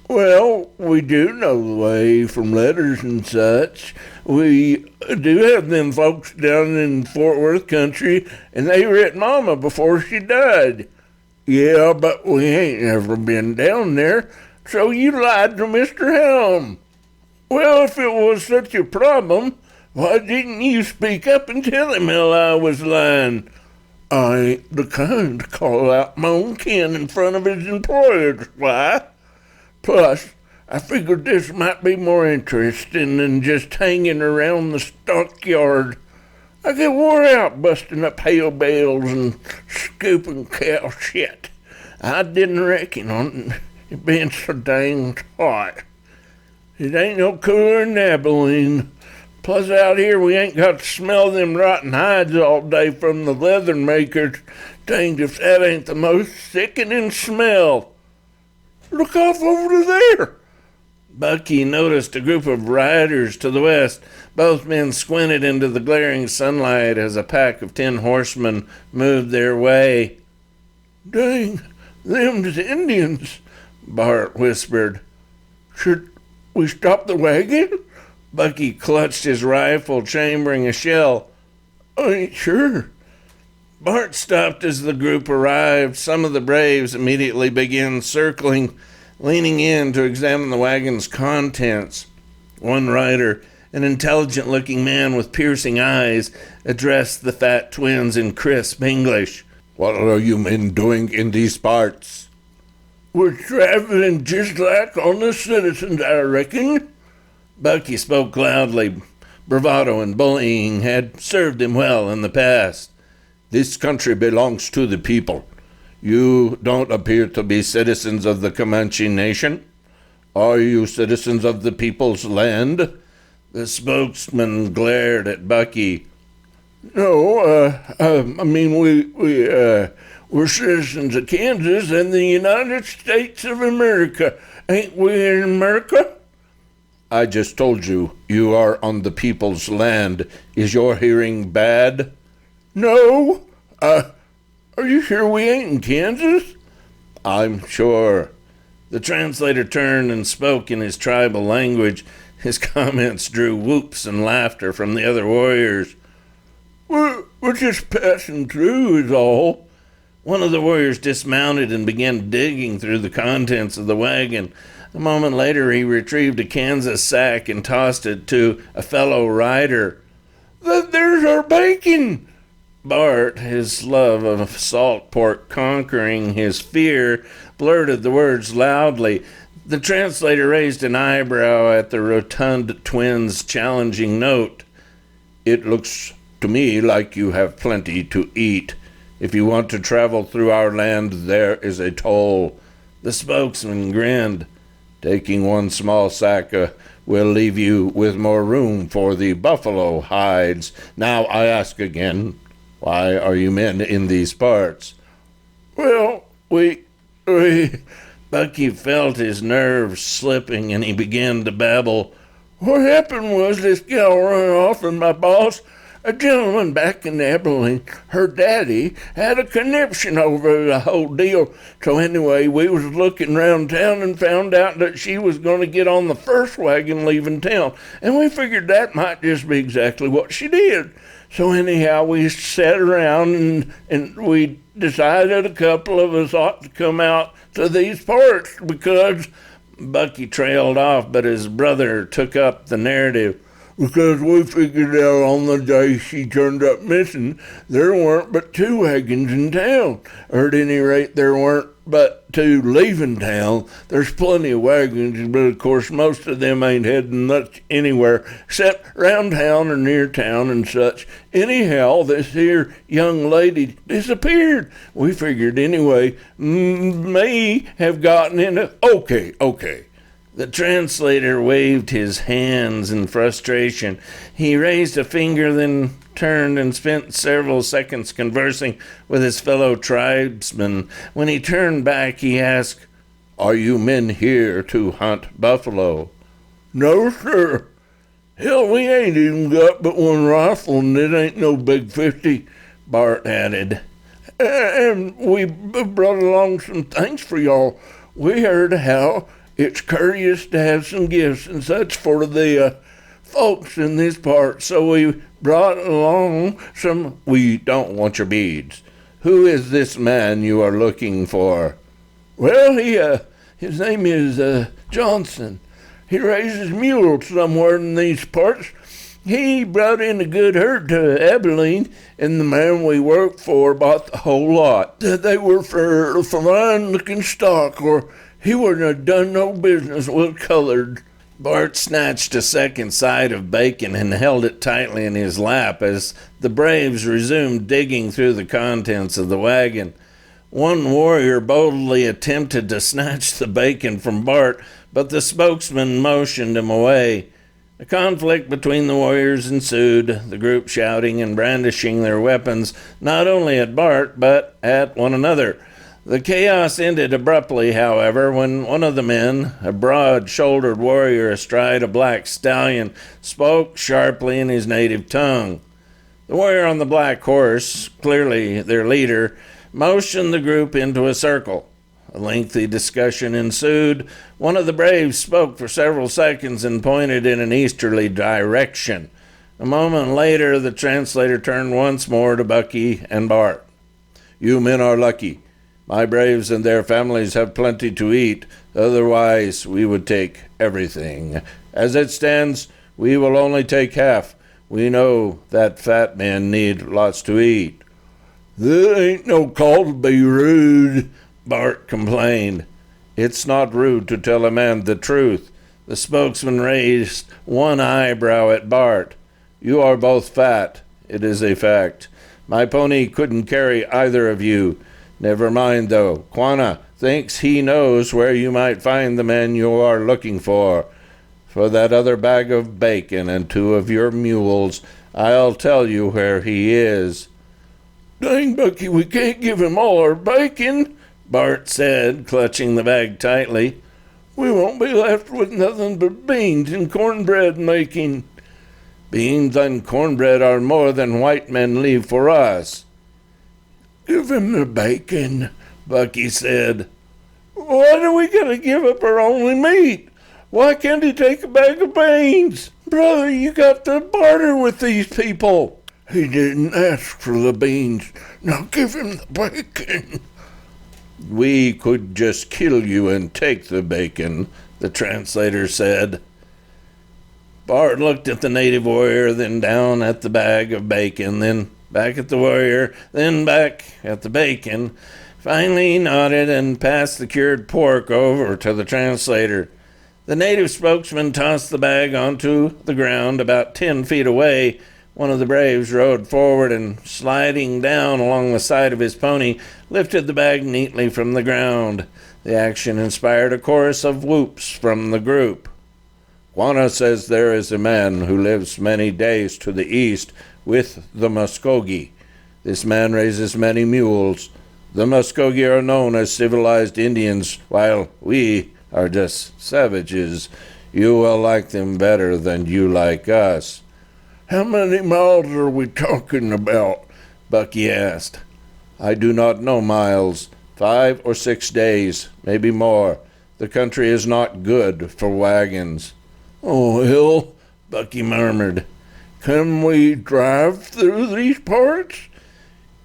Well, we do know the way from letters and such. We do have them folks down in Fort Worth country, and they writ Mama before she died. Yeah, but we ain't never been down there, so you lied to Mr. Helm. Well, if it was such a problem, why didn't you speak up and tell him how I was lying? I ain't the kind to call out my own kin in front of his employers, why? Plus, I figured this might be more interesting than just hanging around the stockyard. I get wore out busting up hay bales and scooping cow shit. I didn't reckon on it being so dang hot. It ain't no cooler than Abilene. Plus out here we ain't got to smell them rotten hides all day from the leather makers. Dang if that ain't the most sickening smell. Look off over there. Bucky noticed a group of riders to the west. Both men squinted into the glaring sunlight as a pack of 10 horsemen moved their way. Dang, them's Indians, Bart whispered. Should we stop the wagon? Bucky clutched his rifle, chambering a shell. I ain't sure. Bart stopped as the group arrived. Some of the braves immediately began circling, leaning in to examine the wagon's contents. One rider, an intelligent-looking man with piercing eyes, addressed the fat twins in crisp English. What are you men doing in these parts? We're traveling just like honest citizens, I reckon. Bucky spoke loudly. Bravado and bullying had served him well in the past. This country belongs to the people. You don't appear to be citizens of the Comanche Nation. Are you citizens of the people's land? The spokesman glared at Bucky. No, we're citizens of Kansas and the United States of America. Ain't we in America? I just told you, you are on the people's land. Is your hearing bad? No. Are you sure we ain't in Kansas? I'm sure. The translator turned and spoke in his tribal language. His comments drew whoops and laughter from the other warriors. We're just passing through is all. One of the warriors dismounted and began digging through the contents of the wagon. A moment later, he retrieved a Kansas sack and tossed it to a fellow rider. There's our bacon! Bart, his love of salt pork conquering his fear, blurted the words loudly. The translator raised an eyebrow at the rotund twins' challenging note. It looks to me like you have plenty to eat. If you want to travel through our land, there is a toll. The spokesman grinned. Taking one small sack will leave you with more room for the buffalo hides. Now I ask again, why are you men in these parts? Well, we... Bucky felt his nerves slipping and he began to babble. What happened was this gal ran off and my boss, a gentleman back in Abilene, her daddy, had a conniption over the whole deal. So anyway, we was looking around town and found out that she was going to get on the first wagon leaving town. And we figured that might just be exactly what she did. So anyhow, we sat around and we decided a couple of us ought to come out to these parts because... Bucky trailed off, but his brother took up the narrative. Because we figured out on the day she turned up missing, there weren't but 2 wagons in town. Or at any rate, there weren't but to leaving town, there's plenty of wagons, but of course most of them ain't heading much anywhere except round town or near town and such. Anyhow, this here young lady disappeared. We figured anyway, may have gotten into... Okay. The translator waved his hands in frustration. He raised a finger, then turned and spent several seconds conversing with his fellow tribesmen. When he turned back, he asked, "Are you men here to hunt buffalo?" No, sir. Hell, we ain't even got but one rifle, and it ain't no big 50, Bart added. And we brought along some things for y'all. We heard how it's courteous to have some gifts and such for the folks in this part, so we brought along some... We don't want your beads. Who is this man you are looking for? Well, his name is Johnson. He raises mules somewhere in these parts. He brought in a good herd to Abilene, and the man we worked for bought the whole lot. They were for fine-looking stock, or he wouldn't have done no business with colored. Bart snatched a second side of bacon and held it tightly in his lap as the braves resumed digging through the contents of the wagon. One warrior boldly attempted to snatch the bacon from Bart, but the spokesman motioned him away. A conflict between the warriors ensued, the group shouting and brandishing their weapons not only at Bart, but at one another. The chaos ended abruptly, however, when one of the men, a broad-shouldered warrior astride a black stallion, spoke sharply in his native tongue. The warrior on the black horse, clearly their leader, motioned the group into a circle. A lengthy discussion ensued. One of the braves spoke for several seconds and pointed in an easterly direction. A moment later, the translator turned once more to Bucky and Bart. "You men are lucky. My braves and their families have plenty to eat. Otherwise, we would take everything. As it stands, we will only take half. We know that fat men need lots to eat." "There ain't no call to be rude," Bart complained. "It's not rude to tell a man the truth." The spokesman raised one eyebrow at Bart. "You are both fat. It is a fact. My pony couldn't carry either of you. Never mind, though. Quanah thinks he knows where you might find the man you are looking for. For that other bag of bacon and 2 of your mules, I'll tell you where he is." "Dang, Bucky, we can't give him all our bacon," Bart said, clutching the bag tightly. "We won't be left with nothing but beans and cornbread making." "Beans and cornbread are more than white men leave for us." "Give him the bacon," Bucky said. "Why do we gotta give up our only meat? Why can't he take a bag of beans? Brother, you got to barter with these people." "He didn't ask for the beans. Now give him the bacon." "We could just kill you and take the bacon," the translator said. Bart looked at the native warrior, then down at the bag of bacon, then back at the warrior, then back at the bacon. Finally, he nodded and passed the cured pork over to the translator. The native spokesman tossed the bag onto the ground about 10 feet away. One of the braves rode forward and, sliding down along the side of his pony, lifted the bag neatly from the ground. The action inspired a chorus of whoops from the group. "Quanah says there is a man who lives many days to the east with the Muskogee. This man raises many mules. The Muskogee are known as civilized Indians, while we are just savages. You will like them better than you like us." "How many miles are we talking about?" Bucky asked. "I do not know miles. 5 or 6 days, maybe more. The country is not good for wagons." "Oh, hell," Bucky murmured. "Can we drive through these parts?"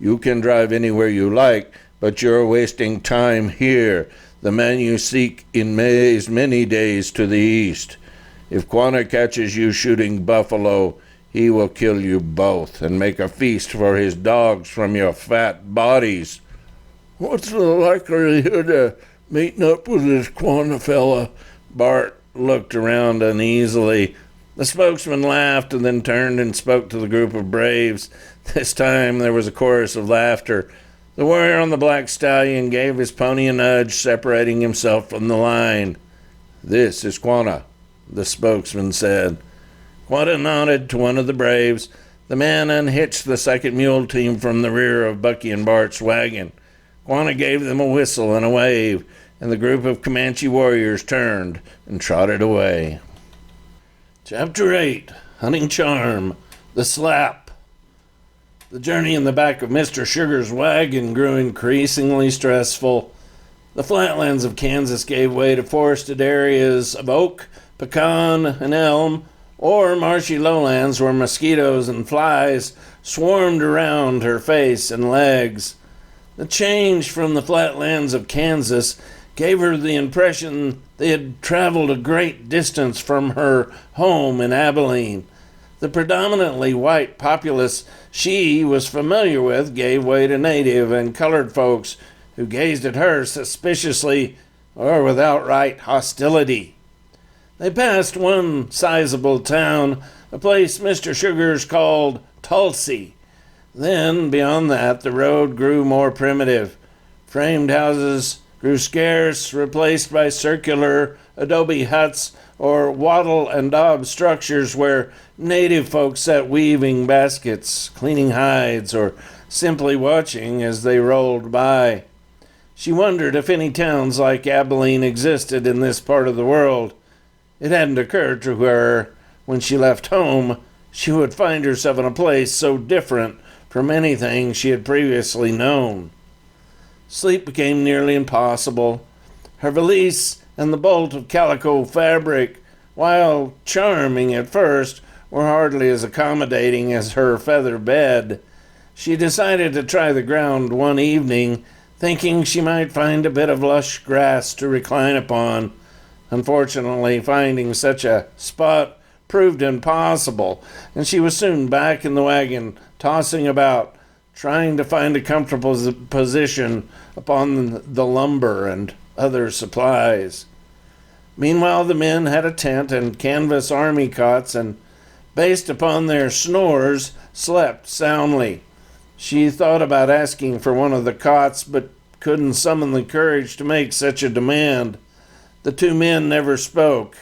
"You can drive anywhere you like, but you're wasting time here. The man you seek is many days to the east. If Quanah catches you shooting buffalo, he will kill you both and make a feast for his dogs from your fat bodies." What's the likelihood of meeting up with this Quanah fella? Bart looked around uneasily. The spokesman laughed and then turned and spoke to the group of braves. This time there was a chorus of laughter. The warrior on the black stallion gave his pony a nudge, separating himself from the line. "This is Quanah," the spokesman said. Quanah nodded to one of the braves. The man unhitched the second mule team from the rear of Bucky and Bart's wagon. Quanah gave them a whistle and a wave, and the group of Comanche warriors turned and trotted away. Chapter 8, Huntng Charm, The Slap. The journey in the back of Mr. Sugar's wagon grew increasingly stressful. The flatlands of Kansas gave way to forested areas of oak, pecan, and elm, or marshy lowlands where mosquitoes and flies swarmed around her face and legs. The change from the flatlands of Kansas gave her the impression they had traveled a great distance from her home in Abilene. The predominantly white populace she was familiar with gave way to native and colored folks who gazed at her suspiciously or with outright hostility. They passed one sizable town, a place Mr. Sugars called Tulsi. Then, beyond that, the road grew more primitive. Framed houses grew scarce, replaced by circular adobe huts or wattle and daub structures where native folks sat weaving baskets, cleaning hides, or simply watching as they rolled by. She wondered if any towns like Abilene existed in this part of the world. It hadn't occurred to her when she left home she would find herself in a place so different from anything she had previously known. Sleep became nearly impossible. Her valise and the bolt of calico fabric, while charming at first, were hardly as accommodating as her feather bed. She decided to try the ground one evening, thinking she might find a bit of lush grass to recline upon. Unfortunately, finding such a spot proved impossible, and she was soon back in the wagon, tossing about, trying to find a comfortable position upon the lumber and other supplies. Meanwhile, the men had a tent and canvas army cots, and based upon their snores, slept soundly. She thought about asking for one of the cots, but couldn't summon the courage to make such a demand. The two men never spoke,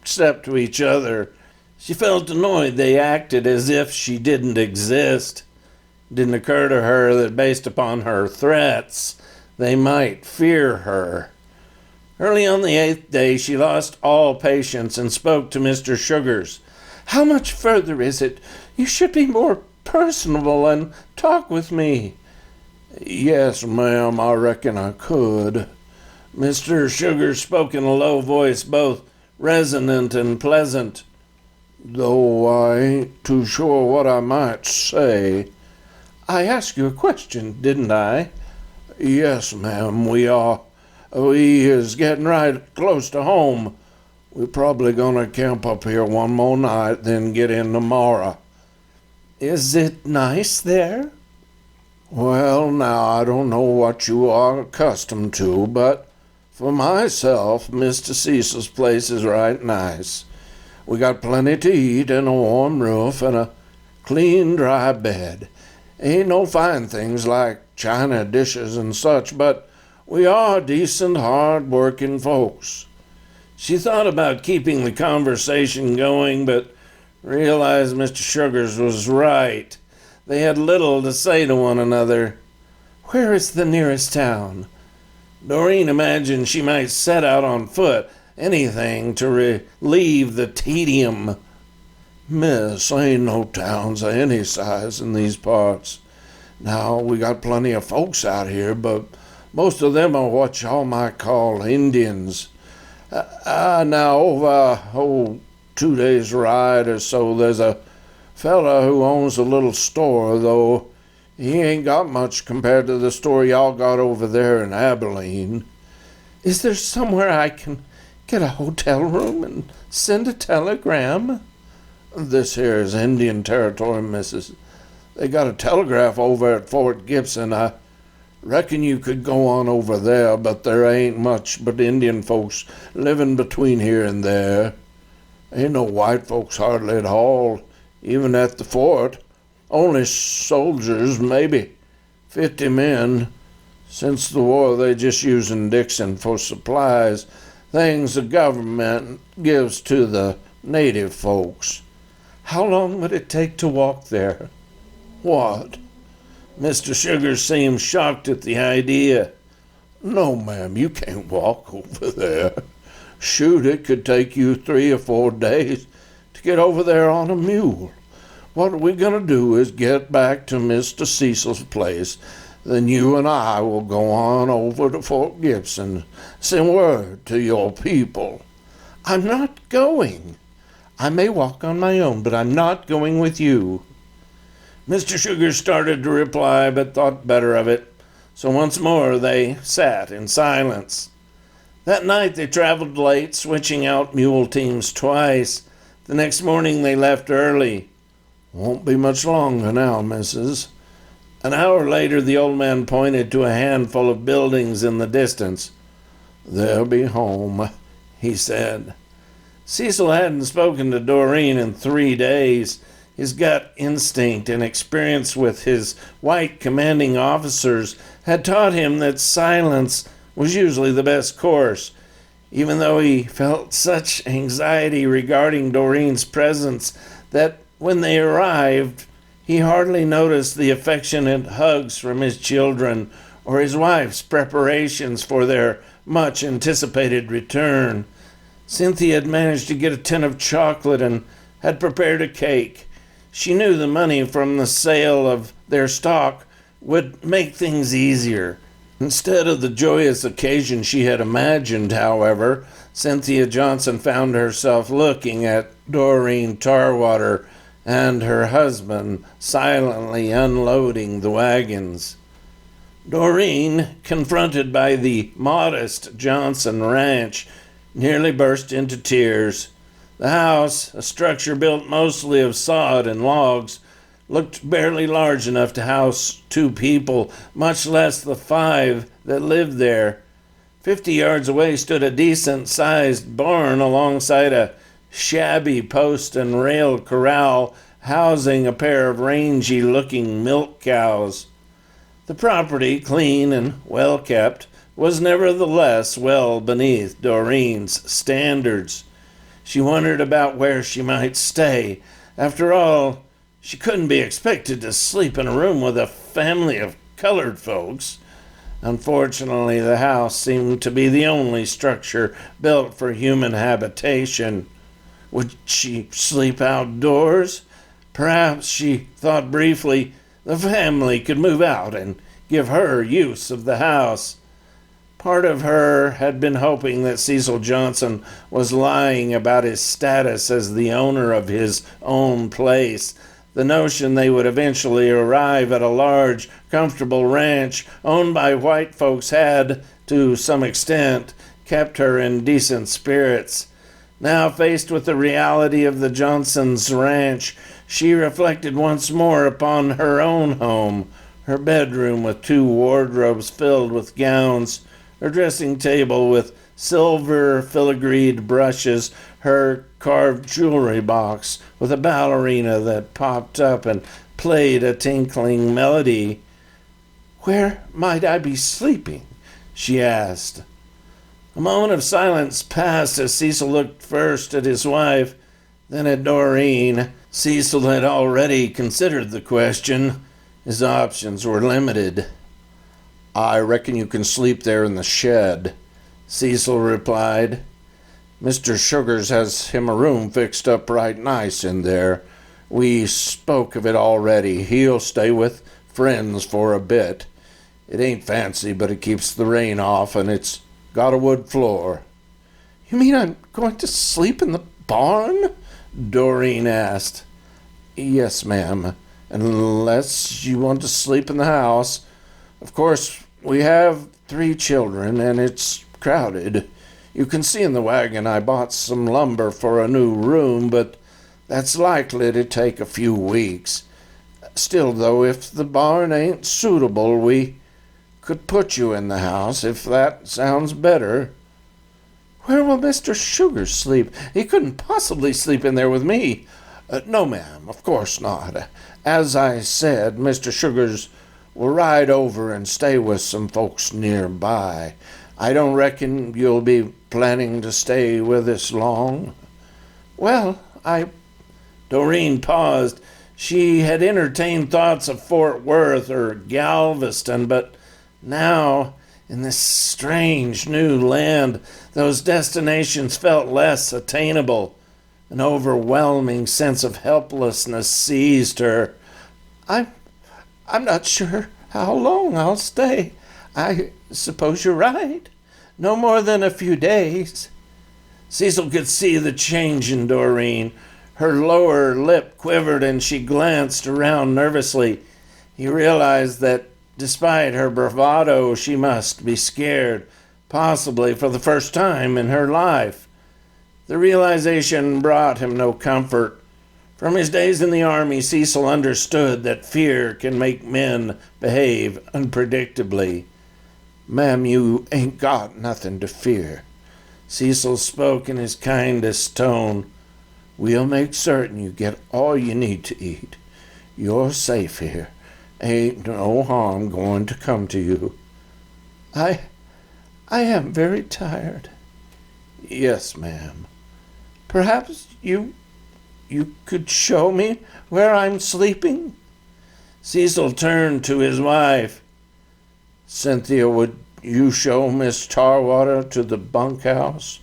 except to each other. She felt annoyed they acted as if she didn't exist. It didn't occur to her that based upon her threats, they might fear her. Early on the 8th day, she lost all patience and spoke to Mr. Sugars. "How much further is it? You should be more personable and talk with me." "Yes, ma'am, I reckon I could." Mr. Sugars spoke in a low voice, both resonant and pleasant. "Though I ain't too sure what I might say." "I asked you a question, didn't I?" "Yes, ma'am, we is getting right close to home. We're probably gonna camp up here one more night, then get in tomorrow." "Is it nice there?" "Well, now, I don't know what you are accustomed to, but for myself, Mr. Cecil's place is right nice. We got plenty to eat and a warm roof and a clean, dry bed. Ain't no fine things like china dishes and such, but we are decent, hard-working folks." She thought about keeping the conversation going, but realized Mr. Sugars was right. They had little to say to one another. "Where is the nearest town?" Doreen imagined she might set out on foot, anything to relieve the tedium. "Miss, ain't no towns of any size in these parts. Now, we got plenty of folks out here, but most of them are what y'all might call Indians. Now, over 2 days' ride or so, there's a fella who owns a little store, though he ain't got much compared to the store y'all got over there in Abilene." "Is there somewhere I can get a hotel room and send a telegram?" "This here is Indian territory, missus. They got a telegraph over at Fort Gibson. I Reckon you could go on over there, but there ain't much but Indian folks living between here and there. Ain't no white folks hardly at all, even at the fort. Only soldiers, maybe 50 men. Since the war, they just using Dixon for supplies, things the government gives to the native folks. How long would it take to walk there? What? Mr. Sugar seemed shocked at the idea. No, ma'am, you can't walk over there. Shoot, it could take you 3 or 4 days to get over there on a mule. What we're going to do is get back to Mr. Cecil's place. Then you and I will go on over to Fort Gibson, send word to your people. I'm not going. I may walk on my own, but I'm not going with you. Mr. Sugar started to reply, but thought better of it. So once more they sat in silence. That night they traveled late, switching out mule teams twice. The next morning they left early. Won't be much longer now, missus. An hour later the old man pointed to a handful of buildings in the distance. They'll be home, he said. Cecil hadn't spoken to Doreen in 3 days. His gut instinct and experience with his white commanding officers had taught him that silence was usually the best course. Even though he felt such anxiety regarding Doreen's presence that when they arrived, he hardly noticed the affectionate hugs from his children or his wife's preparations for their much-anticipated return. Cynthia had managed to get a tin of chocolate and had prepared a cake. She knew the money from the sale of their stock would make things easier. Instead of the joyous occasion she had imagined, however, Cynthia Johnson found herself looking at Doreen Tarwater and her husband silently unloading the wagons. Doreen, confronted by the modest Johnson ranch, nearly burst into tears. The house, a structure built mostly of sod and logs, looked barely large enough to house 2 people, much less the 5 that lived there. 50 yards away stood a decent-sized barn alongside a shabby post and rail corral housing a pair of rangy-looking milk cows. The property, clean and well-kept, was nevertheless well beneath Doreen's standards. She wondered about where she might stay. After all, she couldn't be expected to sleep in a room with a family of colored folks. Unfortunately, the house seemed to be the only structure built for human habitation. Would she sleep outdoors? Perhaps, she thought briefly, the family could move out and give her use of the house. Part of her had been hoping that Cecil Johnson was lying about his status as the owner of his own place. The notion they would eventually arrive at a large, comfortable ranch owned by white folks had, to some extent, kept her in decent spirits. Now, faced with the reality of the Johnsons' ranch, she reflected once more upon her own home, her bedroom with 2 wardrobes filled with gowns, her dressing table with silver filigreed brushes, her carved jewelry box with a ballerina that popped up and played a tinkling melody. "Where might I be sleeping?" she asked. A moment of silence passed as Cecil looked first at his wife, then at Doreen. Cecil had already considered the question. His options were limited. "I reckon you can sleep there in the shed," Cecil replied. "Mr. Sugars has him a room fixed up right nice in there. We spoke of it already. He'll stay with friends for a bit. It ain't fancy, but it keeps the rain off, and it's got a wood floor." "You mean I'm going to sleep in the barn?" Doreen asked. "Yes, ma'am, unless you want to sleep in the house. Of course, we have 3 children, and it's crowded. You can see in the wagon I bought some lumber for a new room, but that's likely to take a few weeks. Still, though, if the barn ain't suitable, we could put you in the house, if that sounds better." "Where will Mr. Sugar sleep? He couldn't possibly sleep in there with me." "No, ma'am, of course not. As I said, Mr. Sugars will ride over and stay with some folks nearby. I don't reckon you'll be planning to stay with us long." "Well, Doreen paused. She had entertained thoughts of Fort Worth or Galveston, but now, in this strange new land, those destinations felt less attainable. An overwhelming sense of helplessness seized her. I'm not sure how long I'll stay. I suppose you're right. No more than a few days." Cecil could see the change in Doreen. Her lower lip quivered and she glanced around nervously. He realized that despite her bravado, she must be scared, possibly for the first time in her life. The realization brought him no comfort. From his days in the army, Cecil understood that fear can make men behave unpredictably. "Ma'am, you ain't got nothing to fear." Cecil spoke in his kindest tone. "We'll make certain you get all you need to eat. You're safe here. Ain't no harm going to come to you." I am very tired." "Yes, ma'am." "Perhaps you could show me where I'm sleeping?" Cecil turned to his wife. "Cynthia, would you show Miss Tarwater to the bunkhouse?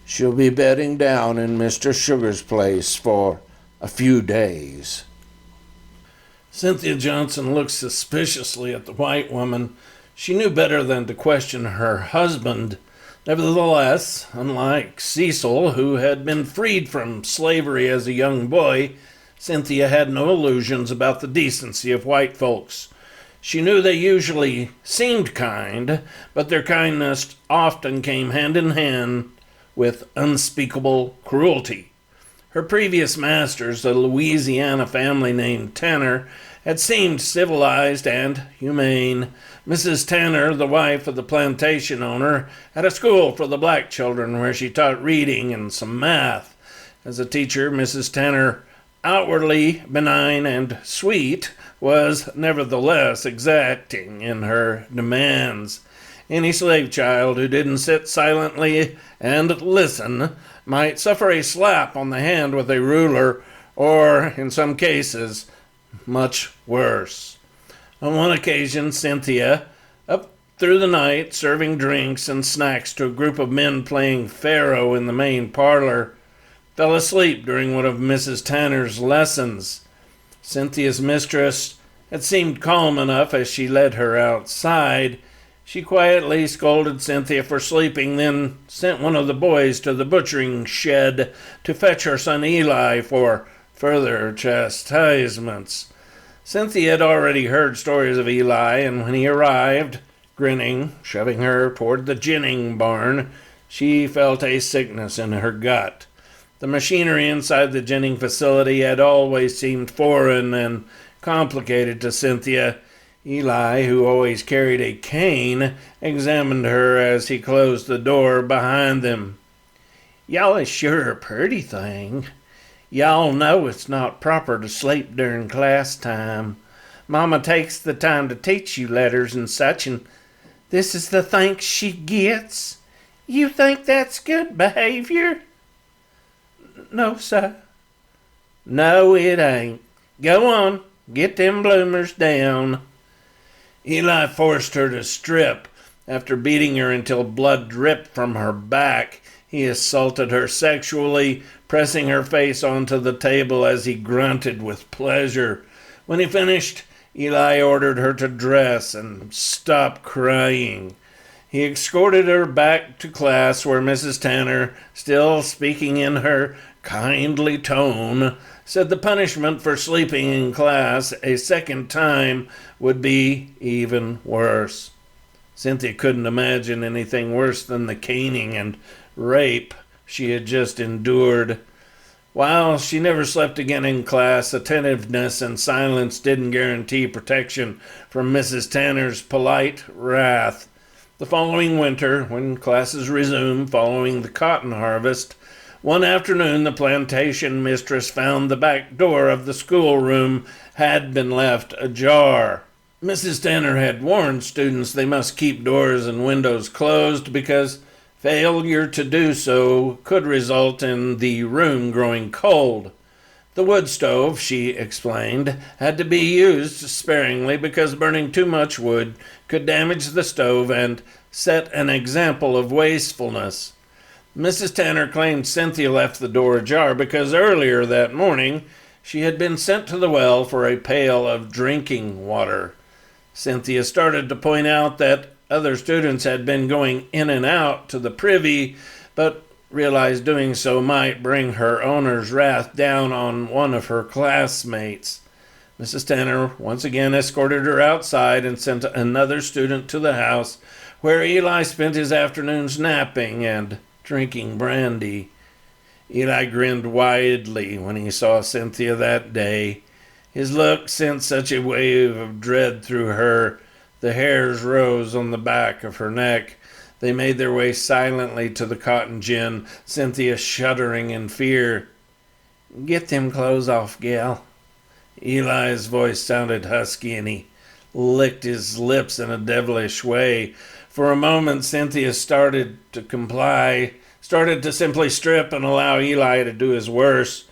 She'll be bedding down in Mr. Sugar's place for a few days." Cynthia Johnson looked suspiciously at the white woman. She knew better than to question her husband. Nevertheless, unlike Cecil, who had been freed from slavery as a young boy, Cynthia had no illusions about the decency of white folks. She knew they usually seemed kind, but their kindness often came hand in hand with unspeakable cruelty. Her previous masters, a Louisiana family named Tanner, had seemed civilized and humane. Mrs. Tanner, the wife of the plantation owner, had a school for the black children where she taught reading and some math. As a teacher, Mrs. Tanner, outwardly benign and sweet, was nevertheless exacting in her demands. Any slave child who didn't sit silently and listen might suffer a slap on the hand with a ruler, or, in some cases, much worse. On one occasion, Cynthia, up through the night, serving drinks and snacks to a group of men playing faro in the main parlor, fell asleep during one of Mrs. Tanner's lessons. Cynthia's mistress had seemed calm enough as she led her outside. She quietly scolded Cynthia for sleeping, then sent one of the boys to the butchering shed to fetch her son Eli for further chastisements. Cynthia had already heard stories of Eli, and when he arrived, grinning, shoving her toward the ginning barn, she felt a sickness in her gut. The machinery inside the ginning facility had always seemed foreign and complicated to Cynthia. Eli, who always carried a cane, examined her as he closed the door behind them. "Y'all is sure a pretty thing. Y'all know it's not proper to sleep during class time. Mama takes the time to teach you letters and such, and this is the thanks she gets. You think that's good behavior?" "No, sir." "No, it ain't. Go on, get them bloomers down." Eli forced her to strip. After beating her until blood dripped from her back, he assaulted her sexually, pressing her face onto the table as he grunted with pleasure. When he finished, Eli ordered her to dress and stop crying. He escorted her back to class where Mrs. Tanner, still speaking in her kindly tone, said the punishment for sleeping in class a second time would be even worse. Cynthia couldn't imagine anything worse than the caning and rape she had just endured. While she never slept again in class, attentiveness and silence didn't guarantee protection from Mrs. Tanner's polite wrath. The following winter, when classes resumed following the cotton harvest, one afternoon the plantation mistress found the back door of the schoolroom had been left ajar. Mrs. Tanner had warned students they must keep doors and windows closed because failure to do so could result in the room growing cold. The wood stove, she explained, had to be used sparingly because burning too much wood could damage the stove and set an example of wastefulness. Mrs. Tanner claimed Cynthia left the door ajar because earlier that morning she had been sent to the well for a pail of drinking water. Cynthia started to point out that other students had been going in and out to the privy, but realized doing so might bring her owner's wrath down on one of her classmates. Mrs. Tanner once again escorted her outside and sent another student to the house, where Eli spent his afternoons napping and drinking brandy. Eli grinned widely when he saw Cynthia that day. His look sent such a wave of dread through her. The hairs rose on the back of her neck. They made their way silently to the cotton gin, Cynthia shuddering in fear. "Get them clothes off, gal." Eli's voice sounded husky, and he licked his lips in a devilish way. For a moment, Cynthia started to comply, started to simply strip and allow Eli to do his worst.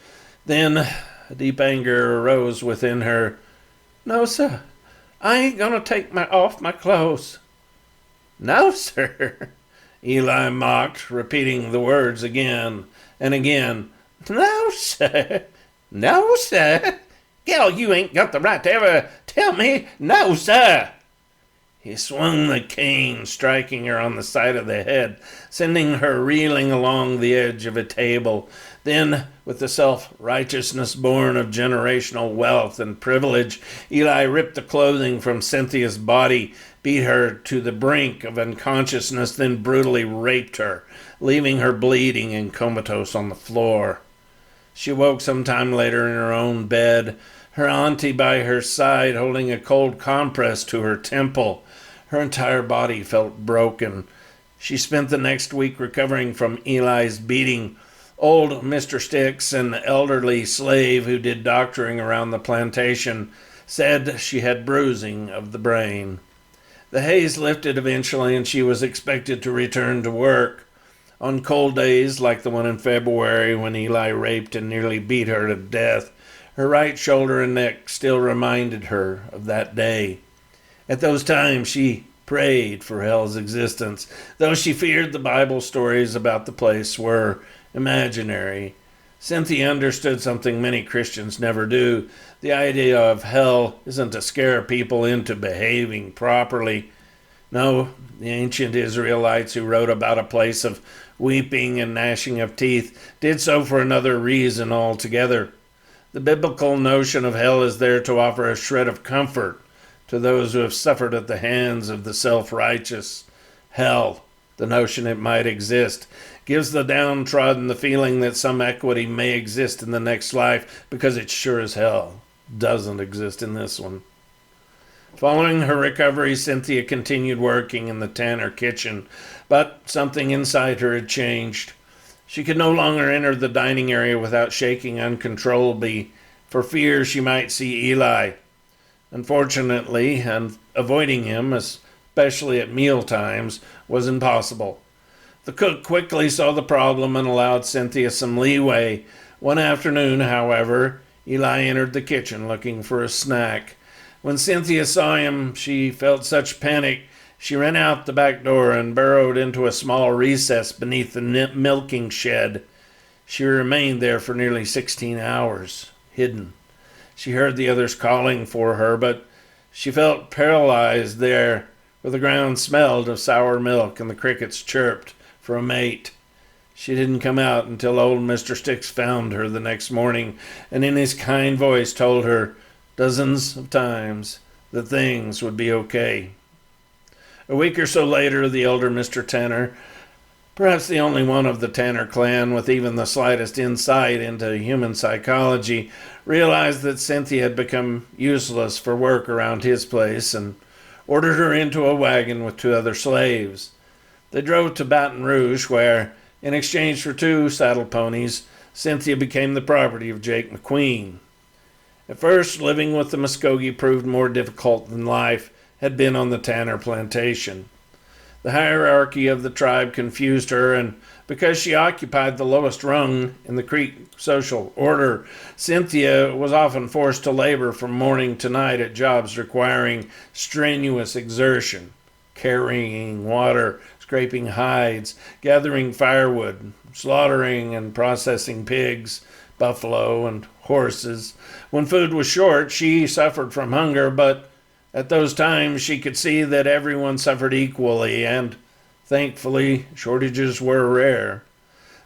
Then a deep anger arose within her. "No, sir. I ain't gonna take off my clothes." "No, sir," Eli mocked, repeating the words again and again. "No, sir. No, sir. Gal, you ain't got the right to ever tell me no, sir." He swung the cane, striking her on the side of the head, sending her reeling along the edge of a table. Then, with the self-righteousness born of generational wealth and privilege, Eli ripped the clothing from Cynthia's body, beat her to the brink of unconsciousness, then brutally raped her, leaving her bleeding and comatose on the floor. She woke some time later in her own bed, her auntie by her side holding a cold compress to her temple. Her entire body felt broken. She spent the next week recovering from Eli's beating. Old Mr. Sticks, an elderly slave who did doctoring around the plantation, said she had bruising of the brain. The haze lifted eventually, and she was expected to return to work. On cold days, like the one in February when Eli raped and nearly beat her to death, her right shoulder and neck still reminded her of that day. At those times, she prayed for hell's existence, though she feared the Bible stories about the place were imaginary. Cynthia understood something many Christians never do. The idea of hell isn't to scare people into behaving properly. No, the ancient Israelites who wrote about a place of weeping and gnashing of teeth did so for another reason altogether. The biblical notion of hell is there to offer a shred of comfort to those who have suffered at the hands of the self-righteous. Hell, the notion it might exist, gives the downtrodden the feeling that some equity may exist in the next life, because it sure as hell doesn't exist in this one. Following her recovery, Cynthia continued working in the Tanner kitchen, but something inside her had changed. She could no longer enter the dining area without shaking uncontrollably, for fear she might see Eli. Unfortunately, and avoiding him, especially at meal times, was impossible. The cook quickly saw the problem and allowed Cynthia some leeway. One afternoon, however, Eli entered the kitchen looking for a snack. When Cynthia saw him, she felt such panic, she ran out the back door and burrowed into a small recess beneath the milking shed. She remained there for nearly 16 hours, hidden. She heard the others calling for her, but she felt paralyzed there, where the ground smelled of sour milk and the crickets chirped for a mate. She didn't come out until old Mr. Sticks found her the next morning, and in his kind voice told her dozens of times that things would be okay. A week or so later, the elder Mr. Tanner Perhaps the only one of the Tanner clan with even the slightest insight into human psychology realized that Cynthia had become useless for work around his place and ordered her into a wagon with 2 other slaves. They drove to Baton Rouge, where, in exchange for 2 saddle ponies, Cynthia became the property of Jake McQueen. At first, living with the Muskogee proved more difficult than life had been on the Tanner plantation. The hierarchy of the tribe confused her, and because she occupied the lowest rung in the Creek social order, Cynthia was often forced to labor from morning to night at jobs requiring strenuous exertion, carrying water, scraping hides, gathering firewood, slaughtering and processing pigs, buffalo, and horses. When food was short, she suffered from hunger, but at those times she could see that everyone suffered equally, and thankfully shortages were rare.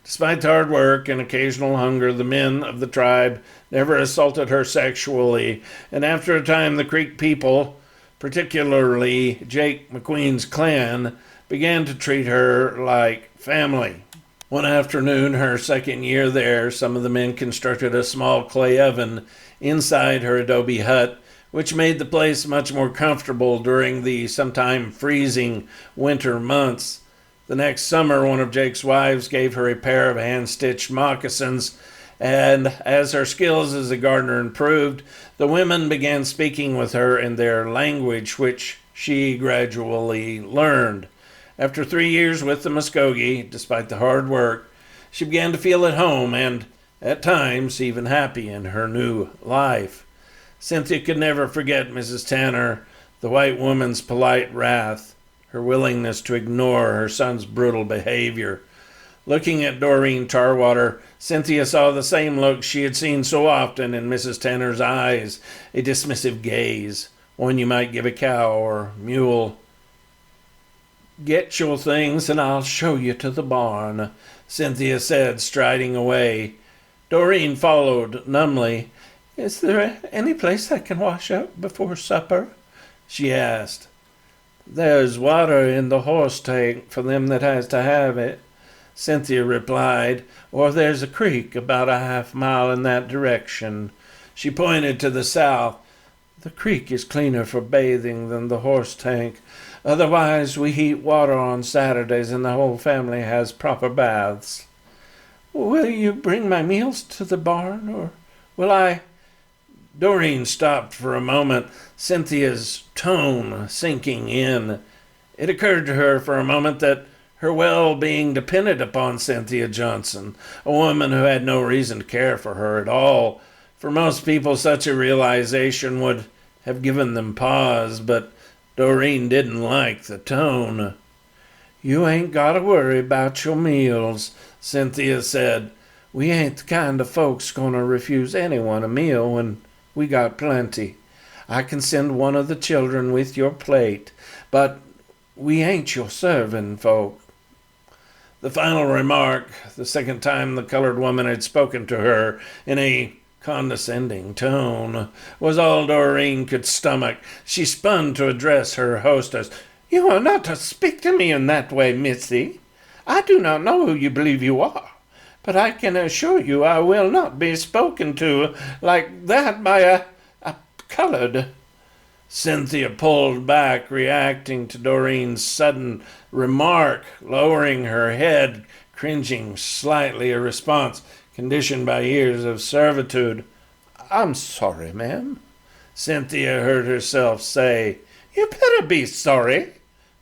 Despite hard work and occasional hunger, the men of the tribe never assaulted her sexually, and after a time the Creek people, particularly Jake McQueen's clan, began to treat her like family. One afternoon, her second year there, some of the men constructed a small clay oven inside her adobe hut, which made the place much more comfortable during the sometimes freezing winter months. The next summer, one of Jake's wives gave her a pair of hand-stitched moccasins, and as her skills as a gardener improved, the women began speaking with her in their language, which she gradually learned. After 3 years with the Muskogee, despite the hard work, she began to feel at home and, at times, even happy in her new life. Cynthia could never forget Mrs. Tanner, the white woman's polite wrath, her willingness to ignore her son's brutal behavior. Looking at Doreen Tarwater, Cynthia saw the same look she had seen so often in Mrs. Tanner's eyes, a dismissive gaze, one you might give a cow or mule. "Get your things and I'll show you to the barn," Cynthia said, striding away. Doreen followed numbly. "Is there any place I can wash up before supper?" she asked. "There's water in the horse tank for them that has to have it," Cynthia replied, "or there's a creek about a half-mile in that direction." She pointed to the south. "The creek is cleaner for bathing than the horse tank. Otherwise, we heat water on Saturdays and the whole family has proper baths." "Will you bring my meals to the barn, or will I—" Doreen stopped for a moment, Cynthia's tone sinking in. It occurred to her for a moment that her well-being depended upon Cynthia Johnson, a woman who had no reason to care for her at all. For most people, such a realization would have given them pause, but Doreen didn't like the tone. "You ain't got to worry about your meals," Cynthia said. "We ain't the kind of folks going to refuse anyone a meal when we got plenty. I can send one of the children with your plate, but we ain't your serving folk." The final remark, the second time the colored woman had spoken to her in a condescending tone, was all Doreen could stomach. She spun to address her hostess. "You are not to speak to me in that way, Missy. I do not know who you believe you are, but I can assure you I will not be spoken to like that by a colored." Cynthia pulled back, reacting to Doreen's sudden remark, lowering her head, cringing slightly, a response conditioned by years of servitude. "I'm sorry, ma'am," Cynthia heard herself say. "You better be sorry,"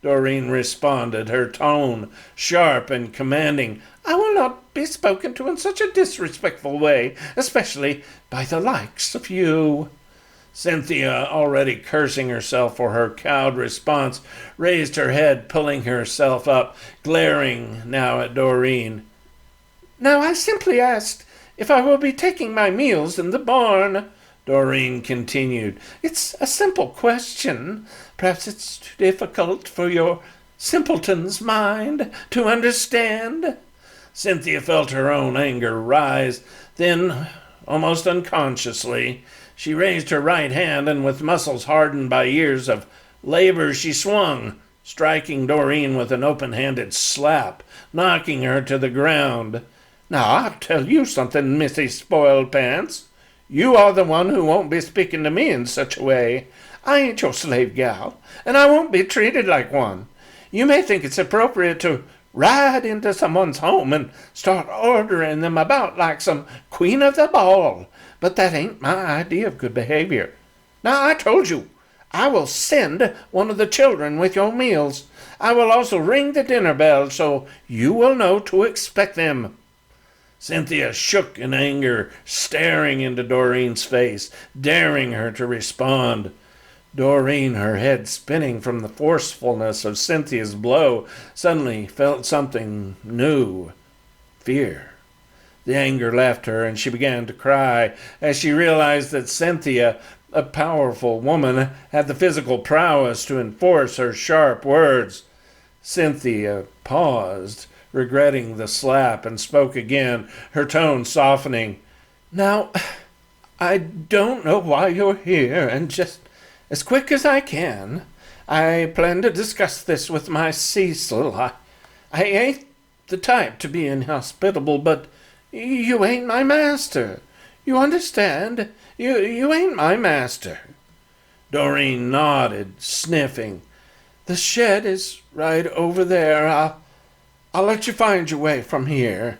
Doreen responded, her tone sharp and commanding. "I will not be spoken to in such a disrespectful way, especially by the likes of you." Cynthia, already cursing herself for her cowed response, raised her head, pulling herself up, glaring now at Doreen. "Now, I simply asked if I will be taking my meals in the barn," Doreen continued. "It's a simple question. Perhaps it's too difficult for your simpleton's mind to understand." Cynthia felt her own anger rise. Then, almost unconsciously, she raised her right hand, and with muscles hardened by years of labor, she swung striking Doreen with an open-handed slap, knocking her to the ground. "Now, I'll tell you something, Missy Spoiled Pants. You are the one who won't be speaking to me in such a way. I ain't your slave gal, and I won't be treated like one. You may think it's appropriate to ride into someone's home and start ordering them about like some queen of the ball, but that ain't my idea of good behavior. Now, I told you, I will send one of the children with your meals. I will also ring the dinner bell so you will know to expect them." Cynthia shook in anger, staring into Doreen's face, daring her to respond. Doreen, her head spinning from the forcefulness of Cynthia's blow, suddenly felt something new: fear. The anger left her, and she began to cry as she realized that Cynthia, a powerful woman, had the physical prowess to enforce her sharp words. Cynthia paused, regretting the slap, and spoke again, her tone softening. "Now, I don't know why you're here, and just as quick as I can, I plan to discuss this with my Cecil. I ain't the type to be inhospitable, but you ain't my master. You understand? You ain't my master." Doreen nodded, sniffing. "The shed is right over there. I'll let you find your way from here."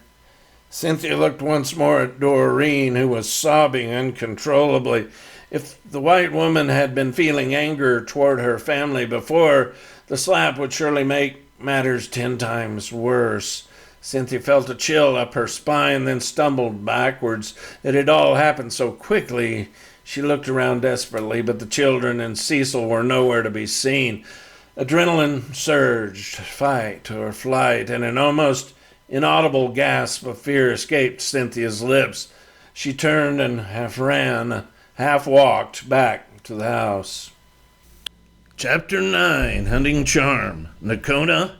Cynthia looked once more at Doreen, who was sobbing uncontrollably. If the white woman had been feeling anger toward her family before, the slap would surely make matters 10 times worse. Cynthia felt a chill up her spine, then stumbled backwards. It had all happened so quickly. She looked around desperately, but the children and Cecil were nowhere to be seen. Adrenaline surged, fight or flight, and an almost inaudible gasp of fear escaped Cynthia's lips. She turned and half ran, half walked back to the house. Chapter 9, Huntng Charm, Nakota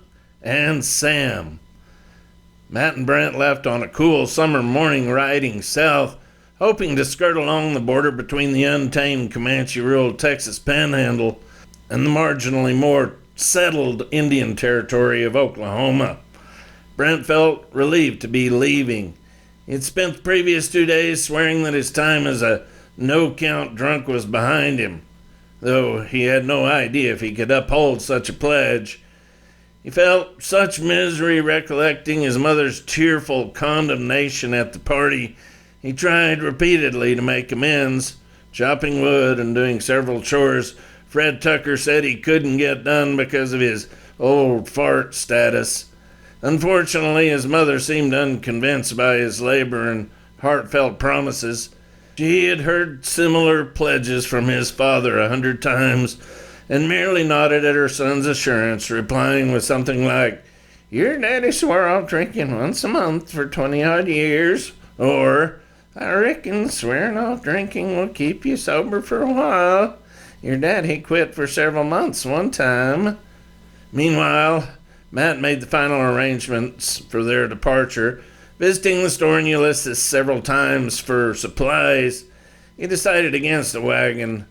and Sam. Matt and Brent left on a cool summer morning riding south, hoping to skirt along the border between the untamed Comanche-ruled Texas Panhandle and the marginally more settled Indian Territory of Oklahoma. Brent felt relieved to be leaving. He had spent the previous 2 days swearing that his time as a no-count drunk was behind him, though he had no idea if he could uphold such a pledge. He felt such misery recollecting his mother's tearful condemnation at the party. He tried repeatedly to make amends, chopping wood and doing several chores Fred Tucker said he couldn't get done because of his old fart status. Unfortunately, his mother seemed unconvinced by his labor and heartfelt promises. She had heard similar pledges from his father 100 times and merely nodded at her son's assurance, replying with something like, "Your daddy swore off drinking once a month for 20-odd years," or, "I reckon swearing off drinking will keep you sober for a while. Your daddy quit for several months one time." Meanwhile, Matt made the final arrangements for their departure, visiting the store in Ulysses several times for supplies. He decided against a wagon.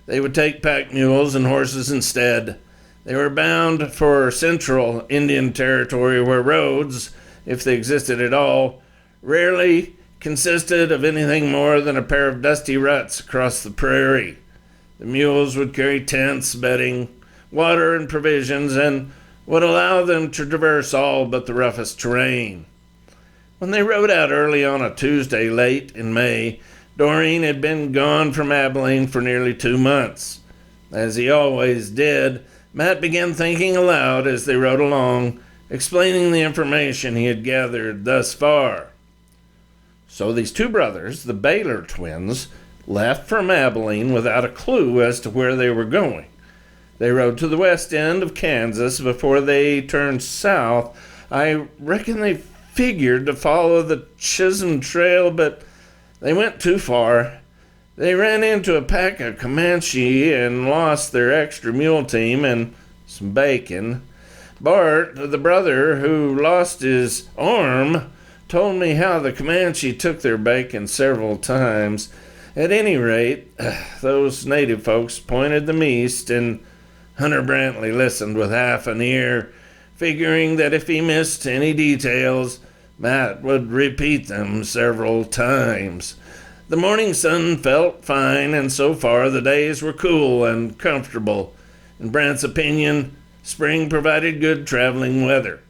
They would take pack mules and horses instead. They were bound for central Indian Territory, where roads, if they existed at all, rarely consisted of anything more than a pair of dusty ruts across the prairie. The mules would carry tents, bedding, water, and provisions, and would allow them to traverse all but the roughest terrain. When they rode out early on a Tuesday late in May, Doreen had been gone from Abilene for nearly 2 months. As he always did, Matt began thinking aloud as they rode along, explaining the information he had gathered thus far. So these 2 brothers, the Baylor twins, left from Abilene without a clue as to where they were going. They rode to the west end of Kansas before they turned south. I reckon they figured to follow the Chisholm Trail, but they went too far. They ran into a pack of Comanche and lost their extra mule team and some bacon. Bart, the brother who lost his arm, told me how the Comanche took their bacon several times. At any rate, those native folks pointed them east, and Hunter Brantley listened with half an ear, figuring that if he missed any details, Matt would repeat them several times. The morning sun felt fine, and so far the days were cool and comfortable. In Brant's opinion, spring provided good traveling weather.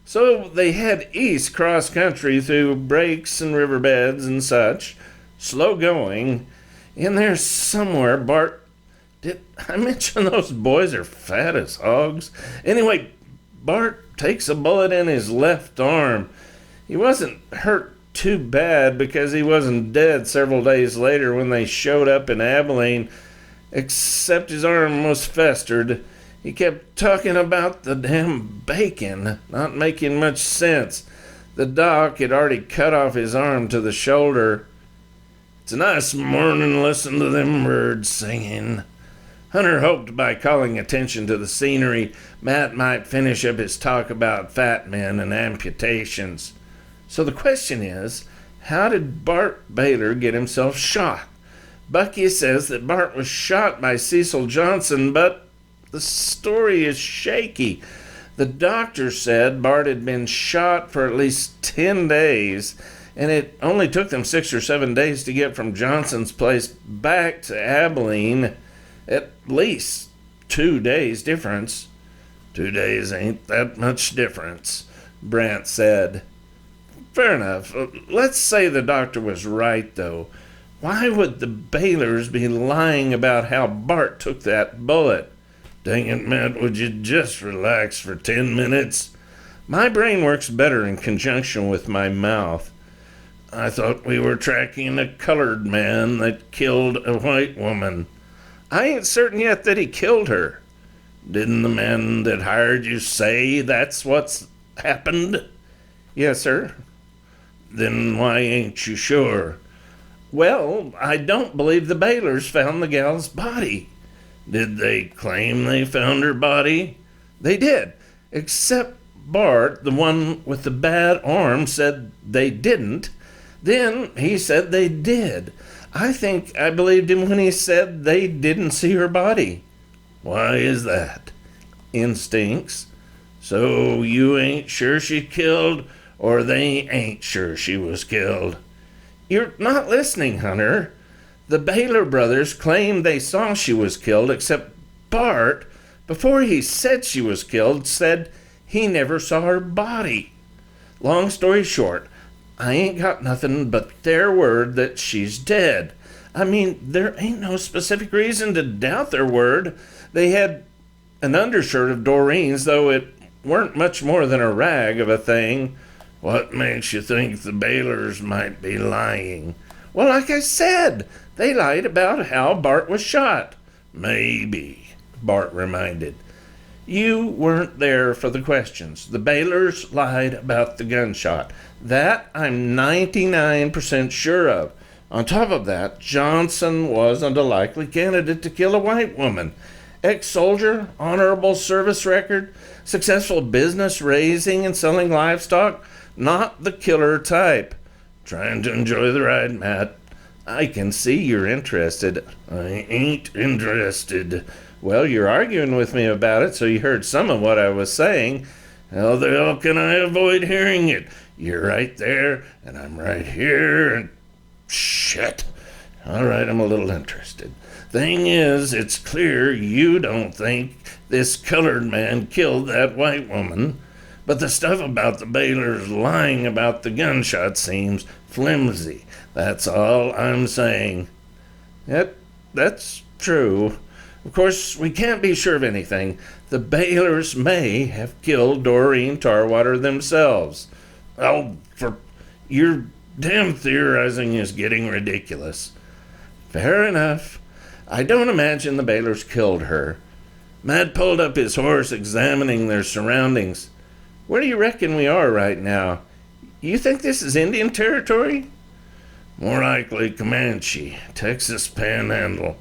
So they head east cross country through breaks and riverbeds and such, slow going. In there somewhere, Bart, did I mention those boys are fat as hogs? Anyway, Bart takes a bullet in his left arm. He wasn't hurt too bad because he wasn't dead several days later when they showed up in Abilene, except his arm was festered. He kept talking about the damn bacon, not making much sense. The doc had already cut off his arm to the shoulder. It's a nice morning, listen to them birds singing. Hunter hoped by calling attention to the scenery, Matt might finish up his talk about fat men and amputations. So the question is, how did Bart Baylor get himself shot? Bucky says that Bart was shot by Cecil Johnson, but the story is shaky. The doctor said Bart had been shot for at least 10 days, and it only took them 6 or 7 days to get from Johnson's place back to Abilene. At least 2 days difference. 2 days ain't that much difference, Brant said. Fair enough. Let's say the doctor was right, though. Why would the Baylors be lying about how Bart took that bullet? Dang it, Matt, would you just relax for 10 minutes? My brain works better in conjunction with my mouth. I thought we were tracking a colored man that killed a white woman. I ain't certain yet that he killed her. Didn't the man that hired you say that's what's happened? Yes, sir. Then why ain't you sure? Well, I don't believe the Baylors found the gal's body. Did they claim they found her body? They did, except Bart, the one with the bad arm, said they didn't. Then he said they did. I think I believed him when he said they didn't see her body. Why is that? Instincts. So you ain't sure she killed, or they ain't sure she was killed? You're not listening, Hunter. The Baylor brothers claim they saw she was killed, except Bart, before he said she was killed, said he never saw her body. Long story short, I ain't got nothing but their word that she's dead. I mean, there ain't no specific reason to doubt their word. They had an undershirt of Doreen's, though it weren't much more than a rag of a thing. What makes you think the Baylors might be lying? Well, like I said, they lied about how Bart was shot. Maybe, Bart reminded. You weren't there for the questions. The Baylors lied about the gunshot. That I'm 99% sure of. On top of that, Johnson wasn't a likely candidate to kill a white woman. Ex-soldier, honorable service record, successful business raising and selling livestock, not the killer type. Trying to enjoy the ride, Matt. I can see you're interested. I ain't interested. Well, you're arguing with me about it, so you heard some of what I was saying. How the hell can I avoid hearing it? You're right there, and I'm right here, and shit. All right, I'm a little interested. Thing is, it's clear you don't think this colored man killed that white woman, but the stuff about the Baylors lying about the gunshot seems flimsy. That's all I'm saying. That's true. Of course, we can't be sure of anything. The Baylors may have killed Doreen Tarwater themselves. Oh, your damn theorizing is getting ridiculous. Fair enough. I don't imagine the Baylors killed her. Matt pulled up his horse, examining their surroundings. Where do you reckon we are right now? You think this is Indian territory? More likely Comanche, Texas Panhandle.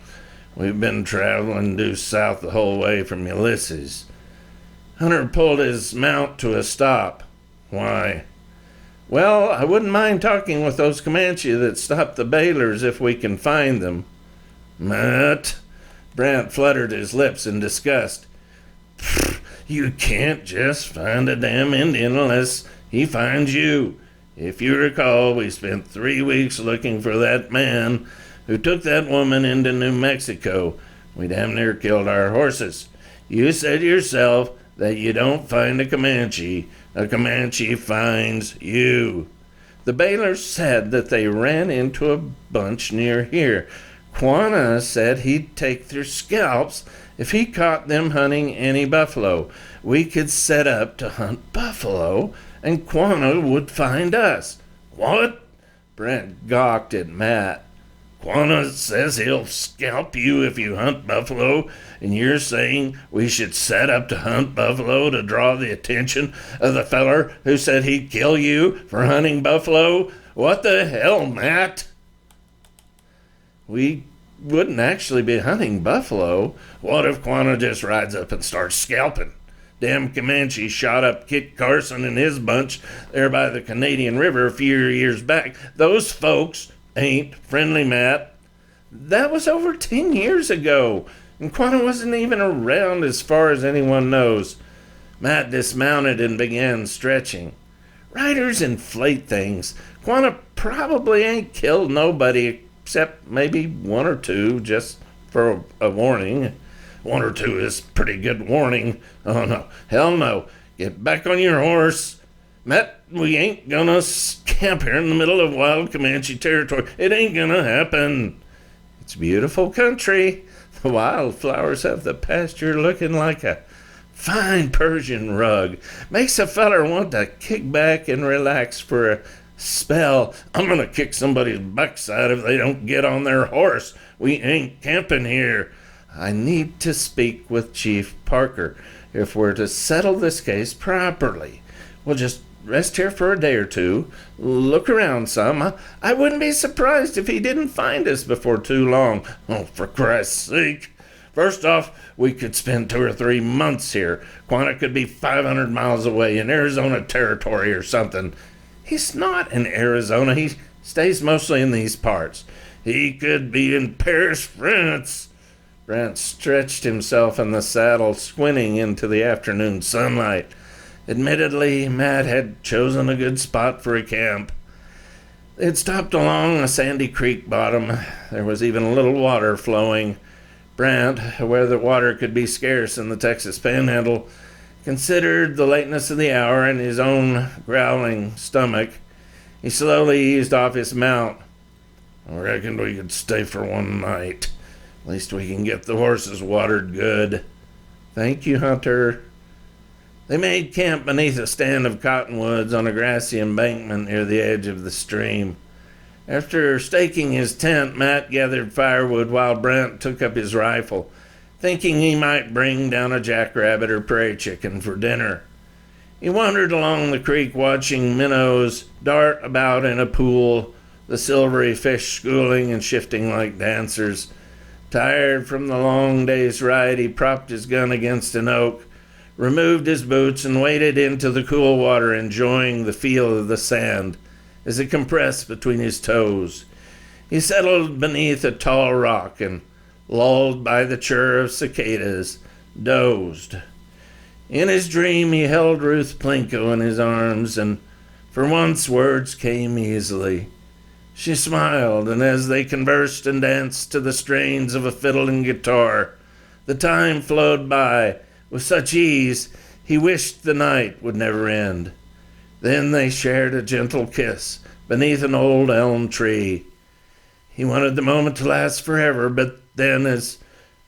We've been traveling due south the whole way from Ulysses. Hunter pulled his mount to a stop. Why? Well, I wouldn't mind talking with those Comanche that stopped the Baylors if we can find them. Matt, Brant fluttered his lips in disgust. You can't just find a damn Indian unless he finds you. If you recall, we spent 3 weeks looking for that man who took that woman into New Mexico. We damn near killed our horses. You said yourself that you don't find a Comanche finds you. The Baylors said that they ran into a bunch near here. Quanah said he'd take their scalps if he caught them hunting any buffalo. We could set up to hunt buffalo, and Quanah would find us. What? Brent gawked at Matt. Quanah says he'll scalp you if you hunt buffalo, and you're saying we should set up to hunt buffalo to draw the attention of the feller who said he'd kill you for hunting buffalo? What the hell, Matt? We wouldn't actually be hunting buffalo. What if Quanah just rides up and starts scalping? Damn Comanche shot up Kit Carson and his bunch there by the Canadian River a few years back. Those folks ain't friendly, Matt. That was over 10 years ago, and Quanah wasn't even around as far as anyone knows. Matt dismounted and began stretching. Riders inflate things. Quanah probably ain't killed nobody except maybe one or two, just for a warning. 1 or 2 is pretty good warning. Oh no, hell no. Get back on your horse. Matt, we ain't gonna camp here in the middle of wild Comanche territory. It ain't gonna happen. It's beautiful country. The wildflowers have the pasture looking like a fine Persian rug. Makes a feller want to kick back and relax for a spell. I'm gonna kick somebody's backside if they don't get on their horse. We ain't camping here. I need to speak with Chief Parker if we're to settle this case properly. We'll just rest here for a day or two, look around some. I wouldn't be surprised if he didn't find us before too long. Oh, for Christ's sake. First off, we could spend 2 or 3 months here. Quanah could be 500 miles away in Arizona territory or something. He's not in Arizona. He stays mostly in these parts. He could be in Paris, France. Brent stretched himself in the saddle, squinting into the afternoon sunlight. Admittedly, Matt had chosen a good spot for a camp. They had stopped along a sandy creek bottom. There was even a little water flowing. Brent, where the water could be scarce in the Texas Panhandle, considered the lateness of the hour and his own growling stomach. He slowly eased off his mount. I reckoned we could stay for 1 night. At least we can get the horses watered good. Thank you, Hunter. They made camp beneath a stand of cottonwoods on a grassy embankment near the edge of the stream. After staking his tent, Matt gathered firewood while Brent took up his rifle, thinking he might bring down a jackrabbit or prairie chicken for dinner. He wandered along the creek watching minnows dart about in a pool, the silvery fish schooling and shifting like dancers. Tired from the long day's ride, he propped his gun against an oak, removed his boots, and waded into the cool water, enjoying the feel of the sand as it compressed between his toes. He settled beneath a tall rock and, lulled by the chirr of cicadas, dozed. In his dream, he held Ruth Plinko in his arms, and for once words came easily. She smiled, and as they conversed and danced to the strains of a fiddle and guitar, the time flowed by with such ease he wished the night would never end. Then they shared a gentle kiss beneath an old elm tree. He wanted the moment to last forever, but then, as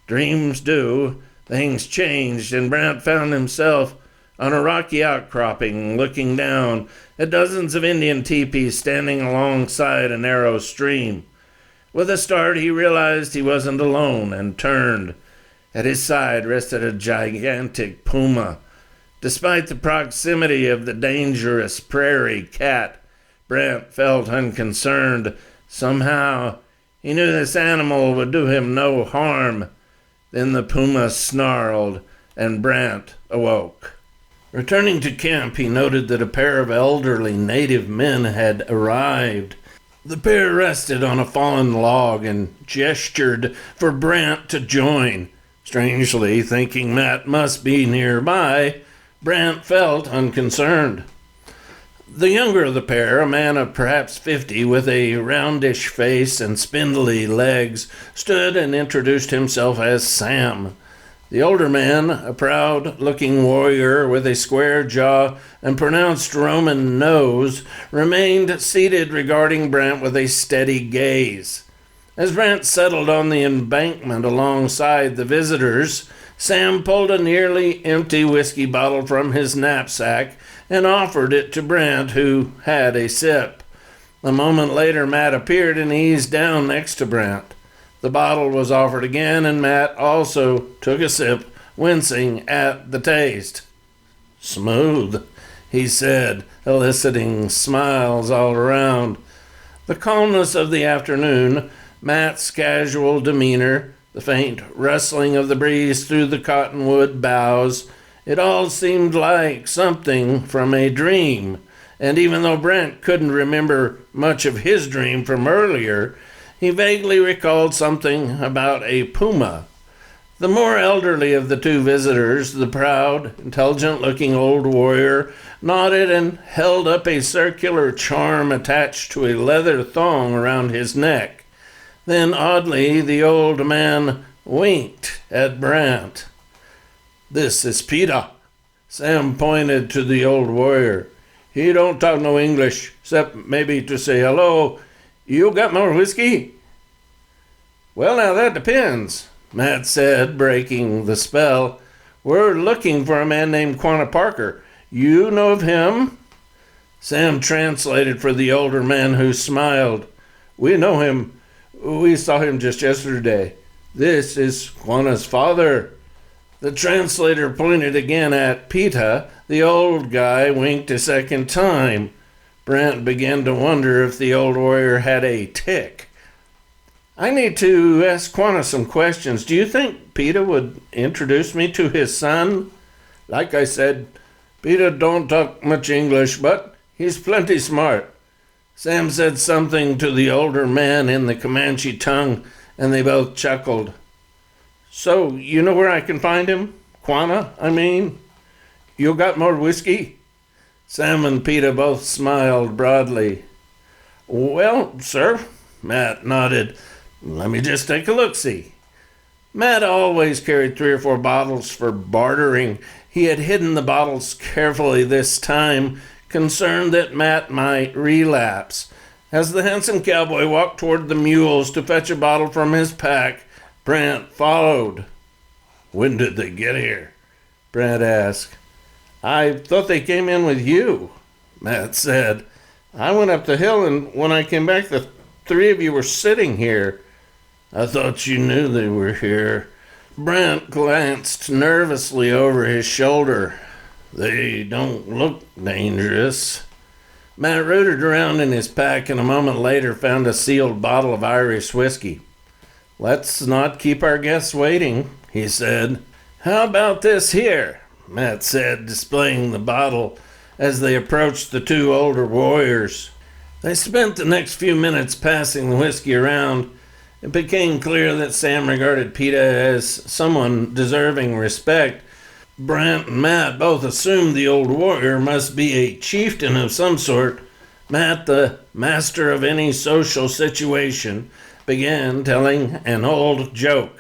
dreams do, things changed, and Brant found himself on a rocky outcropping, looking down at dozens of Indian teepees standing alongside a narrow stream. With a start, he realized he wasn't alone and turned. At his side rested a gigantic puma. Despite the proximity of the dangerous prairie cat, Brent felt unconcerned. Somehow, he knew this animal would do him no harm. Then the puma snarled, and Brant awoke. Returning to camp, he noted that a pair of elderly native men had arrived. The pair rested on a fallen log and gestured for Brant to join. Strangely, thinking Matt must be nearby, Brant felt unconcerned. The younger of the pair, a man of perhaps 50 with a roundish face and spindly legs, stood and introduced himself as Sam. The older man, a proud-looking warrior with a square jaw and pronounced Roman nose, remained seated regarding Brant with a steady gaze. As Brant settled on the embankment alongside the visitors, Sam pulled a nearly empty whiskey bottle from his knapsack and offered it to Brant, who had a sip. A moment later, Matt appeared and eased down next to Brant. The bottle was offered again, and Matt also took a sip, wincing at the taste. "Smooth," he said, eliciting smiles all around. The calmness of the afternoon, Matt's casual demeanor, the faint rustling of the breeze through the cottonwood boughs, it all seemed like something from a dream. And even though Brent couldn't remember much of his dream from earlier, he vaguely recalled something about a puma. The more elderly of the two visitors, the proud, intelligent-looking old warrior, nodded and held up a circular charm attached to a leather thong around his neck. Then, oddly, the old man winked at Brant. "This is Peter." Sam pointed to the old warrior. "He don't talk no English, except maybe to say hello. You got more whiskey?" "Well, now that depends," Matt said, breaking the spell. "We're looking for a man named Quanah Parker. You know of him?" Sam translated for the older man, who smiled. "We know him. We saw him just yesterday. This is Quanah's father." The translator pointed again at Peter. The old guy winked a second time. Brant began to wonder if the old warrior had a tick. "I need to ask Quanah some questions. Do you think Peter would introduce me to his son?" "Like I said, Peter don't talk much English, but he's plenty smart." Sam said something to the older man in the Comanche tongue, and they both chuckled. "So, you know where I can find him? Quanah, I mean? You got more whiskey?" Sam and Peter both smiled broadly. "Well, sir," Matt nodded. "Let me just take a look-see." Matt always carried 3 or 4 bottles for bartering. He had hidden the bottles carefully this time, concerned that Matt might relapse. As the handsome cowboy walked toward the mules to fetch a bottle from his pack, Brant followed. "When did they get here?" Brant asked. "I thought they came in with you," Matt said. "I went up the hill, and when I came back, the 3 of you were sitting here." "I thought you knew they were here." Brant glanced nervously over his shoulder. "They don't look dangerous." Matt rooted around in his pack and a moment later found a sealed bottle of Irish whiskey. "Let's not keep our guests waiting," he said. "How about this here?" Matt said, displaying the bottle as they approached the 2 older warriors. They spent the next few minutes passing the whiskey around. It became clear that Sam regarded Peter as someone deserving respect. Brant and Matt both assumed the old warrior must be a chieftain of some sort. Matt, the master of any social situation, began telling an old joke.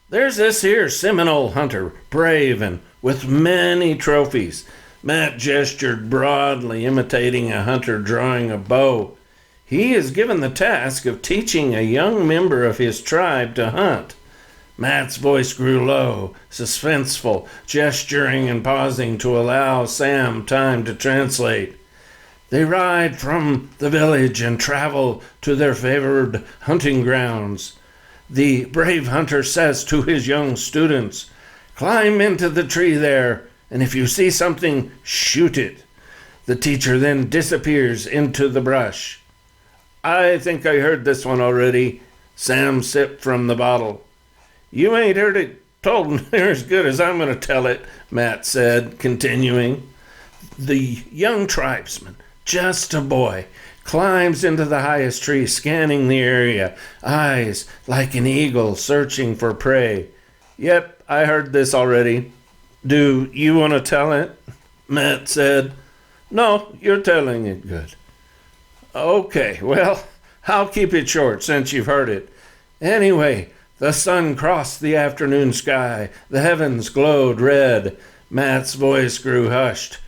"There's this here Seminole hunter, brave and with many trophies." Matt gestured broadly, imitating a hunter drawing a bow. "He is given the task of teaching a young member of his tribe to hunt." Matt's voice grew low, suspenseful, gesturing and pausing to allow Sam time to translate. "They ride from the village and travel to their favored hunting grounds. The brave hunter says to his young students, 'Climb into the tree there, and if you see something, shoot it.' The teacher then disappears into the brush." "I think I heard this one already." Sam sipped from the bottle. "You ain't heard it told near as good as I'm going to tell it," Matt said, continuing. "The young tribesman, just a boy, climbs into the highest tree, scanning the area, eyes like an eagle searching for prey. Yep, I heard this already. Do you want to tell it? Matt said. No, you're telling it good. Okay, well, I'll keep it short since you've heard it. Anyway, the sun crossed the afternoon sky. The heavens glowed red. Matt's voice grew hushed.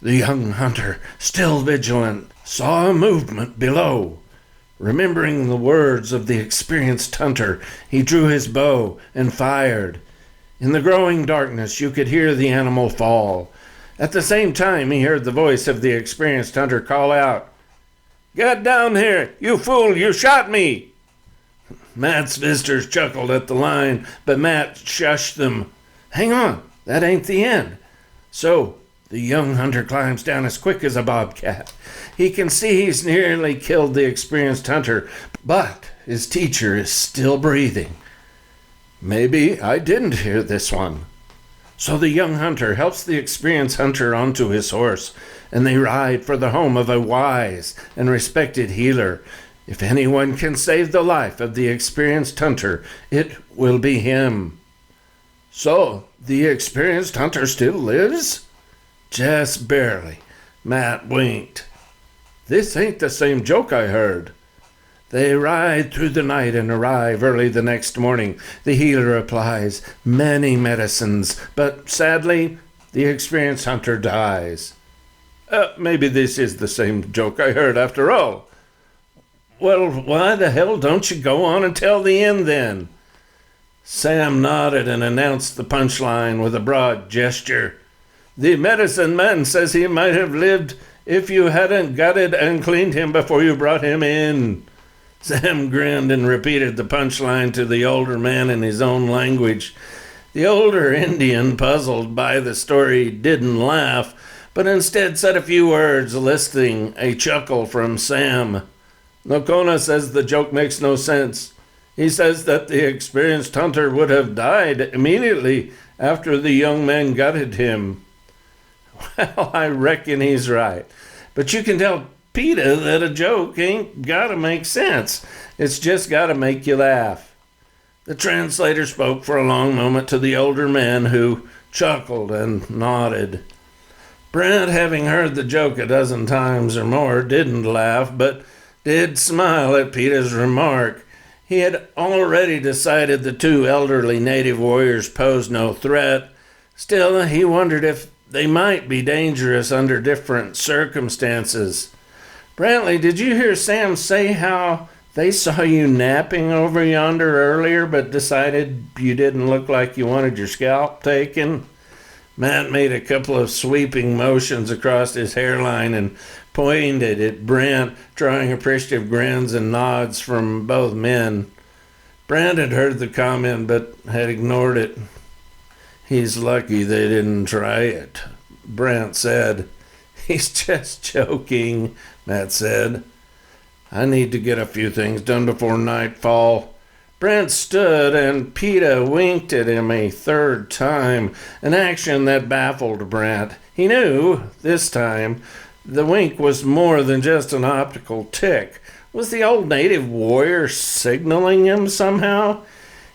The young hunter, still vigilant, saw a movement below. Remembering the words of the experienced hunter, he drew his bow and fired. In the growing darkness, you could hear the animal fall. At the same time, he heard the voice of the experienced hunter call out, "Get down here, you fool, you shot me!" Matt's visitors chuckled at the line, but Matt shushed them. Hang on, that ain't the end. So, the young hunter climbs down as quick as a bobcat. He can see he's nearly killed the experienced hunter, but his teacher is still breathing. Maybe I didn't hear this one. So the young hunter helps the experienced hunter onto his horse, and they ride for the home of a wise and respected healer. If anyone can save the life of the experienced hunter, it will be him. So, the experienced hunter still lives? Just barely. Matt winked. This ain't the same joke I heard. They ride through the night and arrive early the next morning. The healer applies many medicines, but sadly, the experienced hunter dies. Maybe this is the same joke I heard after all. Well, why the hell don't you go on and tell the end then? Sam nodded and announced the punchline with a broad gesture. The medicine man says he might have lived if you hadn't gutted and cleaned him before you brought him in. Sam grinned and repeated the punchline to the older man in his own language. The older Indian, puzzled by the story, didn't laugh, but instead said a few words, eliciting a chuckle from Sam. Nokona says the joke makes no sense. He says that the experienced hunter would have died immediately after the young man gutted him. Well, I reckon he's right. But you can tell PETA that a joke ain't gotta make sense. It's just gotta make you laugh. The translator spoke for a long moment to the older man, who chuckled and nodded. Brent, having heard the joke a dozen times or more, didn't laugh, but did smile at PETA's remark. He had already decided the two elderly native warriors posed no threat. Still, he wondered if they might be dangerous under different circumstances. Brantley, did you hear Sam say how they saw you napping over yonder earlier, but decided you didn't look like you wanted your scalp taken? Matt made a couple of sweeping motions across his hairline and pointed at Brent, drawing appreciative grins and nods from both men. Brent had heard the comment, but had ignored it. He's lucky they didn't try it, Brent said. He's just joking, Matt said. I need to get a few things done before nightfall. Brent stood, and PETA winked at him a third time, an action that baffled Brent. He knew, this time, the wink was more than just an optical tick. Was the old native warrior signaling him somehow?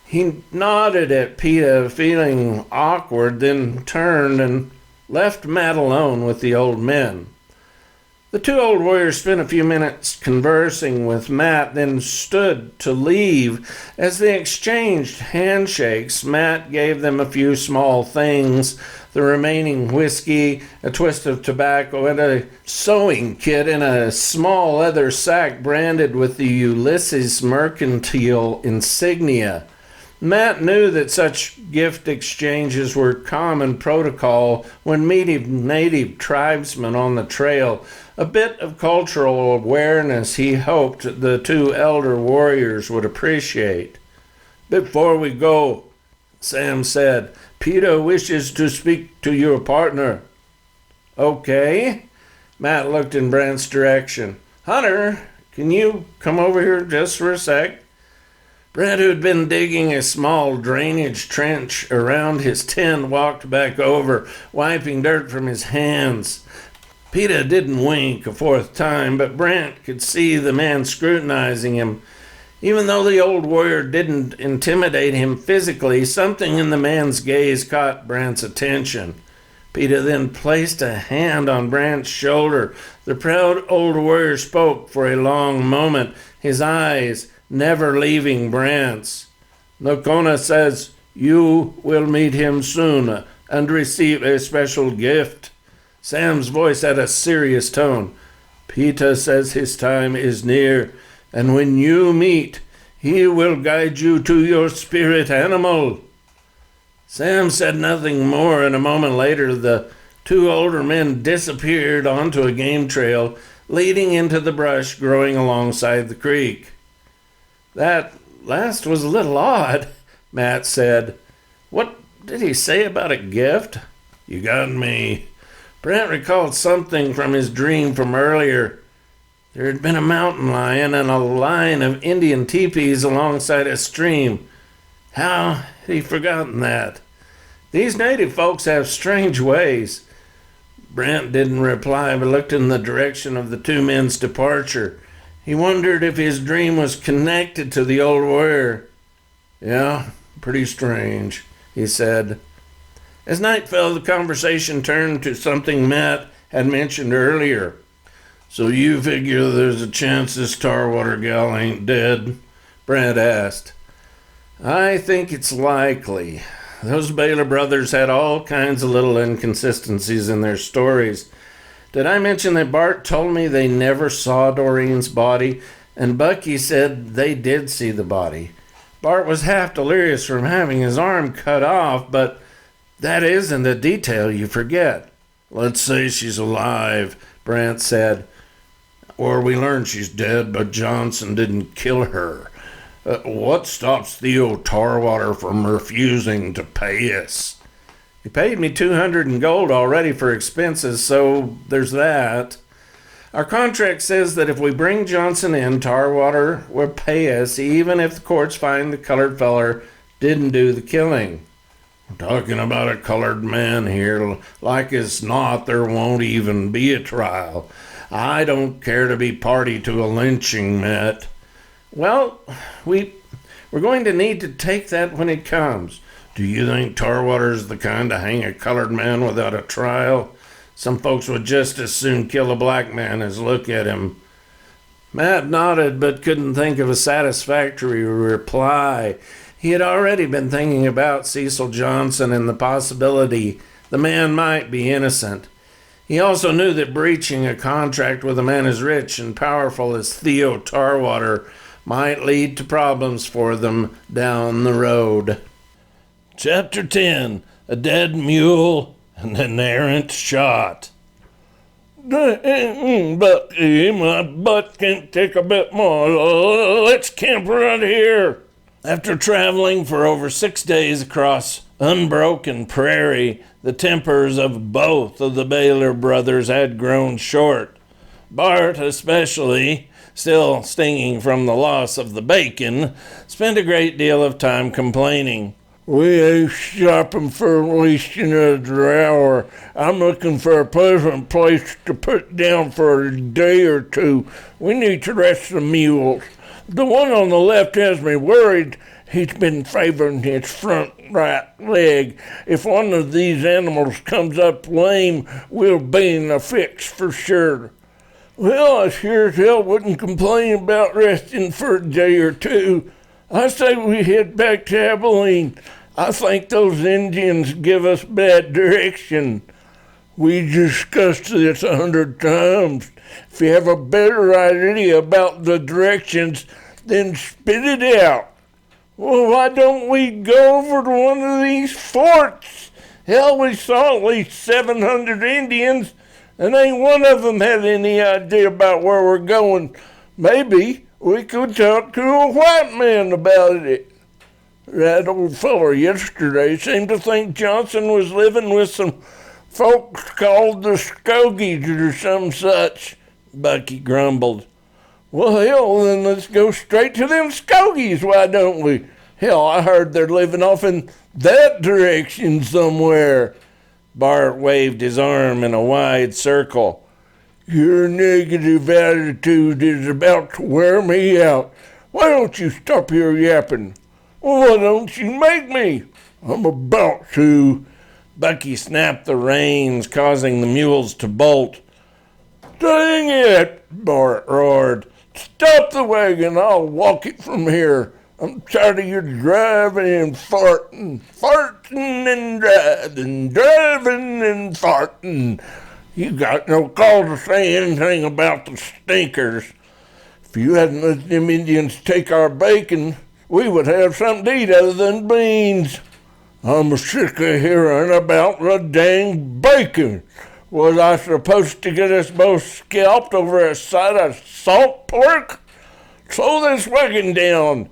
He nodded at PETA, feeling awkward, then turned and left Matt alone with the old men. The two old warriors spent a few minutes conversing with Matt, then stood to leave. As they exchanged handshakes, Matt gave them a few small things, the remaining whiskey, a twist of tobacco, and a sewing kit in a small leather sack branded with the Ulysses Mercantile insignia. Matt knew that such gift exchanges were common protocol when meeting native tribesmen on the trail. A bit of cultural awareness he hoped the two elder warriors would appreciate. Before we go, Sam said, PETA wishes to speak to your partner. Okay. Matt looked in Brent's direction. Hunter, can you come over here just for a sec? Brent, who had been digging a small drainage trench around his tent, walked back over, wiping dirt from his hands. Peter didn't wink a fourth time, but Brant could see the man scrutinizing him. Even though the old warrior didn't intimidate him physically, something in the man's gaze caught Brant's attention. Peter then placed a hand on Brant's shoulder. The proud old warrior spoke for a long moment, his eyes never leaving Brant's. "Nokona says you will meet him soon and receive a special gift." Sam's voice had a serious tone. "Peter says his time is near, and when you meet, he will guide you to your spirit animal." Sam said nothing more, and a moment later the two older men disappeared onto a game trail leading into the brush growing alongside the creek. "That last was a little odd," Matt said. "What did he say about a gift?" "You got me." Brant recalled something from his dream from earlier. There had been a mountain lion and a line of Indian teepees alongside a stream. How had he forgotten that? These native folks have strange ways. Brant didn't reply, but looked in the direction of the two men's departure. He wondered if his dream was connected to the old warrior. "Yeah, pretty strange," he said. As night fell, the conversation turned to something Matt had mentioned earlier. "So you figure there's a chance this Tarwater gal ain't dead?" Brant asked. "I think it's likely. Those Baylor brothers had all kinds of little inconsistencies in their stories. Did I mention that Bart told me they never saw Doreen's body, and Bucky said they did see the body? Bart was half delirious from having his arm cut off, but that isn't a detail you forget." "Let's say she's alive," Brant said. "Or we learn she's dead, but Johnson didn't kill her. What stops Theo Tarwater from refusing to pay us?" "He paid me $200 in gold already for expenses, so there's that. Our contract says that if we bring Johnson in, Tarwater will pay us, even if the courts find the colored feller didn't do the killing." "We're talking about a colored man here. Like as not, there won't even be a trial. I don't care to be party to a lynching, Matt." "Well, we're going to need to take that when it comes." "Do you think Tarwater's the kind to hang a colored man without a trial? Some folks would just as soon kill a black man as look at him." Matt nodded, but couldn't think of a satisfactory reply. He had already been thinking about Cecil Johnson and the possibility the man might be innocent. He also knew that breaching a contract with a man as rich and powerful as Theo Tarwater might lead to problems for them down the road. Chapter 10. A Dead Mule and an Errant Shot. "Bucky, my butt can't take a bit more. Let's camp right here." After traveling for over 6 days across unbroken prairie, the tempers of both of the Baylor brothers had grown short. Bart, especially, still stinging from the loss of the bacon, spent a great deal of time complaining. "We ain't shopping for wasting another hour. I'm looking for a pleasant place to put down for a day or two. We need to rest the mules. The one on the left has me worried. He's been favoring his front right leg. If one of these animals comes up lame, we'll be in a fix for sure." "Well, I sure as hell wouldn't complain about resting for a day or two. I say we head back to Abilene. I think those Indians give us bad direction." "We discussed this 100 times. If you have a better idea about the directions, then spit it out." "Well, why don't we go over to one of these forts? Hell, we saw at least 700 Indians, and ain't one of them had any idea about where we're going. Maybe we could talk to a white man about it. That old feller yesterday seemed to think Johnson was living with some folks called the Skogies or some such," Bucky grumbled. "Well, hell, then let's go straight to them Skogies, why don't we? Hell, I heard they're living off in that direction somewhere." Bart waved his arm in a wide circle. Your negative attitude is about to wear me out. Why don't you stop your yapping? Why don't you make me? I'm about to. Bucky snapped the reins, causing the mules to bolt. Dang it, Bart roared. Stop the wagon, I'll walk it from here. I'm tired of your driving and farting and driving and farting. You got no call to say anything about the stinkers. If you hadn't let them Indians take our bacon, we would have something to eat other than beans. I'm sick of hearing about the dang bacon. Was I supposed to get us both scalped over a side of salt pork? Slow this wagon down.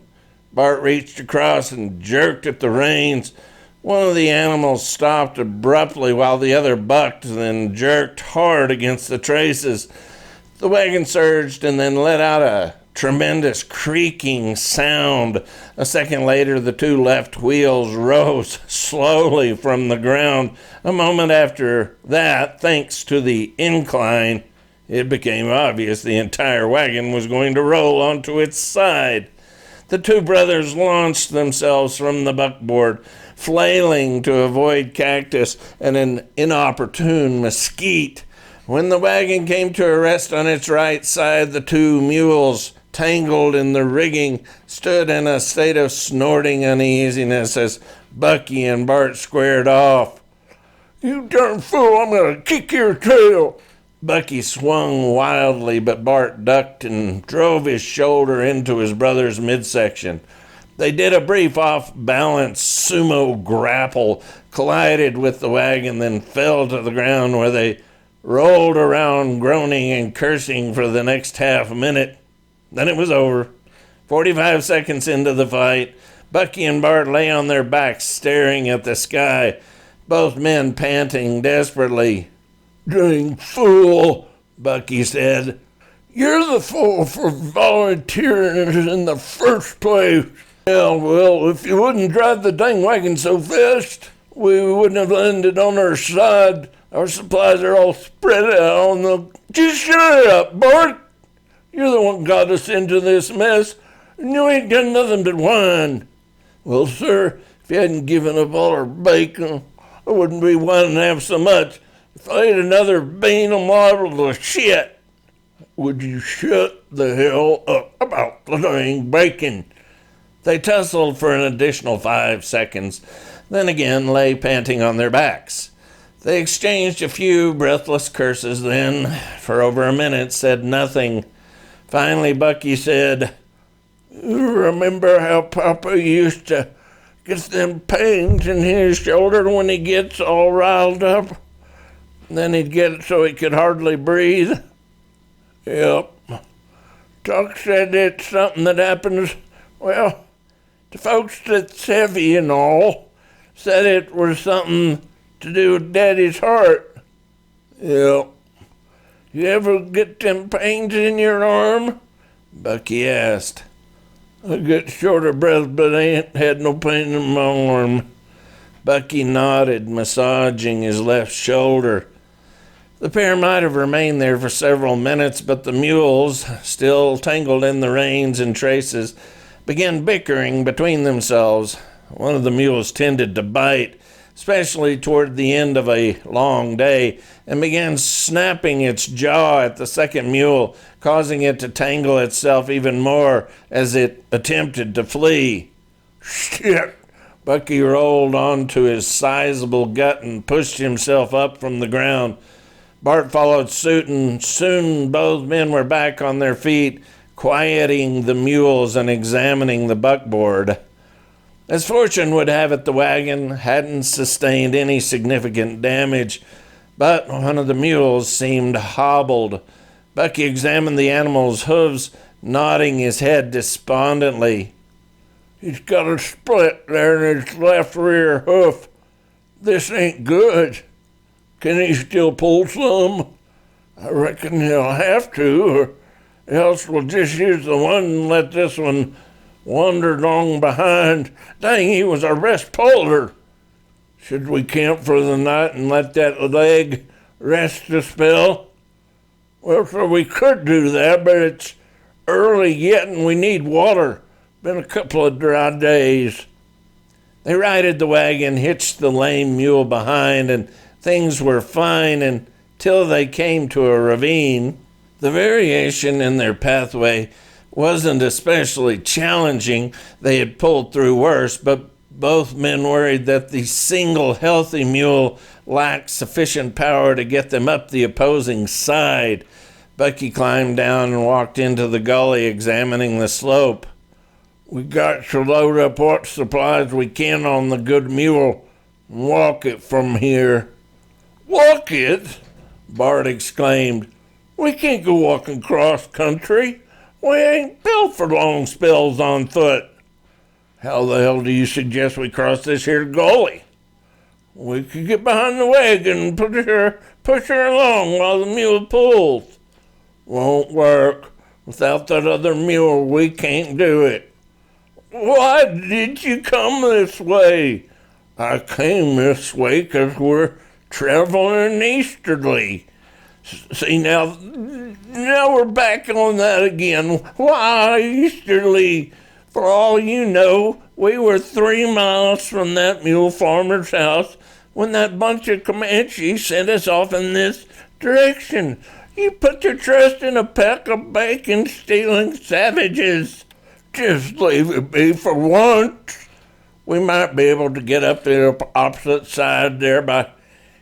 Bart reached across and jerked at the reins. One of the animals stopped abruptly while the other bucked, then jerked hard against the traces. The wagon surged and then let out a tremendous creaking sound. A second later, the two left wheels rose slowly from the ground. A moment after that, thanks to the incline, it became obvious the entire wagon was going to roll onto its side. The two brothers launched themselves from the buckboard, flailing to avoid cactus and an inopportune mesquite. When the wagon came to a rest on its right side, the two mules, tangled in the rigging, stood in a state of snorting uneasiness as Bucky and Bart squared off. You darn fool, I'm going to kick your tail. Bucky swung wildly, but Bart ducked and drove his shoulder into his brother's midsection. They did a brief off-balance sumo grapple, collided with the wagon, then fell to the ground where they rolled around groaning and cursing for the next half minute. Then it was over. 45 seconds into the fight, Bucky and Bart lay on their backs staring at the sky, both men panting desperately. Dang fool, Bucky said. You're the fool for volunteering in the first place. Yeah, well, if you wouldn't drive the dang wagon so fast, we wouldn't have landed on our side. Our supplies are all spread out on the... Just shut up, Bart. You're the one got us into this mess, and you ain't done nothing but whine. Well, sir, if you hadn't given up all our bacon, I wouldn't be whining half so much. If I ate another bean, I'm liable to shit. Would you shut the hell up about the dang bacon? They tussled for an additional 5 seconds, then again lay panting on their backs. They exchanged a few breathless curses, then, for over a minute, said nothing. Finally, Bucky said, You remember how Papa used to get them pains in his shoulder when he gets all riled up? Then he'd get it so he could hardly breathe? Yep. Doc said it's something that happens, well, to folks that's heavy and all. Said it was something to do with Daddy's heart. Yep. You ever get them pains in your arm? Bucky asked. I get short of breath, but I ain't had no pain in my arm. Bucky nodded, massaging his left shoulder. The pair might have remained there for several minutes, but the mules, still tangled in the reins and traces, began bickering between themselves. One of the mules tended to bite, especially toward the end of a long day, and began snapping its jaw at the second mule, causing it to tangle itself even more as it attempted to flee. Shit! Bucky rolled onto his sizable gut and pushed himself up from the ground. Bart followed suit, and soon both men were back on their feet, quieting the mules and examining the buckboard. As fortune would have it, the wagon hadn't sustained any significant damage, but one of the mules seemed hobbled. Bucky examined the animal's hooves, nodding his head despondently. He's got a split there in his left rear hoof. This ain't good. Can he still pull some? I reckon he'll have to, or else we'll just use the one and let this one wander along behind. Dang, he was our best puller. Should we camp for the night and let that leg rest a spell? Well, so we could do that, but it's early yet and we need water. Been a couple of dry days. They righted the wagon, hitched the lame mule behind, and things were fine until they came to a ravine. The variation in their pathway wasn't especially challenging. They had pulled through worse, but both men worried that the single healthy mule lacked sufficient power to get them up the opposing side. Bucky climbed down and walked into the gully, examining the slope. We got to load up what supplies we can on the good mule and walk it from here. Walk it? Bart exclaimed. We can't go walking cross country. We ain't built for long spells on foot. How the hell do you suggest we cross this here gully? We could get behind the wagon and push her along while the mule pulls. Won't work. Without that other mule, we can't do it. Why did you come this way? I came this way 'cause we're traveling easterly. See, now we're back on that again. Why easterly? For all you know, we were 3 miles from that mule farmer's house when that bunch of Comanches sent us off in this direction. You put your trust in a pack of bacon-stealing savages. Just leave it be for once. We might be able to get up the opposite side there by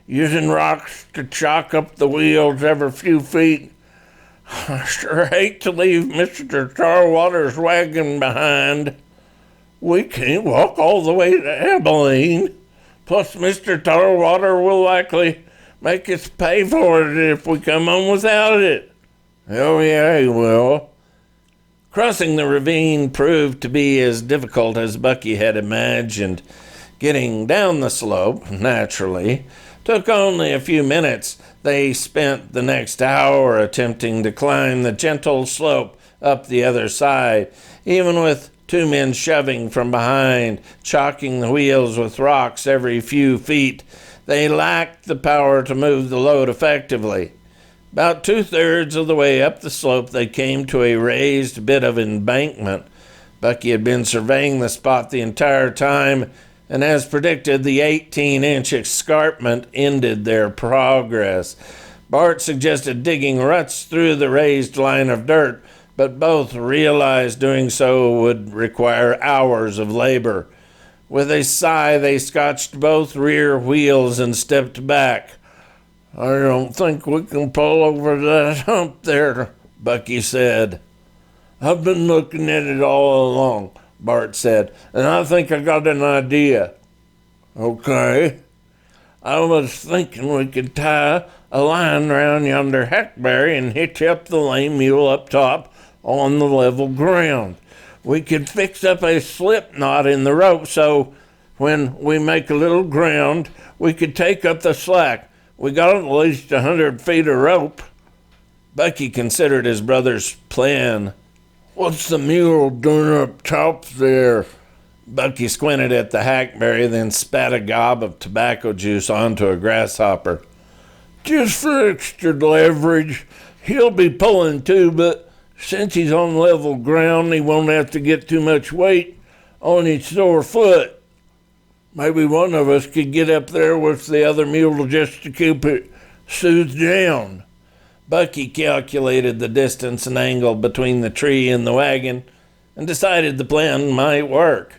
using rocks to chalk up the wheels every few feet. I sure hate to leave Mr. Tarwater's wagon behind. We can't walk all the way to Abilene. Plus, Mr. Tarwater will likely make us pay for it if we come on without it. Oh, yeah, he will. Crossing the ravine proved to be as difficult as Bucky had imagined. Getting down the slope, naturally, took only a few minutes. They spent the next hour attempting to climb the gentle slope up the other side, even with 2 men shoving from behind, chalking the wheels with rocks every few feet. They lacked the power to move the load effectively. About 2/3 of the way up the slope, they came to a raised bit of embankment. Bucky had been surveying the spot the entire time, and as predicted, the 18-inch escarpment ended their progress. Bart suggested digging ruts through the raised line of dirt, but both realized doing so would require hours of labor. With a sigh, they scotched both rear wheels and stepped back. I don't think we can pull over that hump there, Bucky said. I've been looking at it all along, Bart said, and I think I got an idea. Okay. I was thinking we could tie a line round yonder hackberry and hitch up the lame mule up top on the level ground. We could fix up a slip knot in the rope so when we make a little ground, we could take up the slack. We got at least 100 feet of rope. Bucky considered his brother's plan. What's the mule doing up top there? Bucky squinted at the hackberry, then spat a gob of tobacco juice onto a grasshopper. Just for extra leverage. He'll be pulling too, but since he's on level ground, he won't have to get too much weight on his sore foot. Maybe one of us could get up there with the other mule just to keep it soothed down. Bucky calculated the distance and angle between the tree and the wagon and decided the plan might work.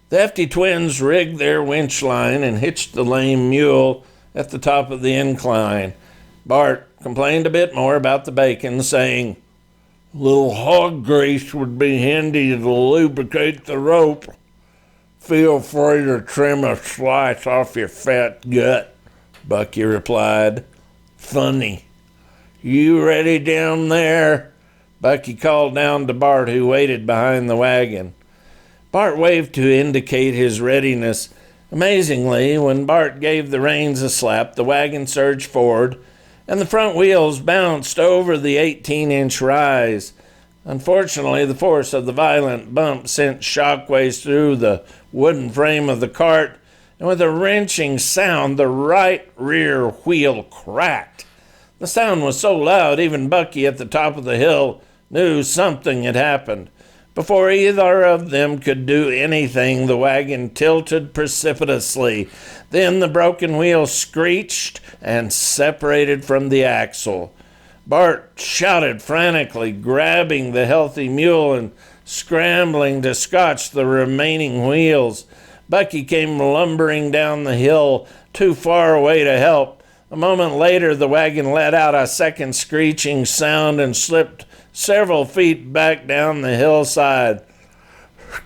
The hefty twins rigged their winch line and hitched the lame mule at the top of the incline. Bart complained a bit more about the bacon, saying, "A little hog grease would be handy to lubricate the rope. Feel free to trim a slice off your fat gut," Bucky replied. "Funny. You ready down there?" Bucky called down to Bart, who waited behind the wagon. Bart waved to indicate his readiness. Amazingly, when Bart gave the reins a slap, the wagon surged forward, and the front wheels bounced over the 18-inch rise. Unfortunately, the force of the violent bump sent shockwaves through the wooden frame of the cart, and with a wrenching sound, the right rear wheel cracked. The sound was so loud, even Bucky at the top of the hill knew something had happened. Before either of them could do anything, the wagon tilted precipitously. Then the broken wheel screeched and separated from the axle. Bart shouted frantically, grabbing the healthy mule and scrambling to scotch the remaining wheels. Bucky came lumbering down the hill, too far away to help. A moment later, the wagon let out a second screeching sound and slipped several feet back down the hillside.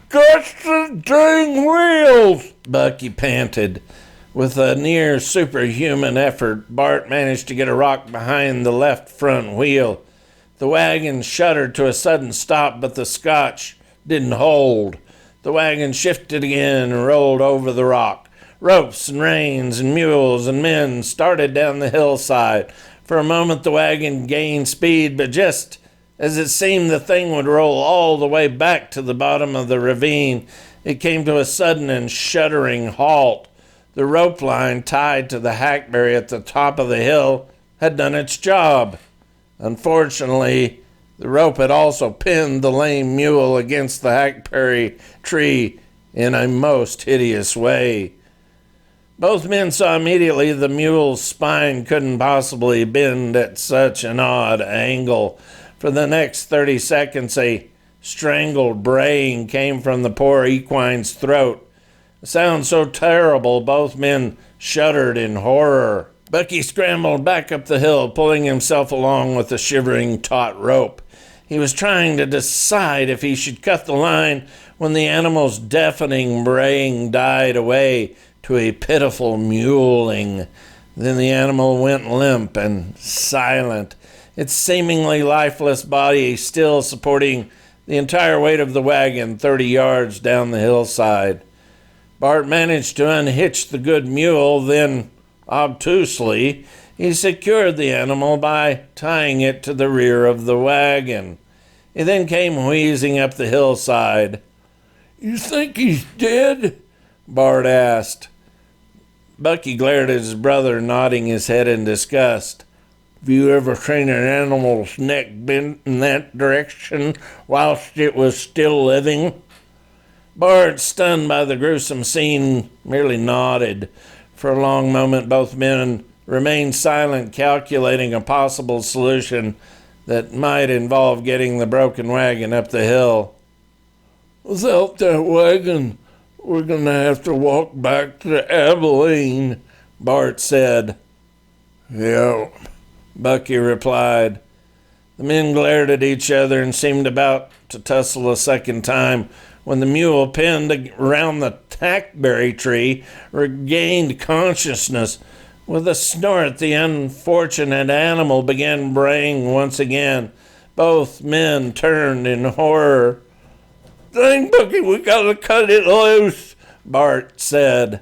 "Scotch the dang wheels!" Bucky panted. With a near superhuman effort, Bart managed to get a rock behind the left front wheel. The wagon shuddered to a sudden stop, but the scotch didn't hold. The wagon shifted again and rolled over the rock. Ropes and reins and mules and men started down the hillside. For a moment the wagon gained speed, but just as it seemed the thing would roll all the way back to the bottom of the ravine, it came to a sudden and shuddering halt. The rope line tied to the hackberry at the top of the hill had done its job. Unfortunately, the rope had also pinned the lame mule against the hackberry tree in a most hideous way. Both men saw immediately the mule's spine couldn't possibly bend at such an odd angle. For the next 30 seconds, a strangled braying came from the poor equine's throat. A sound so terrible, both men shuddered in horror. Bucky scrambled back up the hill, pulling himself along with the shivering taut rope. He was trying to decide if he should cut the line when the animal's deafening braying died away to a pitiful mewling. Then the animal went limp and silent, its seemingly lifeless body still supporting the entire weight of the wagon 30 yards down the hillside. Bart managed to unhitch the good mule, then, obtusely, he secured the animal by tying it to the rear of the wagon. He then came wheezing up the hillside. "You think he's dead?" Bart asked. Bucky glared at his brother, nodding his head in disgust. "Have you ever seen an animal's neck bend in that direction whilst it was still living?" Bart, stunned by the gruesome scene, merely nodded. For a long moment, both men remained silent, calculating a possible solution that might involve getting the broken wagon up the hill. "Without that wagon, we're going to have to walk back to Abilene," Bart said. "Yeah," Bucky replied. The men glared at each other and seemed about to tussle a second time when the mule, pinned around the hackberry tree, regained consciousness. With a snort, the unfortunate animal began braying once again. Both men turned in horror. "Dang, Bucky, we gotta cut it loose," Bart said.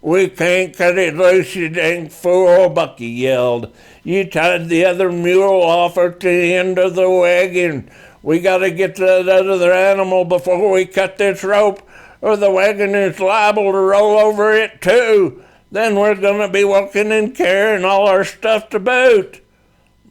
"We can't cut it loose, you dang fool," Bucky yelled. "You tied the other mule off at the end of the wagon. We gotta get that other animal before we cut this rope, or the wagon is liable to roll over it too. Then we're gonna be walking and carrying all our stuff to boot."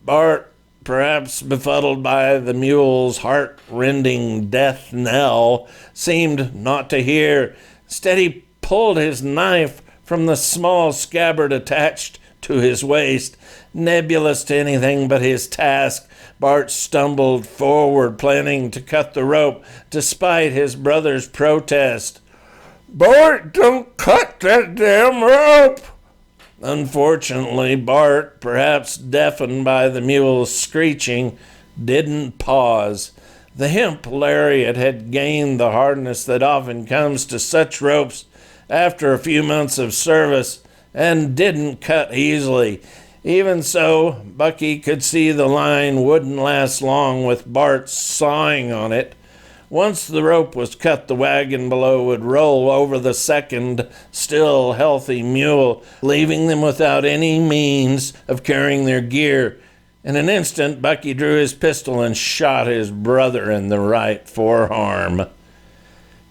Bart, perhaps befuddled by the mule's heart-rending death knell, seemed not to hear. Instead, he pulled his knife from the small scabbard attached to his waist. Nebulous to anything but his task, Bart stumbled forward, planning to cut the rope, despite his brother's protest. "Bart, don't cut that damn rope!" Unfortunately, Bart, perhaps deafened by the mule's screeching, didn't pause. The hemp lariat had gained the hardness that often comes to such ropes after a few months of service, and didn't cut easily. Even so, Bucky could see the line wouldn't last long with Bart sawing on it. Once the rope was cut, the wagon below would roll over the second, still healthy mule, leaving them without any means of carrying their gear. In an instant, Bucky drew his pistol and shot his brother in the right forearm.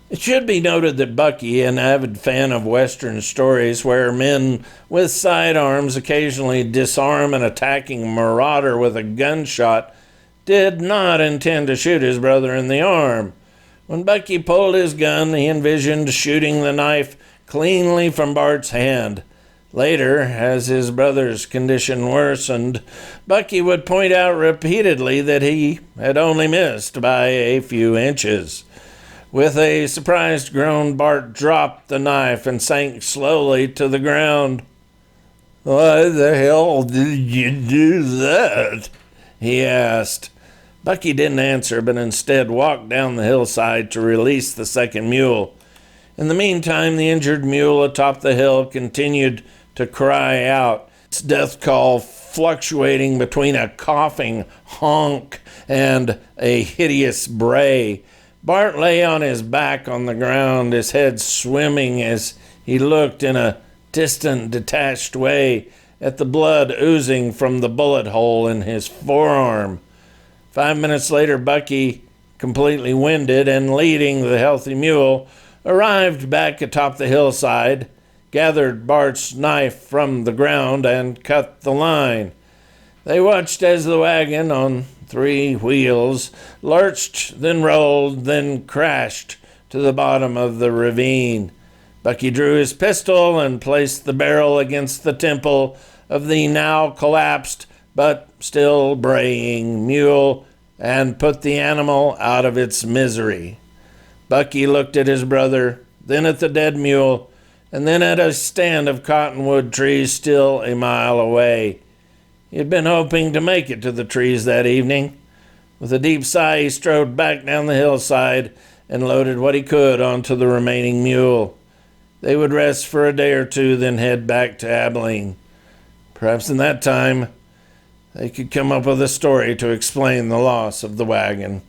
It should be noted that Bucky, an avid fan of Western stories where men with sidearms occasionally disarm an attacking marauder with a gunshot, did not intend to shoot his brother in the arm. When Bucky pulled his gun, he envisioned shooting the knife cleanly from Bart's hand. Later, as his brother's condition worsened, Bucky would point out repeatedly that he had only missed by a few inches. With a surprised groan, Bart dropped the knife and sank slowly to the ground. "Why the hell did you do that?" he asked. Bucky didn't answer, but instead walked down the hillside to release the second mule. In the meantime, the injured mule atop the hill continued to cry out, its death call fluctuating between a coughing honk and a hideous bray. Bart lay on his back on the ground, his head swimming as he looked in a distant, detached way at the blood oozing from the bullet hole in his forearm. 5 minutes later, Bucky, completely winded and leading the healthy mule, arrived back atop the hillside, gathered Bart's knife from the ground, and cut the line. They watched as the wagon on 3 wheels lurched, then rolled, then crashed to the bottom of the ravine. Bucky drew his pistol and placed the barrel against the temple of the now collapsed but still braying mule and put the animal out of its misery. Bucky looked at his brother, then at the dead mule, and then at a stand of cottonwood trees still a mile away. He had been hoping to make it to the trees that evening. With a deep sigh, he strode back down the hillside and loaded what he could onto the remaining mule. They would rest for a day or two, then head back to Abilene. Perhaps in that time, they could come up with a story to explain the loss of the wagon.